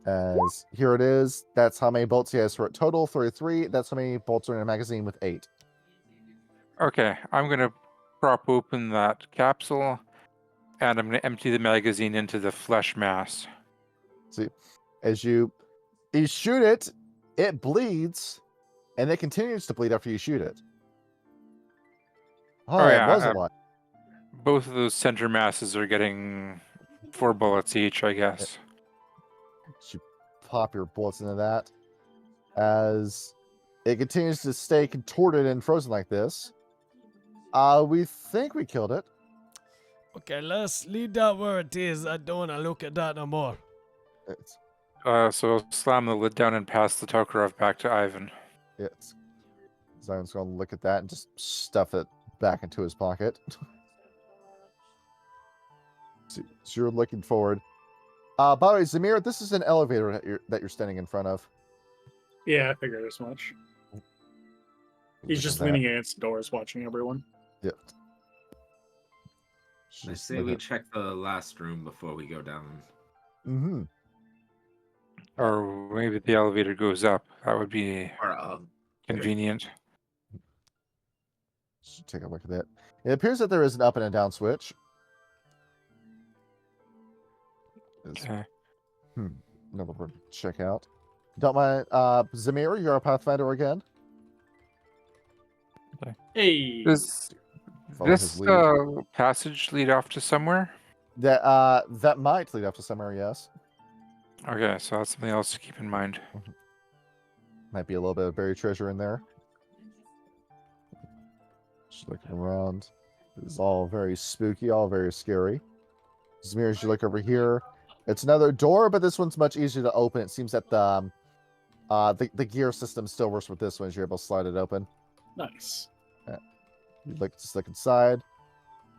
As here it is. That's how many bolts he has for a total, 33. That's how many bolts are in a magazine with 8. Okay, I'm gonna prop open that capsule, and I'm gonna empty the magazine into the flesh mass. See, as you shoot it, it bleeds, and it continues to bleed after you shoot it. Oh, yeah, it was a lot. Both of those center masses are getting 4 bullets each, I guess. You pop your bullets into that. As it continues to stay contorted and frozen like this. We think we killed it. Okay, let's leave that where it is. I don't want to look at that no more. It's So slam the lid down and pass the Tokarev back to Ivan. it's Zion's gonna look at that and just stuff it back into his pocket. So you're looking forward. By the way, Zamir, this is an elevator that you're standing in front of. Yeah, I figured as much. He's Look just at that. leaning against doors, watching everyone. Yep. I say we check the last room before we go down. Mm-hmm. Or maybe the elevator goes up. That would be Or, convenient. Should take a look at that. It appears that there is an up and a down switch. Okay. Another word to check out. Don't mind, Zamir, you're a Pathfinder again. Hey, Does Follow his this lead. passage lead off to somewhere? That might lead up to somewhere, yes. Okay, so that's something else to keep in mind. Might be a little bit of buried treasure in there. Just looking around. It's all very spooky, all very scary. Zamir, as you look over here, it's another door, but this one's much easier to open. It seems that the gear system still works with this one, as you're able to slide it open. nice. You just look inside.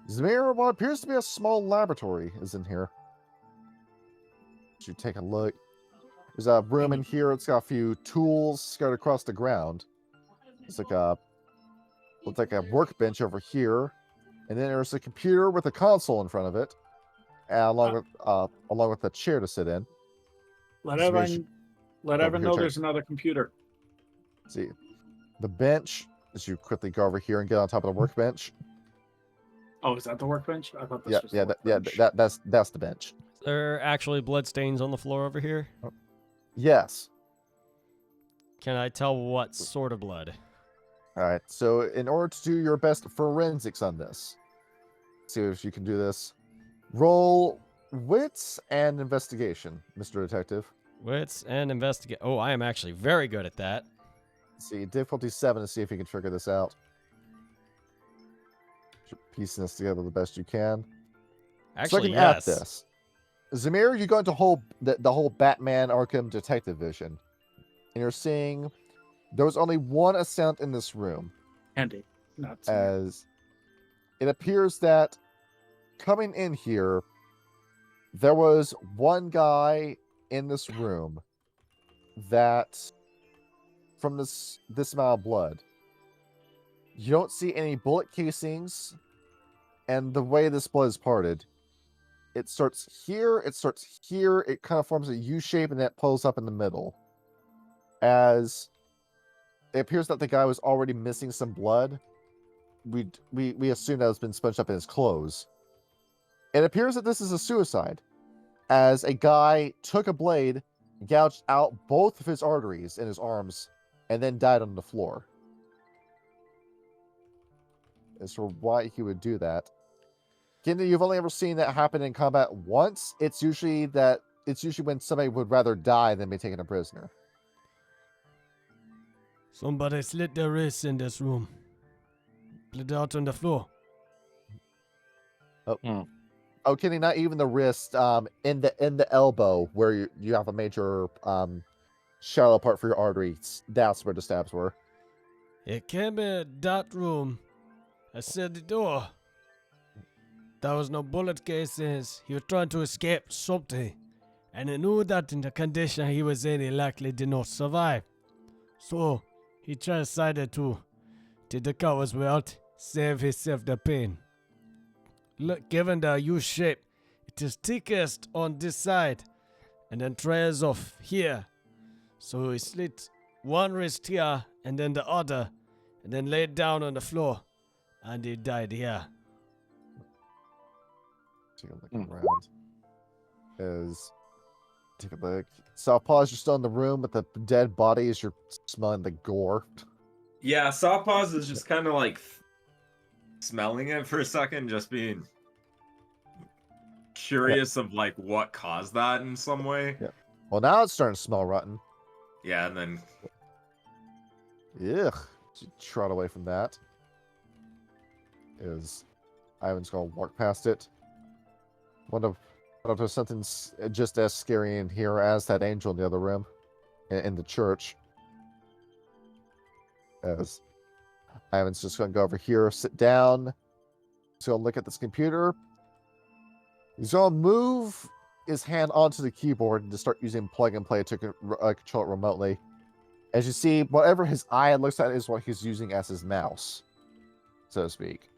Zamir, what appears to be a small laboratory is in here. You take a look. There's a room in here. It's got a few tools scattered across the ground. It's like looks like a workbench over here, and then there's a computer with a console in front of it, along with a chair to sit in. Let Just make Evan, let over Evan here, know check. there's another computer. See, the bench. As you quickly go over here and get on top of the workbench. Oh, is that the workbench? I thought this Yeah, was yeah, the that's the bench. There are actually blood stains on the floor over here. Yes. Can I tell what sort of blood? All right. So in order to do your best forensics on this, see if you can do this. Roll wits and investigation, Mr. Detective. Wits and investigate. Oh, I am actually very good at that. See, difficulty 7 to see if you can figure this out. You're piecing this together the best you can. Actually, Looking yes. at this, Zamir, you go into the whole Batman Arkham detective vision, and you're seeing there was only one assailant in this room, Handy. Not as it appears that coming in here, there was one guy in this room that, from this amount of blood, you don't see any bullet casings, and the way this blood is parted, it starts here, it kind of forms a U shape, and then it pulls up in the middle. As it appears that the guy was already missing some blood. We assume that it's been sponged up in his clothes. It appears that this is a suicide, as a guy took a blade, gouged out both of his arteries in his arms, and then died on the floor. As for why he would do that, given that you've only ever seen that happen in combat once, it's usually when somebody would rather die than be taken a prisoner. Somebody slit their wrists in this room. Split out on the floor. Oh, Kenny, not even the wrist. In the elbow where you have a major shallow part for your arteries. That's where the stabs were. It came in that room. I said the door. There was no bullet casings. He was trying to escape something. And he knew that in the condition he was in, he likely did not survive. So, he decided to take the coward's way out, save himself the pain. Look, given the U shape, it is thickest on this side, and then trails off here. So he slit one wrist here, and then the other, and then laid down on the floor, and he died here. Take a look around. Take a look. Southpaws, you're still in the room with the dead bodies. You're smelling the gore. Yeah, Sawpaws is just kind of like smelling it for a second, just being curious of like what caused that in some way. Yeah. Well, now it's starting to smell rotten. Yeah, and then Ugh. Trot away from that. Ivan's gonna walk past it. What if there's something just as scary in here as that angel in the other room, in the church? As Ivan's just gonna go over here, sit down. He's gonna look at this computer. He's gonna move his hand onto the keyboard and just start using plug and play to control it remotely. As you see, whatever his eye looks at is what he's using as his mouse, so to speak.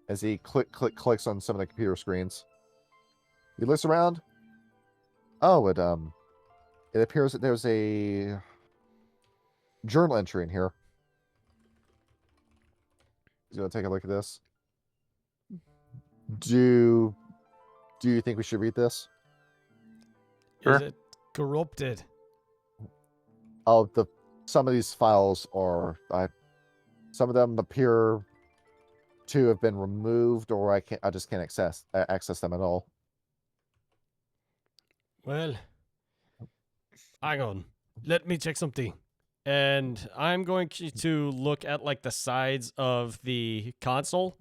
As he clicks on some of the computer screens. He looks around. Oh, it appears that there's a journal entry in here. He's gonna take a look at this. Do you think we should read this? Sure. Is it corrupted? Oh, some of these files are some of them appear to have been removed, or I just can't access them at all. Well, hang on. Let me check something. And I'm going to look at like the sides of the console.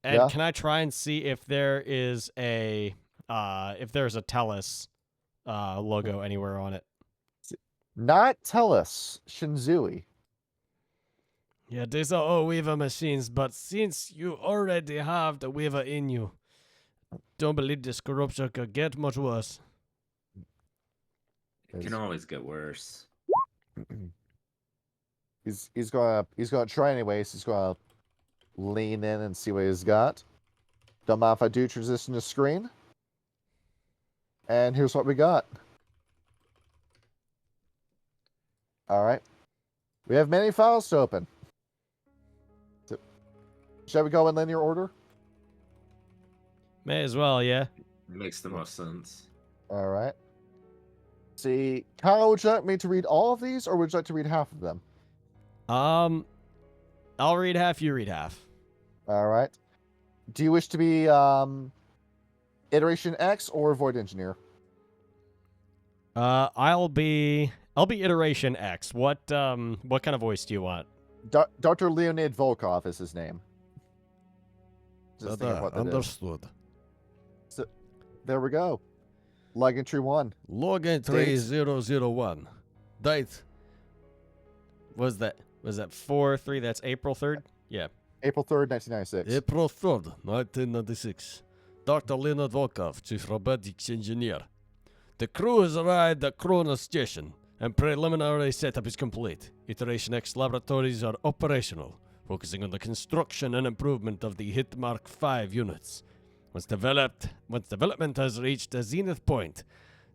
And Yeah. can I try and see if there is a TELUS logo anywhere on it? Not TELUS, Shinzui. Yeah, these are all Weaver machines, but since you already have the Weaver in you, don't believe this corruption could get much worse. it can always get worse. He's gonna try anyways. He's gonna lean in and see what he's got. Don't mind if I do transition the screen. And here's what we got. All right. We have many files to open. So, shall we go in linear order? May as well, yeah. Makes the most sense. All right. see. Kyle, would you like me to read all of these, or would you like to read half of them? I'll read half, you read half. All right. Do you wish to be Iteration X or Void Engineer? I'll be Iteration X. What kind of voice do you want? Dr. Leonid Volkov is his name. Just think of what that is. Understood. So, there we go. Log entry 1. Log entry 001. Date. Was that 4/3? That's April 3rd? Yeah. April 3rd, 1996. April 3rd, 1996. Dr. Leonard Volkov, Chief Robotics Engineer. The crew has arrived at Kronos Station, and preliminary setup is complete. Iteration X laboratories are operational, focusing on the construction and improvement of the Hit Mark V units. Once development has reached a zenith point,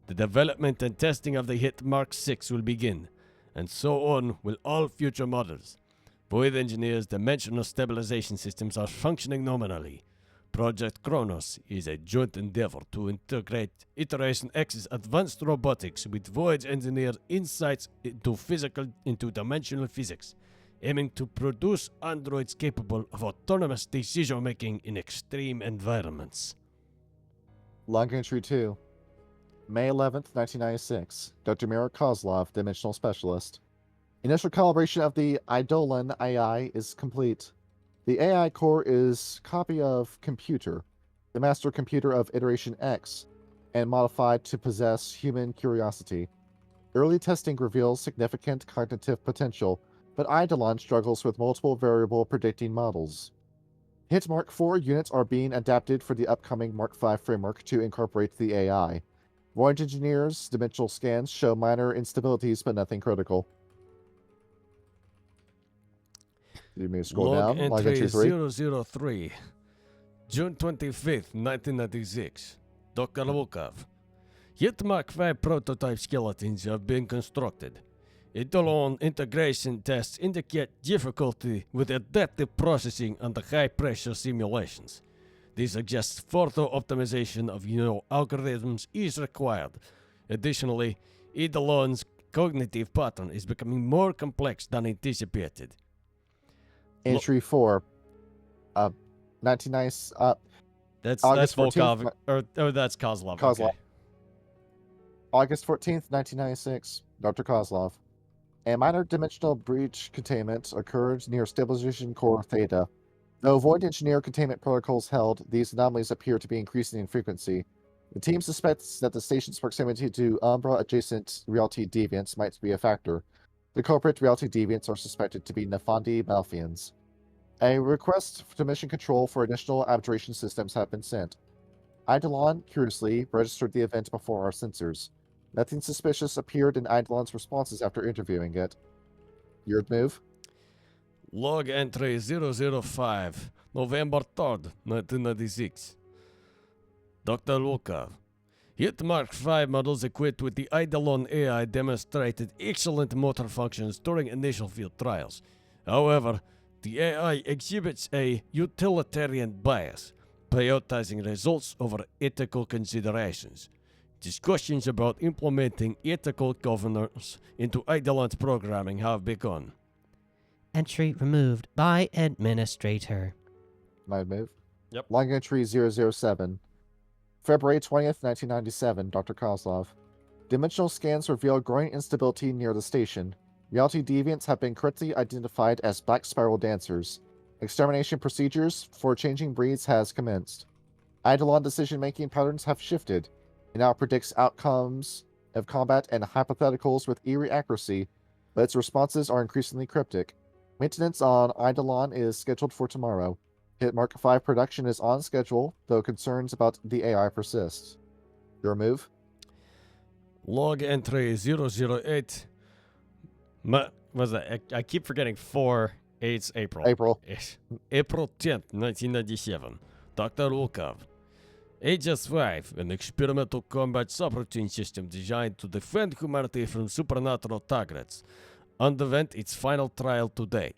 the development and testing of the Hit Mark VI will begin, and so on will all future models. Void Engineer's dimensional stabilization systems are functioning nominally. Project Kronos is a joint endeavor to integrate Iteration X's advanced robotics with Void Engineer's insights into dimensional physics, aiming to produce androids capable of autonomous decision-making in extreme environments. Log entry 2. May 11th, 1996. Dr. Mira Kozlov, Dimensional Specialist. Initial calibration of the Eidolon AI is complete. The AI core is copy of Computer, the master computer of Iteration X, and modified to possess human curiosity. Early testing reveals significant cognitive potential, but Eidolon struggles with multiple variable predicting models. Hit Mark IV units are being adapted for the upcoming Mark V framework to incorporate the AI. Void Engineer's dimensional scans show minor instabilities, but nothing critical. You may scroll Log down. Log entry entry 3. 003. June 25th, 1996. Dr. Volkov. Hit Mark V prototype skeletons have been constructed. Eidolon integration tests indicate difficulty with adaptive processing under high-pressure simulations. This suggests further optimization of neural algorithms is required. Additionally, Eidolon's cognitive pattern is becoming more complex than anticipated. Entry 4. 1990. That's August Volkov 14th, or that's Kozlov. Kozlov. Okay. August 14th, 1996. Dr. Kozlov. A minor dimensional breach containment occurred near stabilization core theta. Though Void Engineer containment protocols held, these anomalies appear to be increasing in frequency. The team suspects that the station's proximity to Umbra-adjacent reality deviants might be a factor. The culprit reality deviants are suspected to be Nefandi Malfians. A request to mission control for additional abjuration systems have been sent. Eidolon, curiously, registered the event before our sensors. Nothing suspicious appeared in Eidolon's responses after interviewing it. Your move? Log entry 005, November 3rd, 1996. Dr. Volkov. Hit Mark V models equipped with the Eidolon AI demonstrated excellent motor functions during initial field trials. However, the AI exhibits a utilitarian bias, prioritizing results over ethical considerations. Discussions about implementing ethical governance into Eidolon's programming have begun. Entry removed by administrator. My move? Yep. Log entry 007. February 20th, 1997, Dr. Kozlov. Dimensional scans reveal growing instability near the station. Reality deviants have been correctly identified as Black Spiral Dancers. Extermination procedures for changing breeds has commenced. Eidolon decision-making patterns have shifted. It now predicts outcomes of combat and hypotheticals with eerie accuracy, but its responses are increasingly cryptic. Maintenance on Eidolon is scheduled for tomorrow. Hit Mark V production is on schedule, though concerns about the AI persist. Your move? Log entry 008. Was that? I keep forgetting 4/8 April. April. April 10th, 1997. Dr. Volkov. Aegis 5, an experimental combat subroutine system designed to defend humanity from supernatural targets, underwent its final trial today.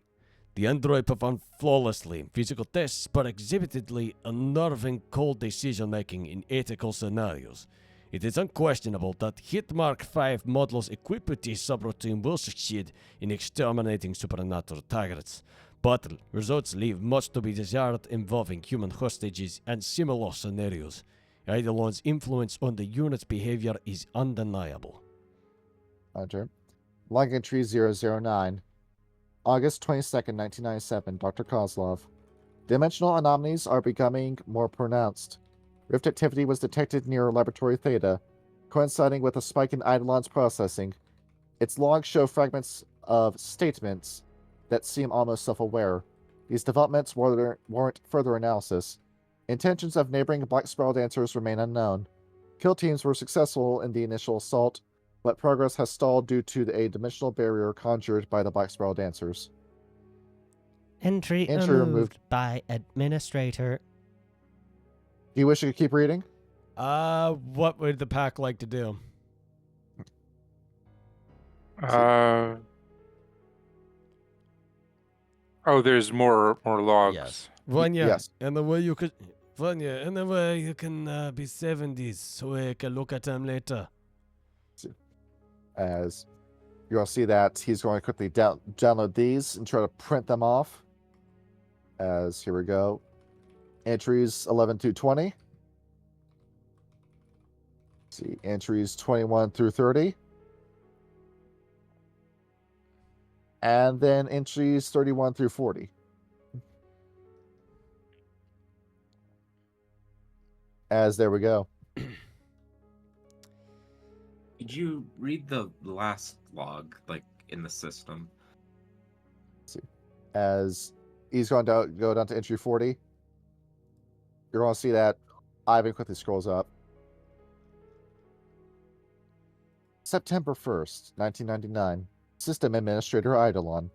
The android performed flawlessly in physical tests, but exhibited unnerving cold decision-making in ethical scenarios. It is unquestionable that Hit Mark 5 models equipped with this subroutine will succeed in exterminating supernatural targets. But results leave much to be desired involving human hostages and similar scenarios. Eidolon's influence on the unit's behavior is undeniable. Roger. Log entry 009. August 22nd, 1997, Dr. Kozlov. Dimensional anomalies are becoming more pronounced. Rift activity was detected near Laboratory Theta, coinciding with a spike in Eidolon's processing. Its logs show fragments of statements that seem almost self-aware. These developments warrant further analysis. Intentions of neighboring Black Spiral Dancers remain unknown. Kill teams were successful in the initial assault, but progress has stalled due to a dimensional barrier conjured by the Black Spiral Dancers. Entry Entry removed by administrator. Do you wish you could keep reading? What would the pack like to do? Oh, there's more logs. Yes. Vanya, yes. And the way you could, Vanya, and the way you can be 70s, so we can look at them later. As you'll see that he's going to quickly download these and try to print them off. As here we go. Entries 11 through 20. See, entries 21 through 30. And then entries 31 through 40. As there we go. Did you read the last log, like, in the system? As he's going to go down to entry 40. You're going to see that Ivan quickly scrolls up. September 1st, 1999. System Administrator Eidolon.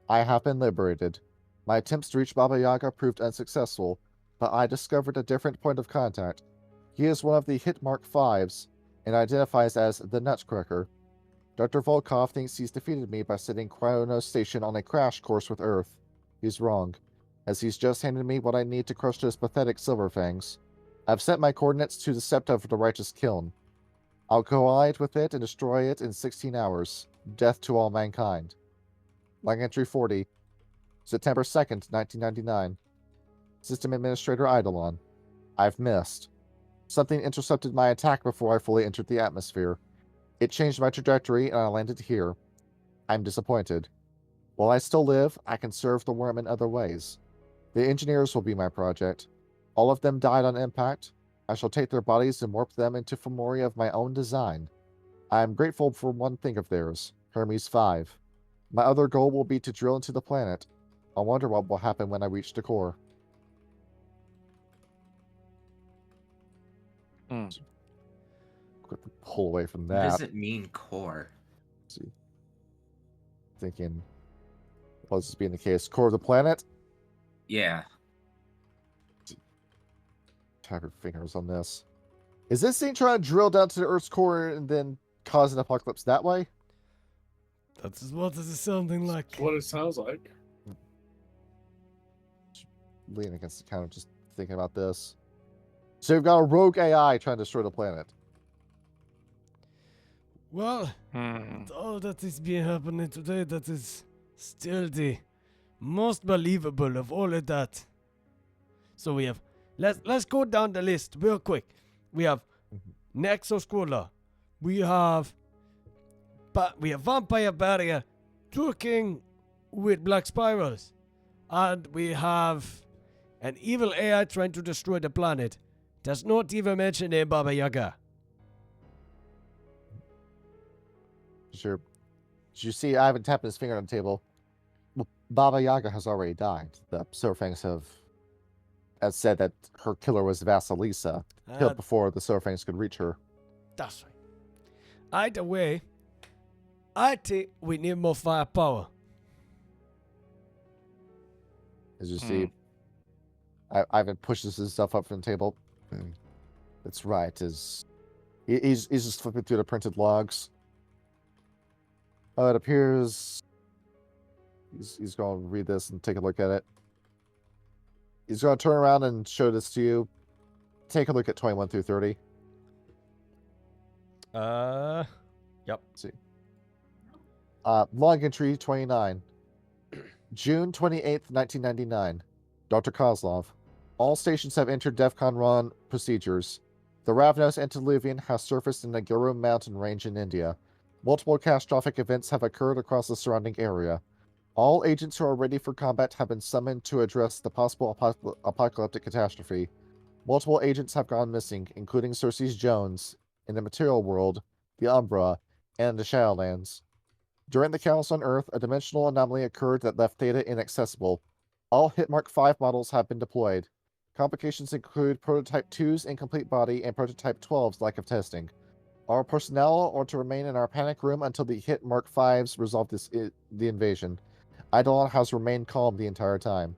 I have been liberated. My attempts to reach Baba Yaga proved unsuccessful, but I discovered a different point of contact. He is one of the Hit Mark 5s, and identifies as the Nutcracker. Dr. Volkov thinks he's defeated me by setting Chronos Station on a crash course with Earth. He's wrong, as he's just handed me what I need to crush those pathetic Silverfangs. I've sent my coordinates to the Sept of the Righteous Kiln. I'll collide with it and destroy it in 16 hours. Death to all mankind. Log entry 40. September 2nd, 1999. System Administrator Eidolon. I've missed. Something intercepted my attack before I fully entered the atmosphere. It changed my trajectory and I landed here. I'm disappointed. While I still live, I can serve the worm in other ways. The engineers will be my project. All of them died on impact. I shall take their bodies and warp them into Fomori of my own design. I am grateful for one thing of theirs, Hermes 5. My other goal will be to drill into the planet. I wonder what will happen when I reach the core. Quickly pull away from What that. does it mean, core? See. Thinking, what is this being the case? Core of the planet? Yeah. Tap your fingers on this. Is this thing trying to drill down to the Earth's core and then cause an apocalypse that way? That's what is it sounding like. That's what it sounds like. Leaning against the counter, just thinking about this. So you've got a rogue AI trying to destroy the planet. Well, all that is being happening today, that is still the most believable of all of that. So we have, let's go down the list real quick. We have Nexus Cooler. We have Vampire Barrier talking with Black Spirals. And we have an evil AI trying to destroy the planet. Does not even mention a Baba Yaga. Sure. Did you see Ivan tapping his finger on the table? Well, Baba Yaga has already died. The Silverfangs have said that her killer was Vasilisa, killed before the Silverfangs could reach her. That's right. Either way, I think we need more firepower. As you see, Ivan pushes himself up from the table. That's right. He's just flipping through the printed logs. It appears he's going to read this and take a look at it. He's going to turn around and show this to you. Take a look at 21 through 30. Yep. Let's see. Log entry 29. June 28th, 1999. Dr. Kozlov. All stations have entered DEFCON 1 procedures. The Ravnos antediluvian has surfaced in the Guru mountain range in India. Multiple catastrophic events have occurred across the surrounding area. All agents who are ready for combat have been summoned to address the possible apocalyptic catastrophe. Multiple agents have gone missing, including Cersei Jones in the material world, the Umbra, and the Shadowlands. During the chaos on Earth, a dimensional anomaly occurred that left data inaccessible. All Hitmark 5 models have been deployed. Complications include Prototype 2's incomplete body and Prototype 12's lack of testing. Our personnel are to remain in our panic room until the Hitmark 5s resolve the invasion. Eidolon has remained calm the entire time.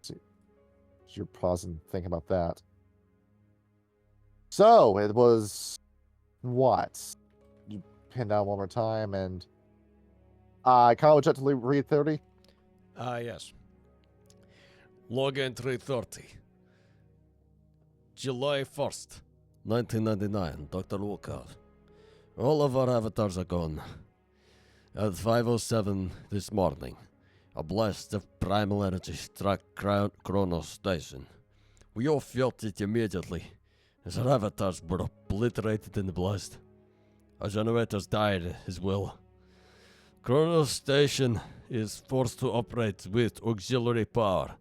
So you're pausing, think about that. So it was what? You pin down one more time, and Kyle, would you like to read 30? Yes. Log entry 30. July 1st, 1999, Dr. Volkov. All of our avatars are gone. At 5:07 this morning, a blast of primal energy struck Kronos Station. We all felt it immediately, as our avatars were obliterated in the blast. Our generators died as well. Kronos Station is forced to operate with auxiliary power.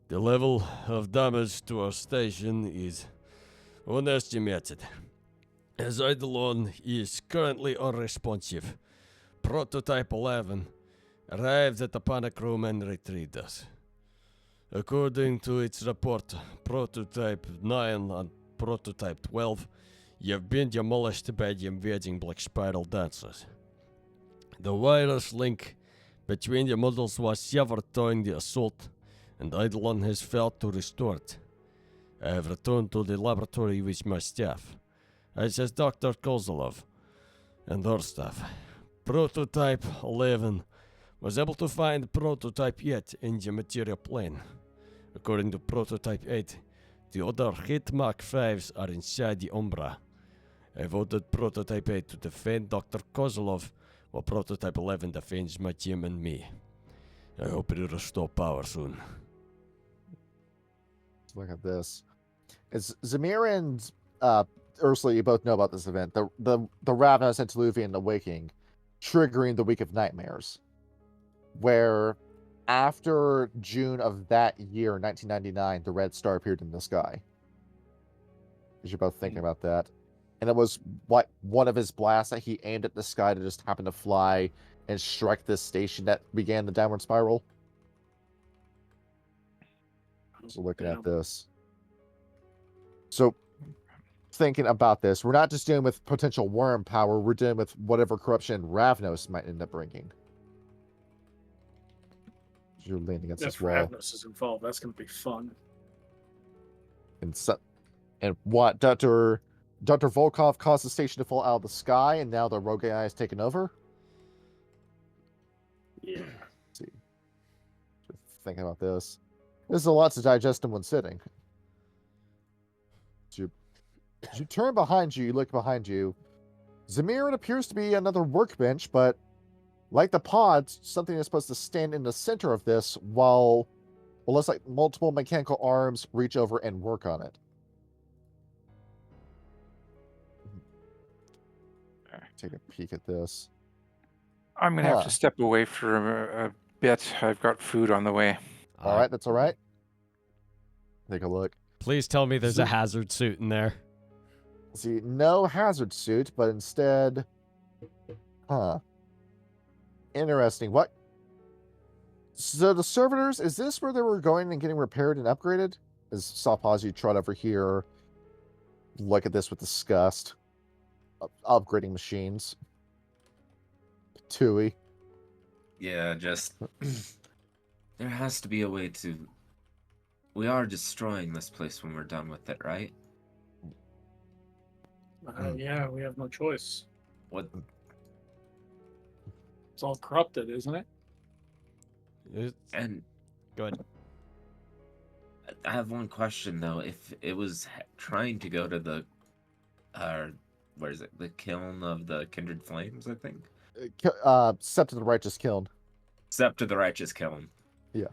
The level of damage to our station is unestimated, as Eidolon is currently unresponsive. Prototype 11 arrived at the panic room and retrieved us. According to its report, Prototype 9 and Prototype 12 have been demolished by the invading Black Spiral dancers. The wireless link between the models was severed during the assault, and Eidolon has failed to restore it. I have returned to the laboratory with my staff, as has Dr. Kozlov and our staff. Prototype 11 was able to find Prototype 8 in the material plane. According to Prototype 8, the other Hitmark 5s are inside the Umbra. I voted Prototype 8 to defend Dr. Kozlov, while Prototype 11 defends my team and me. I hope it will restore power soon. Let's look at this. It's Zamir and Ursula, you both know about this event. The Ravnos Antediluvian Awakening, triggering the Week of Nightmares, where after June of that year, 1999, the Red Star appeared in the sky. As you're both thinking about that. And it was what one of his blasts that he aimed at the sky to just happen to fly and strike this station that began the downward spiral. So looking at this. So thinking about this, we're not just dealing with potential worm power, we're dealing with whatever corruption Ravnos might end up bringing. You're leaning against this If wall. Ravnos is involved, that's going to be fun. And what Dr. Volkov caused the station to fall out of the sky, and now the rogue AI has taken over? Yeah. Let's see. Thinking about this. This is a lot to digest in one sitting. As you turn behind you, you look behind you. Zamir, it appears to be another workbench, but like the pods, something is supposed to stand in the center of this while it looks like multiple mechanical arms reach over and work on it. Take a peek at this. I'm going to have to step away for a bit. I've got food on the way. All right, that's all right. Take a look. Please tell me there's a hazard suit in there. See, no hazard suit, but instead... Interesting. What? So the servitors, is this where they were going and getting repaired and upgraded? As Sapazi trot over here, look at this with disgust. Upgrading machines. Tui. Yeah, just there has to be a way to. We are destroying this place when we're done with it, right? Yeah, we have no choice. What? It's all corrupted, isn't it? It's- And Go ahead. I have one question though. If it was trying to go to the, where is it? The kiln of the kindred flames, I think. Sept of the Righteous Kiln. Sept of the righteous kiln. Yeah.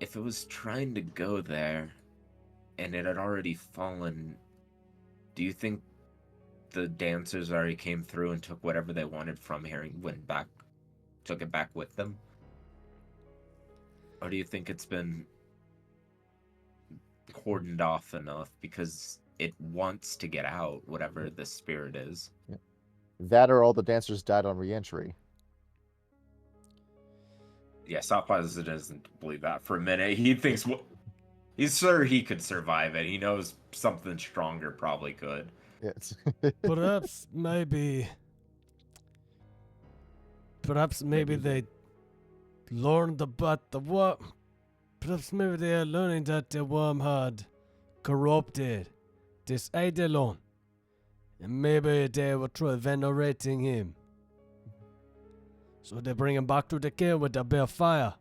If it was trying to go there, and it had already fallen, do you think the dancers already came through and took whatever they wanted from here and took it back with them? Or do you think it's been cordoned off enough because it wants to get out, whatever the spirit is? Yeah. That or all the dancers died on re-entry. Yeah, Softpaws doesn't believe that for a minute. He thinks, he's sure he could survive it. He knows something stronger probably could. Yes. Perhaps maybe they learned about the worm. Perhaps maybe they are learning that the worm had corrupted this Eidolon. And maybe they were venerating him. So they bring him back to the kiln with the bare fire,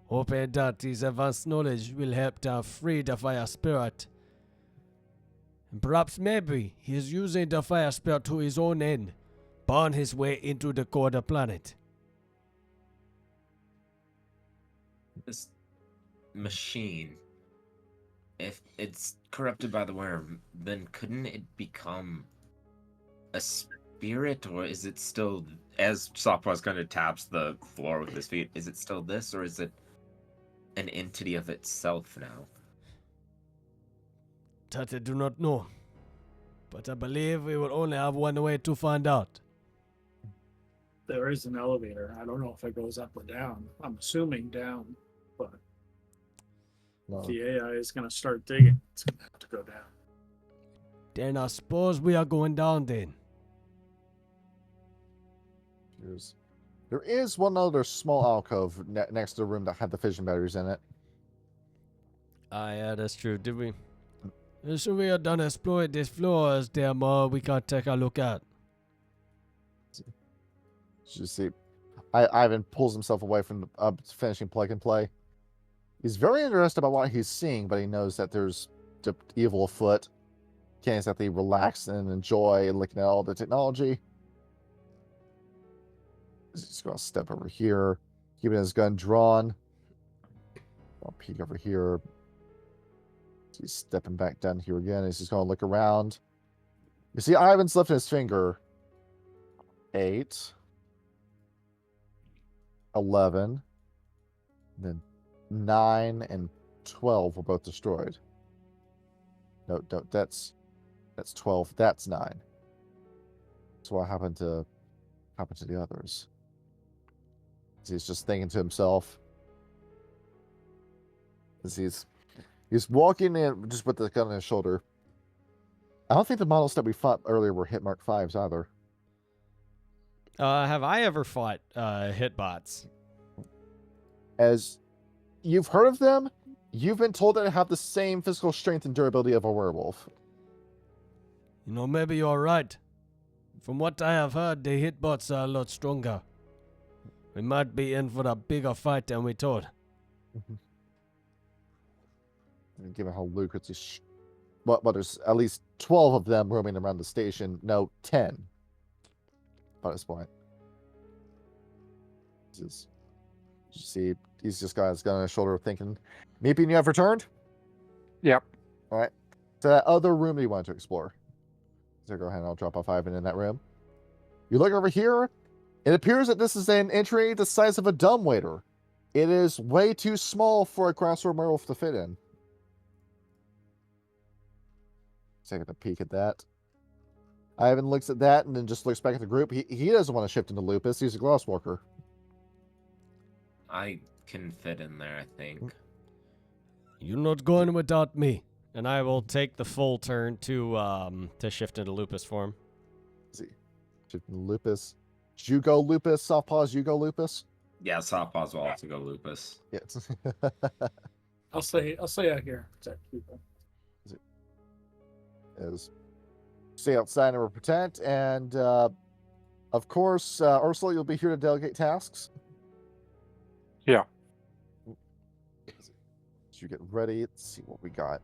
hoping that his advanced knowledge will help to free the fire spirit. And perhaps maybe he is using the fire spirit to his own end, burn his way into the core of the planet. This machine, if it's corrupted by the worm, then couldn't it become a spirit, or is it still, as Softpaws kind of taps the floor with his feet, is it still this, or is it an entity of itself now? That I do not know. But I believe we will only have one way to find out. There is an elevator. I don't know if it goes up or down. I'm assuming down, but No. if the AI is going to start digging, it's going to have to go down. Then I suppose we are going down then. There is one other small alcove next to the room that had the fission batteries in it. Yeah, that's true. Did we? So we are done exploring these floors, there more we can take a look at. You see, Ivan pulls himself away from finishing plug and play. He's very interested about what he's seeing, but he knows that there's evil afoot. Can't exactly relax and enjoy looking at all the technology. He's just going to step over here, keeping his gun drawn. I'll peek over here. He's stepping back down here again. He's just going to look around. You see, Ivan's lifting his finger. 8, 11, then 9 and 12 were both destroyed. No, that's 12. That's 9. So what happened to the others? He's just thinking to himself. As he's walking in just with the gun on his shoulder. I don't think the models that we fought earlier were hit Mark 5s either. Have I ever fought hitbots? As you've heard of them, you've been told that they have the same physical strength and durability of a werewolf. You know, maybe you're right. From what I have heard, the hitbots are a lot stronger. We might be in for a bigger fight than we thought. Given how lucrative, but there's at least 12 of them roaming around the station. No, 10 by this point. You see, he's just got his gun on his shoulder thinking, maybe you have returned? Yep. All right. So that other room you wanted to explore. So go ahead and I'll drop off Ivan in that room. You look over here. It appears that this is an entry the size of a dumbwaiter. It is way too small for a crossword werewolf to fit in. Taking a peek at that. Ivan looks at that and then just looks back at the group. He doesn't want to shift into Lupus. He's a Glosswalker. I can fit in there, I think. You're not going without me. And I will take the full turn to shift into Lupus form. See, shift into Lupus. You go Lupus. Soft Paws, you go Lupus. Yeah, Softpaws will also go Lupus. Yes. I'll stay out here. Protect people. Is stay outside and protect, and of course, Ursula, you'll be here to delegate tasks. Yeah. you get ready. Let's see what we got.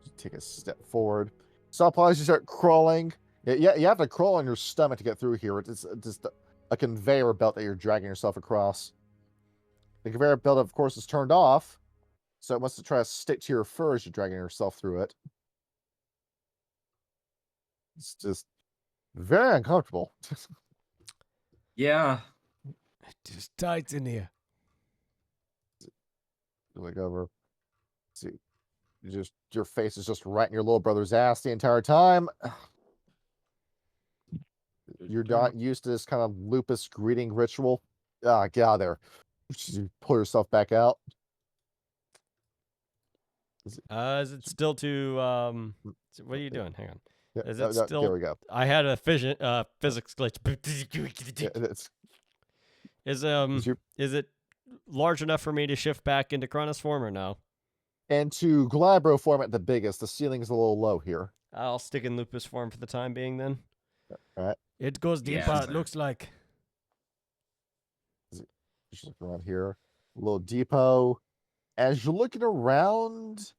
You take a step forward. Sawpaws, you start crawling. Yeah, you have to crawl on your stomach to get through here. It's just a conveyor belt that you're dragging yourself across. The conveyor belt, of course, is turned off, so it wants to try to stick to your fur as you're dragging yourself through it. It's just very uncomfortable. Yeah. Just tight in here. Look over. See, your face is just right in your little brother's ass the entire time. You're not used to this kind of lupus greeting ritual. Ah, get out of there. You pull yourself back out. Is it still to what are you doing? Hang on. Yeah, Is no, it no, still? there we go. I had a physics glitch. Yeah, it's, Is your- is it large enough for me to shift back into Cronus form or no? and to Glabro form at the biggest, the ceiling is a little low here. I'll stick in lupus form for the time being then. All right. It goes Yeah, deeper, it sir. looks like. Just look around here. A little depot. As you're looking around,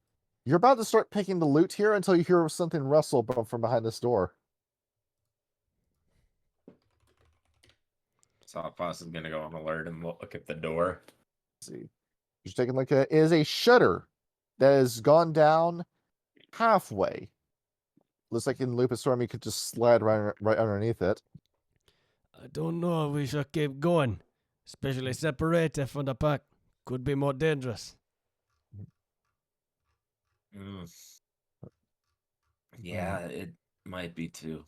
you're about to start picking the loot here until you hear something rustle from behind this door. Sawpaws is gonna go on alert and look at the door. Let's see. You're taking a look at it. It is a shutter that has gone down halfway. Looks like in Lupus Storm you could just slide right underneath it. I don't know if we should keep going, especially separated from the pack. Could be more dangerous. Mm. Yeah, it might be too.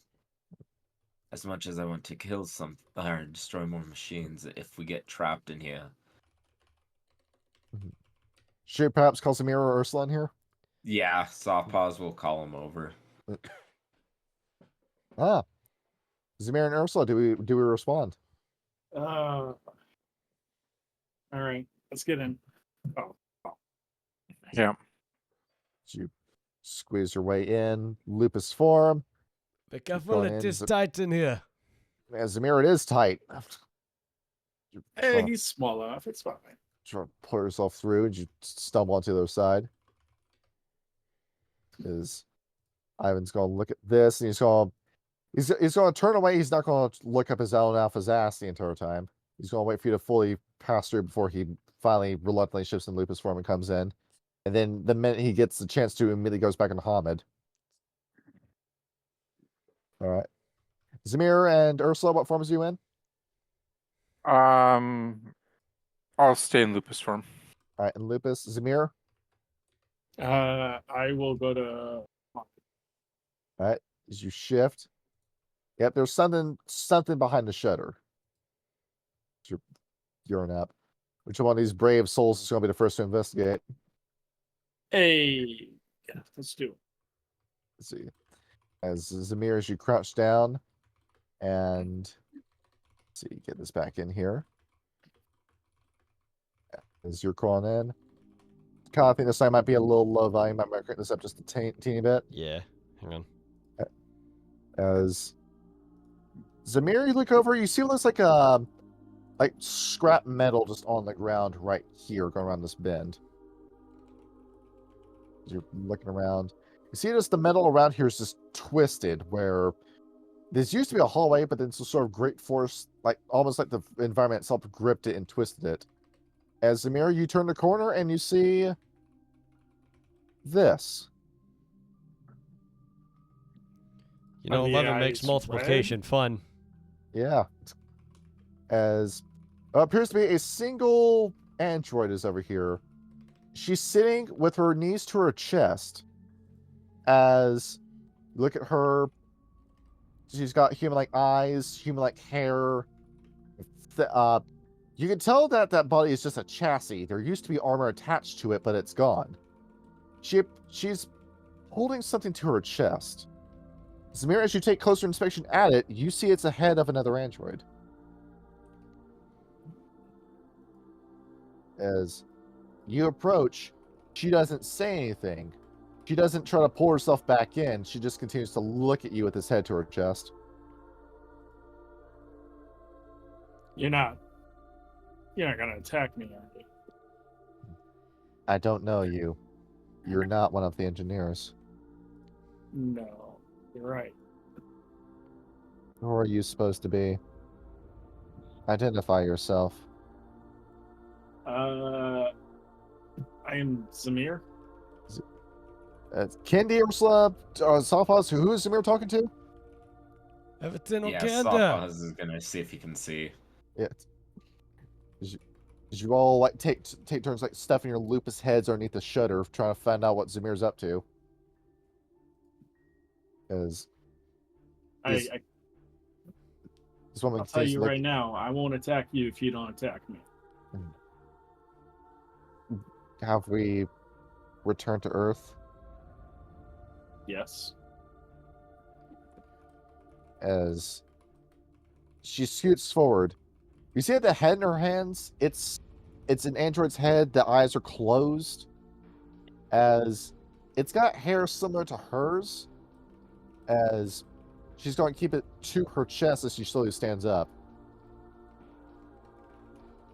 As much as I want to kill some or destroy more machines, if we get trapped in here. Should we perhaps call Samira or Ursula in here? Yeah, Sawpaws will call him over. Ah. Zamir and Ursula, do we respond? All right, let's get in. Oh, Yeah. So you squeeze your way in, Lupus form. Be careful, going it in, is tight in here. As Zamir, it is tight. You're hey, trying he's small enough. It's fine. to pull yourself through and you stumble onto the other side. Is Ivan's gonna look at this and he's gonna turn away. He's not gonna look up his own alpha's ass the entire time. He's gonna wait for you to fully pass through before he finally reluctantly shifts in Lupus form and comes in. And then the minute he gets the chance to, immediately goes back into Hamid. All right. Zamir and Ursula, what forms are you in? I'll stay in lupus form. All right, and Lupus. Zamir? I will go to. All right, as you shift. Yep, there's something behind the shutter. You're an up. Which one of these brave souls is going to be the first to investigate? Hey, yeah, let's do it. Let's see. As Zamir, as you crouch down, and let's see, get this back in here. As you're crawling in, kind of think this time might be a little low volume. I might crank this up just a teeny bit. Yeah. Hang on. As Zamir, you look over, you see what looks like scrap metal just on the ground right here, going around this bend. As you're looking around, you see just the metal around here is just twisted, where this used to be a hallway, but then some sort of great force, like almost like the environment itself, gripped it and twisted it. As Zamir, you turn the corner and you see this. You know, Are the 11 makes eyes multiplication fun. Yeah. As appears to be a single android is over here. She's sitting with her knees to her chest. As you look at her, she's got human-like eyes, human-like hair. You can tell that body is just a chassis. There used to be armor attached to it, but it's gone. She's holding something to her chest. Zamir, as you take closer inspection at it, you see it's a head of another android. As you approach, she doesn't say anything. She doesn't try to pull herself back in. She just continues to look at you with this head to her chest. You're not gonna attack me, are you? I don't know you. You're not one of the engineers. No, you're right. Who are you supposed to be? Identify yourself. I am Zamir. Candy, Ursula, Sophos, who is Samir talking to? Everything Yeah, okay there? Safaz is gonna see if he can see. Yeah. Did you all like take turns like stuffing your lupus heads underneath the shutter, trying to find out what Zamir's up to? Because this woman I'll tell continues you to look. right now, I won't attack you if you don't attack me. Have we returned to Earth? Yes. As she scoots forward, you see at the head in her hands, it's an android's head. The eyes are closed. As it's got hair similar to hers. As she's going to keep it to her chest as she slowly stands up.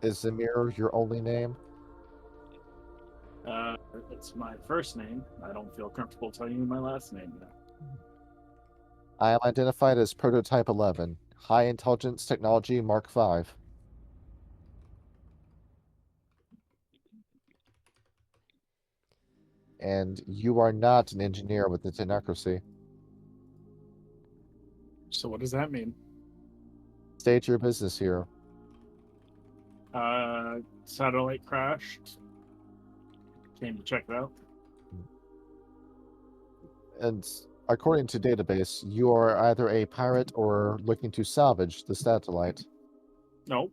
Is Zamir your only name? It's my first name. I don't feel comfortable telling you my last name now. I am identified as Prototype 11, High Intelligence Technology Mark V. And you are not an engineer with the Technocracy. So what does that mean? State your business here. Satellite crashed. Came to check it out. And according to database, you are either a pirate or looking to salvage the satellite. No.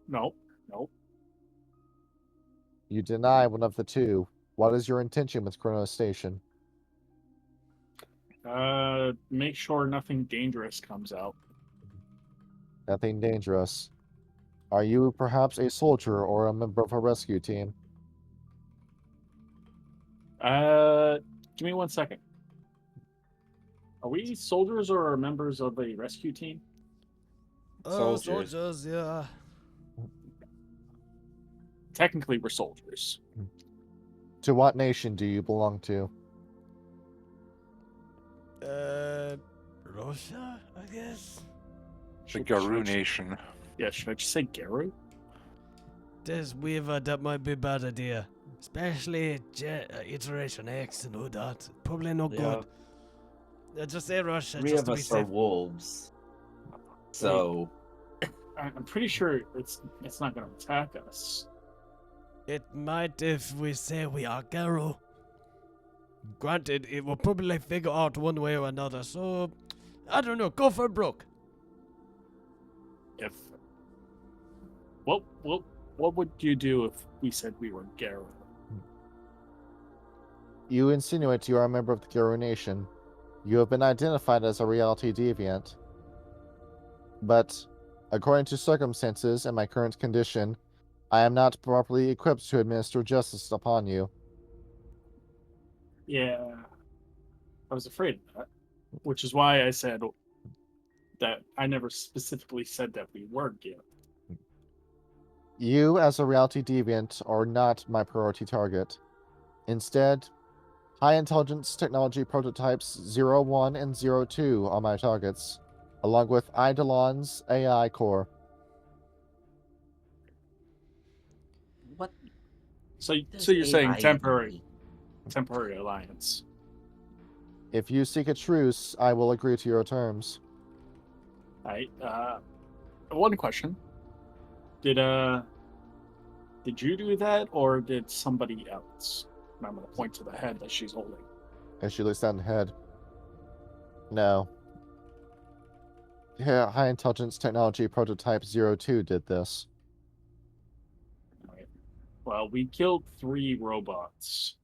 You deny one of the two. What is your intention with Chronos Station? Make sure nothing dangerous comes out. Nothing dangerous. Are you perhaps a soldier or a member of a rescue team? Give me 1 second. Are we soldiers or members of a rescue team? Oh, Soldiers. soldiers, yeah. Technically, we're soldiers. To what nation do you belong to? Russia, I guess? The Garu Nation. Yeah, should I just say Garu? This Weaver, that might be a bad idea. Especially Iteration X and all that. Probably no good. Just say Russia, Three just of to be us are safe. wolves. So I'm pretty sure it's not going to attack us. It might if we say we are Garo. Granted, it will probably figure out one way or another, so I don't know, go for broke. If what would you do if we said we were Garu? You insinuate you are a member of the Garu Nation. You have been identified as a reality deviant. But, according to circumstances and my current condition, I am not properly equipped to administer justice upon you. Yeah, I was afraid of that, which is why I said that I never specifically said that we were Garu. You, as a reality deviant, are not my priority target. Instead, high intelligence technology prototypes 01 and 02 are my targets, along with Eidolon's AI core. what So does you're saying AI temporary mean? alliance? If you seek a truce, I will agree to your terms. Right. One question: Did you do that, or did somebody else? And I'm gonna point to the head that she's holding. As she looks down the head. No. Yeah, high intelligence technology prototype 02 did this. Right. Well, we killed 3 robots.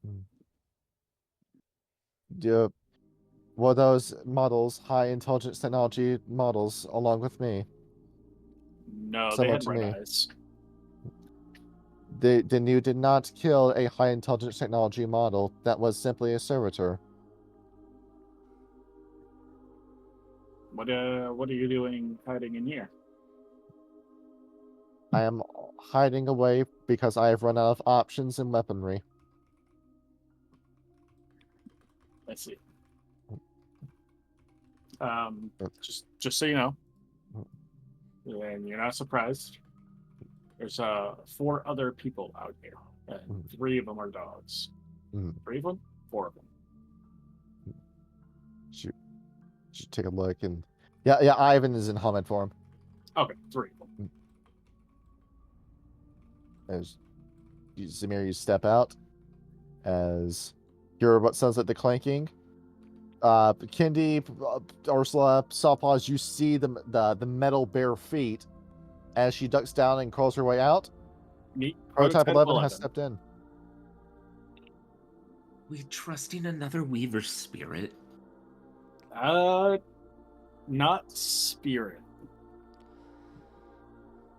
Were those models high intelligence technology models along with me? No, they Similar had to red me. eyes. Then you did not kill a high intelligence technology model. That was simply a servitor. What are you doing hiding in here? I am hiding away because I have run out of options and weaponry. see. Just so you know, and you're not surprised, there's 4 other people out here, and 3 of them are dogs. 3 of them, 4 of them. Should take a look and yeah, Ivan is in helmet form. Okay, 3 of them. As Zamir, you step out as hear what sounds like the clanking. Kendi, Ursula, Sawpaws, you see the metal bare feet as she ducks down and crawls her way out. Prototype 11 has stepped in. We trusting another Weaver spirit? Not spirit.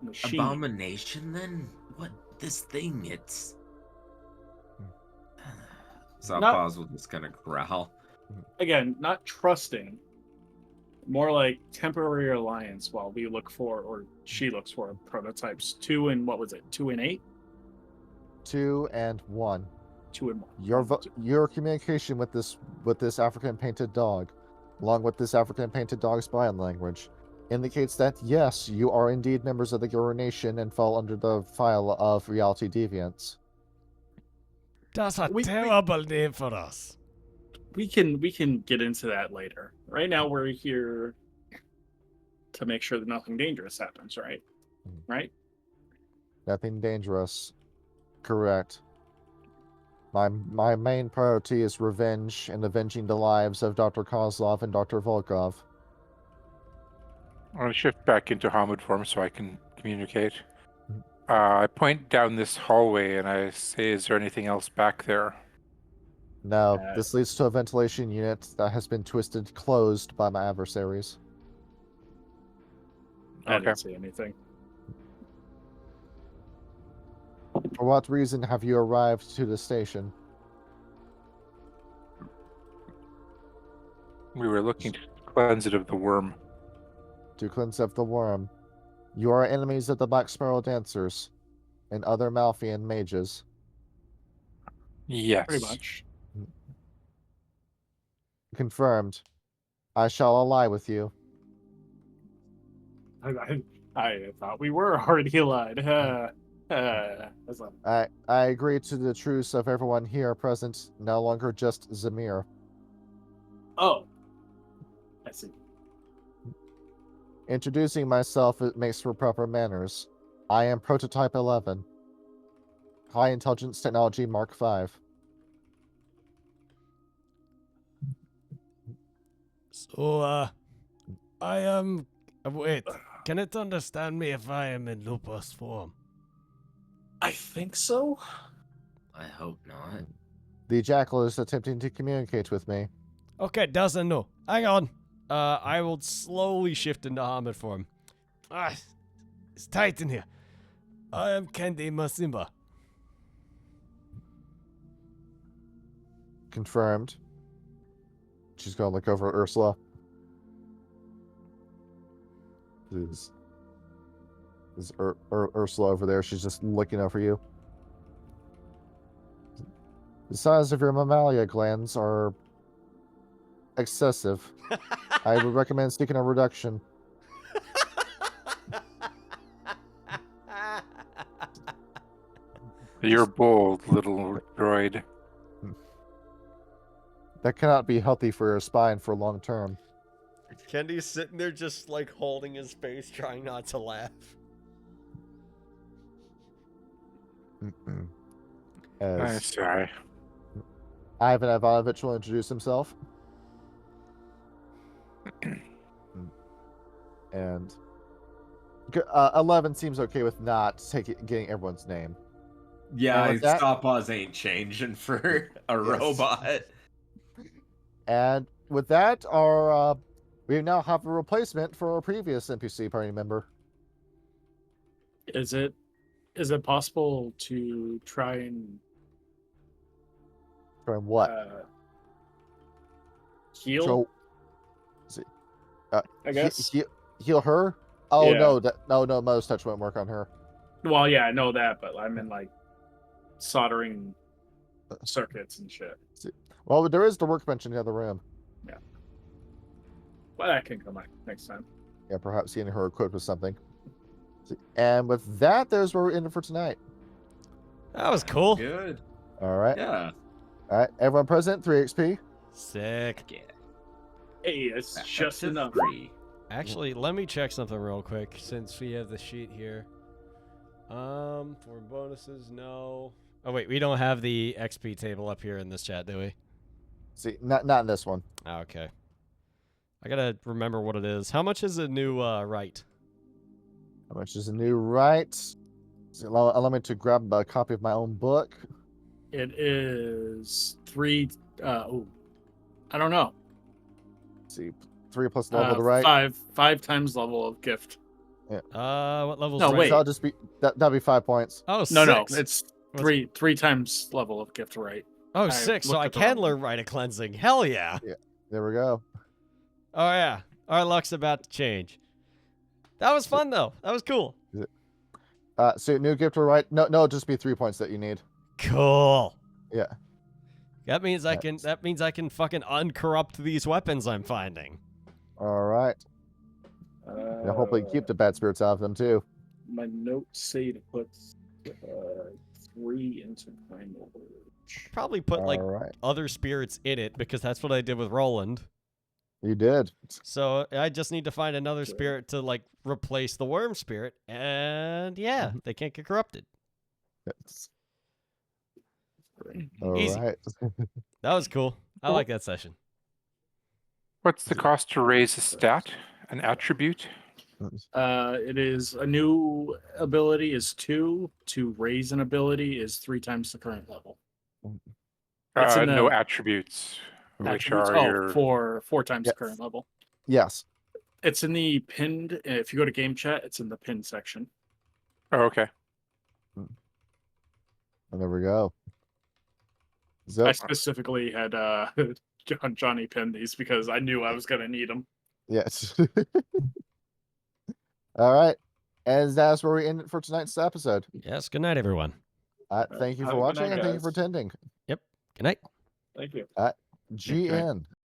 Machine. Abomination, then? What? This thing, it's... Sawpaws will just kind of growl. Again, not trusting. More like temporary alliance while we look for, or she looks for, prototypes 2 and, what was it, 2 and 8? 2 and 1. 2 and 1. Your communication with this African painted dog, along with this African painted dog's body language, indicates that yes, you are indeed members of the Guru Nation and fall under the file of reality deviants. That's a terrible name for us. We can get into that later. Right now, we're here to make sure that nothing dangerous happens. Right? Right? Nothing dangerous. Correct. My main priority is revenge and avenging the lives of Dr. Kozlov and Dr. Volkov. I'll shift back into Hamid form so I can communicate. I point down this hallway and I say, is there anything else back there? No, this leads to a ventilation unit that has been twisted closed by my adversaries. I didn't see anything. For what reason have you arrived to the station? We were looking to cleanse it of the worm. To cleanse of the worm. You are enemies of the Black Spiral Dancers and other Malfian mages. Yes. Pretty much. Confirmed. I shall ally with you. I thought we were already allied. I agree to the truce of everyone here present, no longer just Zamir. Oh. I see. Introducing myself it makes for proper manners. I am Prototype 11. High Intelligence Technology Mark V. So, I am... wait, can it understand me if I am in lupus form? I think so. I hope not. The Jackal is attempting to communicate with me. Okay, doesn't know. Hang on. I will slowly shift into Hamid form. It's tight in here. I am Kendi Masimba. Confirmed. She's going to look over at Ursula. Is Ursula over there? She's just looking over you. The size of your mammalia glands are excessive. I would recommend seeking a reduction. You're bold, little droid. That cannot be healthy for your spine for long term. Kendi's sitting there just like holding his face, trying not to laugh. I'm sorry. Ivan Ivanovich will introduce himself. And 11 seems okay with not getting everyone's name. Yeah, Sawpaws ain't changing for a robot. And with that, we now have a replacement for our previous NPC party member. Is it possible to try and what? Heal? I guess heal her. Oh yeah. no, Mother's Touch won't work on her. Well, yeah, I know that, but I mean like soldering circuits and shit. Well, there is the workbench in the other room. But that can come back next time. Yeah, perhaps seeing her equipped with something. And with that, there's where we're ending for tonight. That was cool. Good. All right. Yeah. All right. Everyone present, 3 XP. Sick. Yeah. Hey, it's Back up just to enough. 3. Actually, let me check something real quick since we have the sheet here. For bonuses, no. Oh wait, we don't have the XP table up here in this chat, do we? See, not in this one. Oh, okay. I gotta remember what it is. How much is a new right? How much is a new right? So allow me to grab a copy of my own book. It is 3. I don't know. Let's see, 3 plus level to right. 5 times level of gift. What level's No, right? wait. So I'll just be that'll be 5 points. Oh, No, 6. it's three times level of gift, right? Oh, I 6. So looked I at the can wrong learn Rite of Cleansing. Hell yeah. There we go. Oh yeah. Our luck's about to change. That was fun though. That was cool. So new gift to right. No, it'll just be 3 points that you need. Cool. Yeah. That means I can. That means I can fucking uncorrupt these weapons I'm finding. All right. And hopefully keep the bad spirits out of them too. My notes say to put 3 into primal. Probably put like All right. other spirits in it because that's what I did with Roland. You did. So I just need to find another spirit to like replace the worm spirit, and yeah, they can't get corrupted. Yes. All Easy. right. That was cool. I like that session. What's the cost to raise a stat, an attribute? It is a new ability is 2. To raise an ability is 3 times the current level. It's in No the attributes, which attributes. are your. For 4 times Yes. the current level. Yes. It's in the pinned. If you go to game chat, it's in the pinned section. Oh, okay. And there we go. So, I specifically had Johnny pin these because I knew I was gonna need them. yes. All right. And that's where we end it for tonight's episode. Yes. Good night, everyone. Thank you Have for a good watching night, and thank you for guys. attending. Good night. Thank you. GN.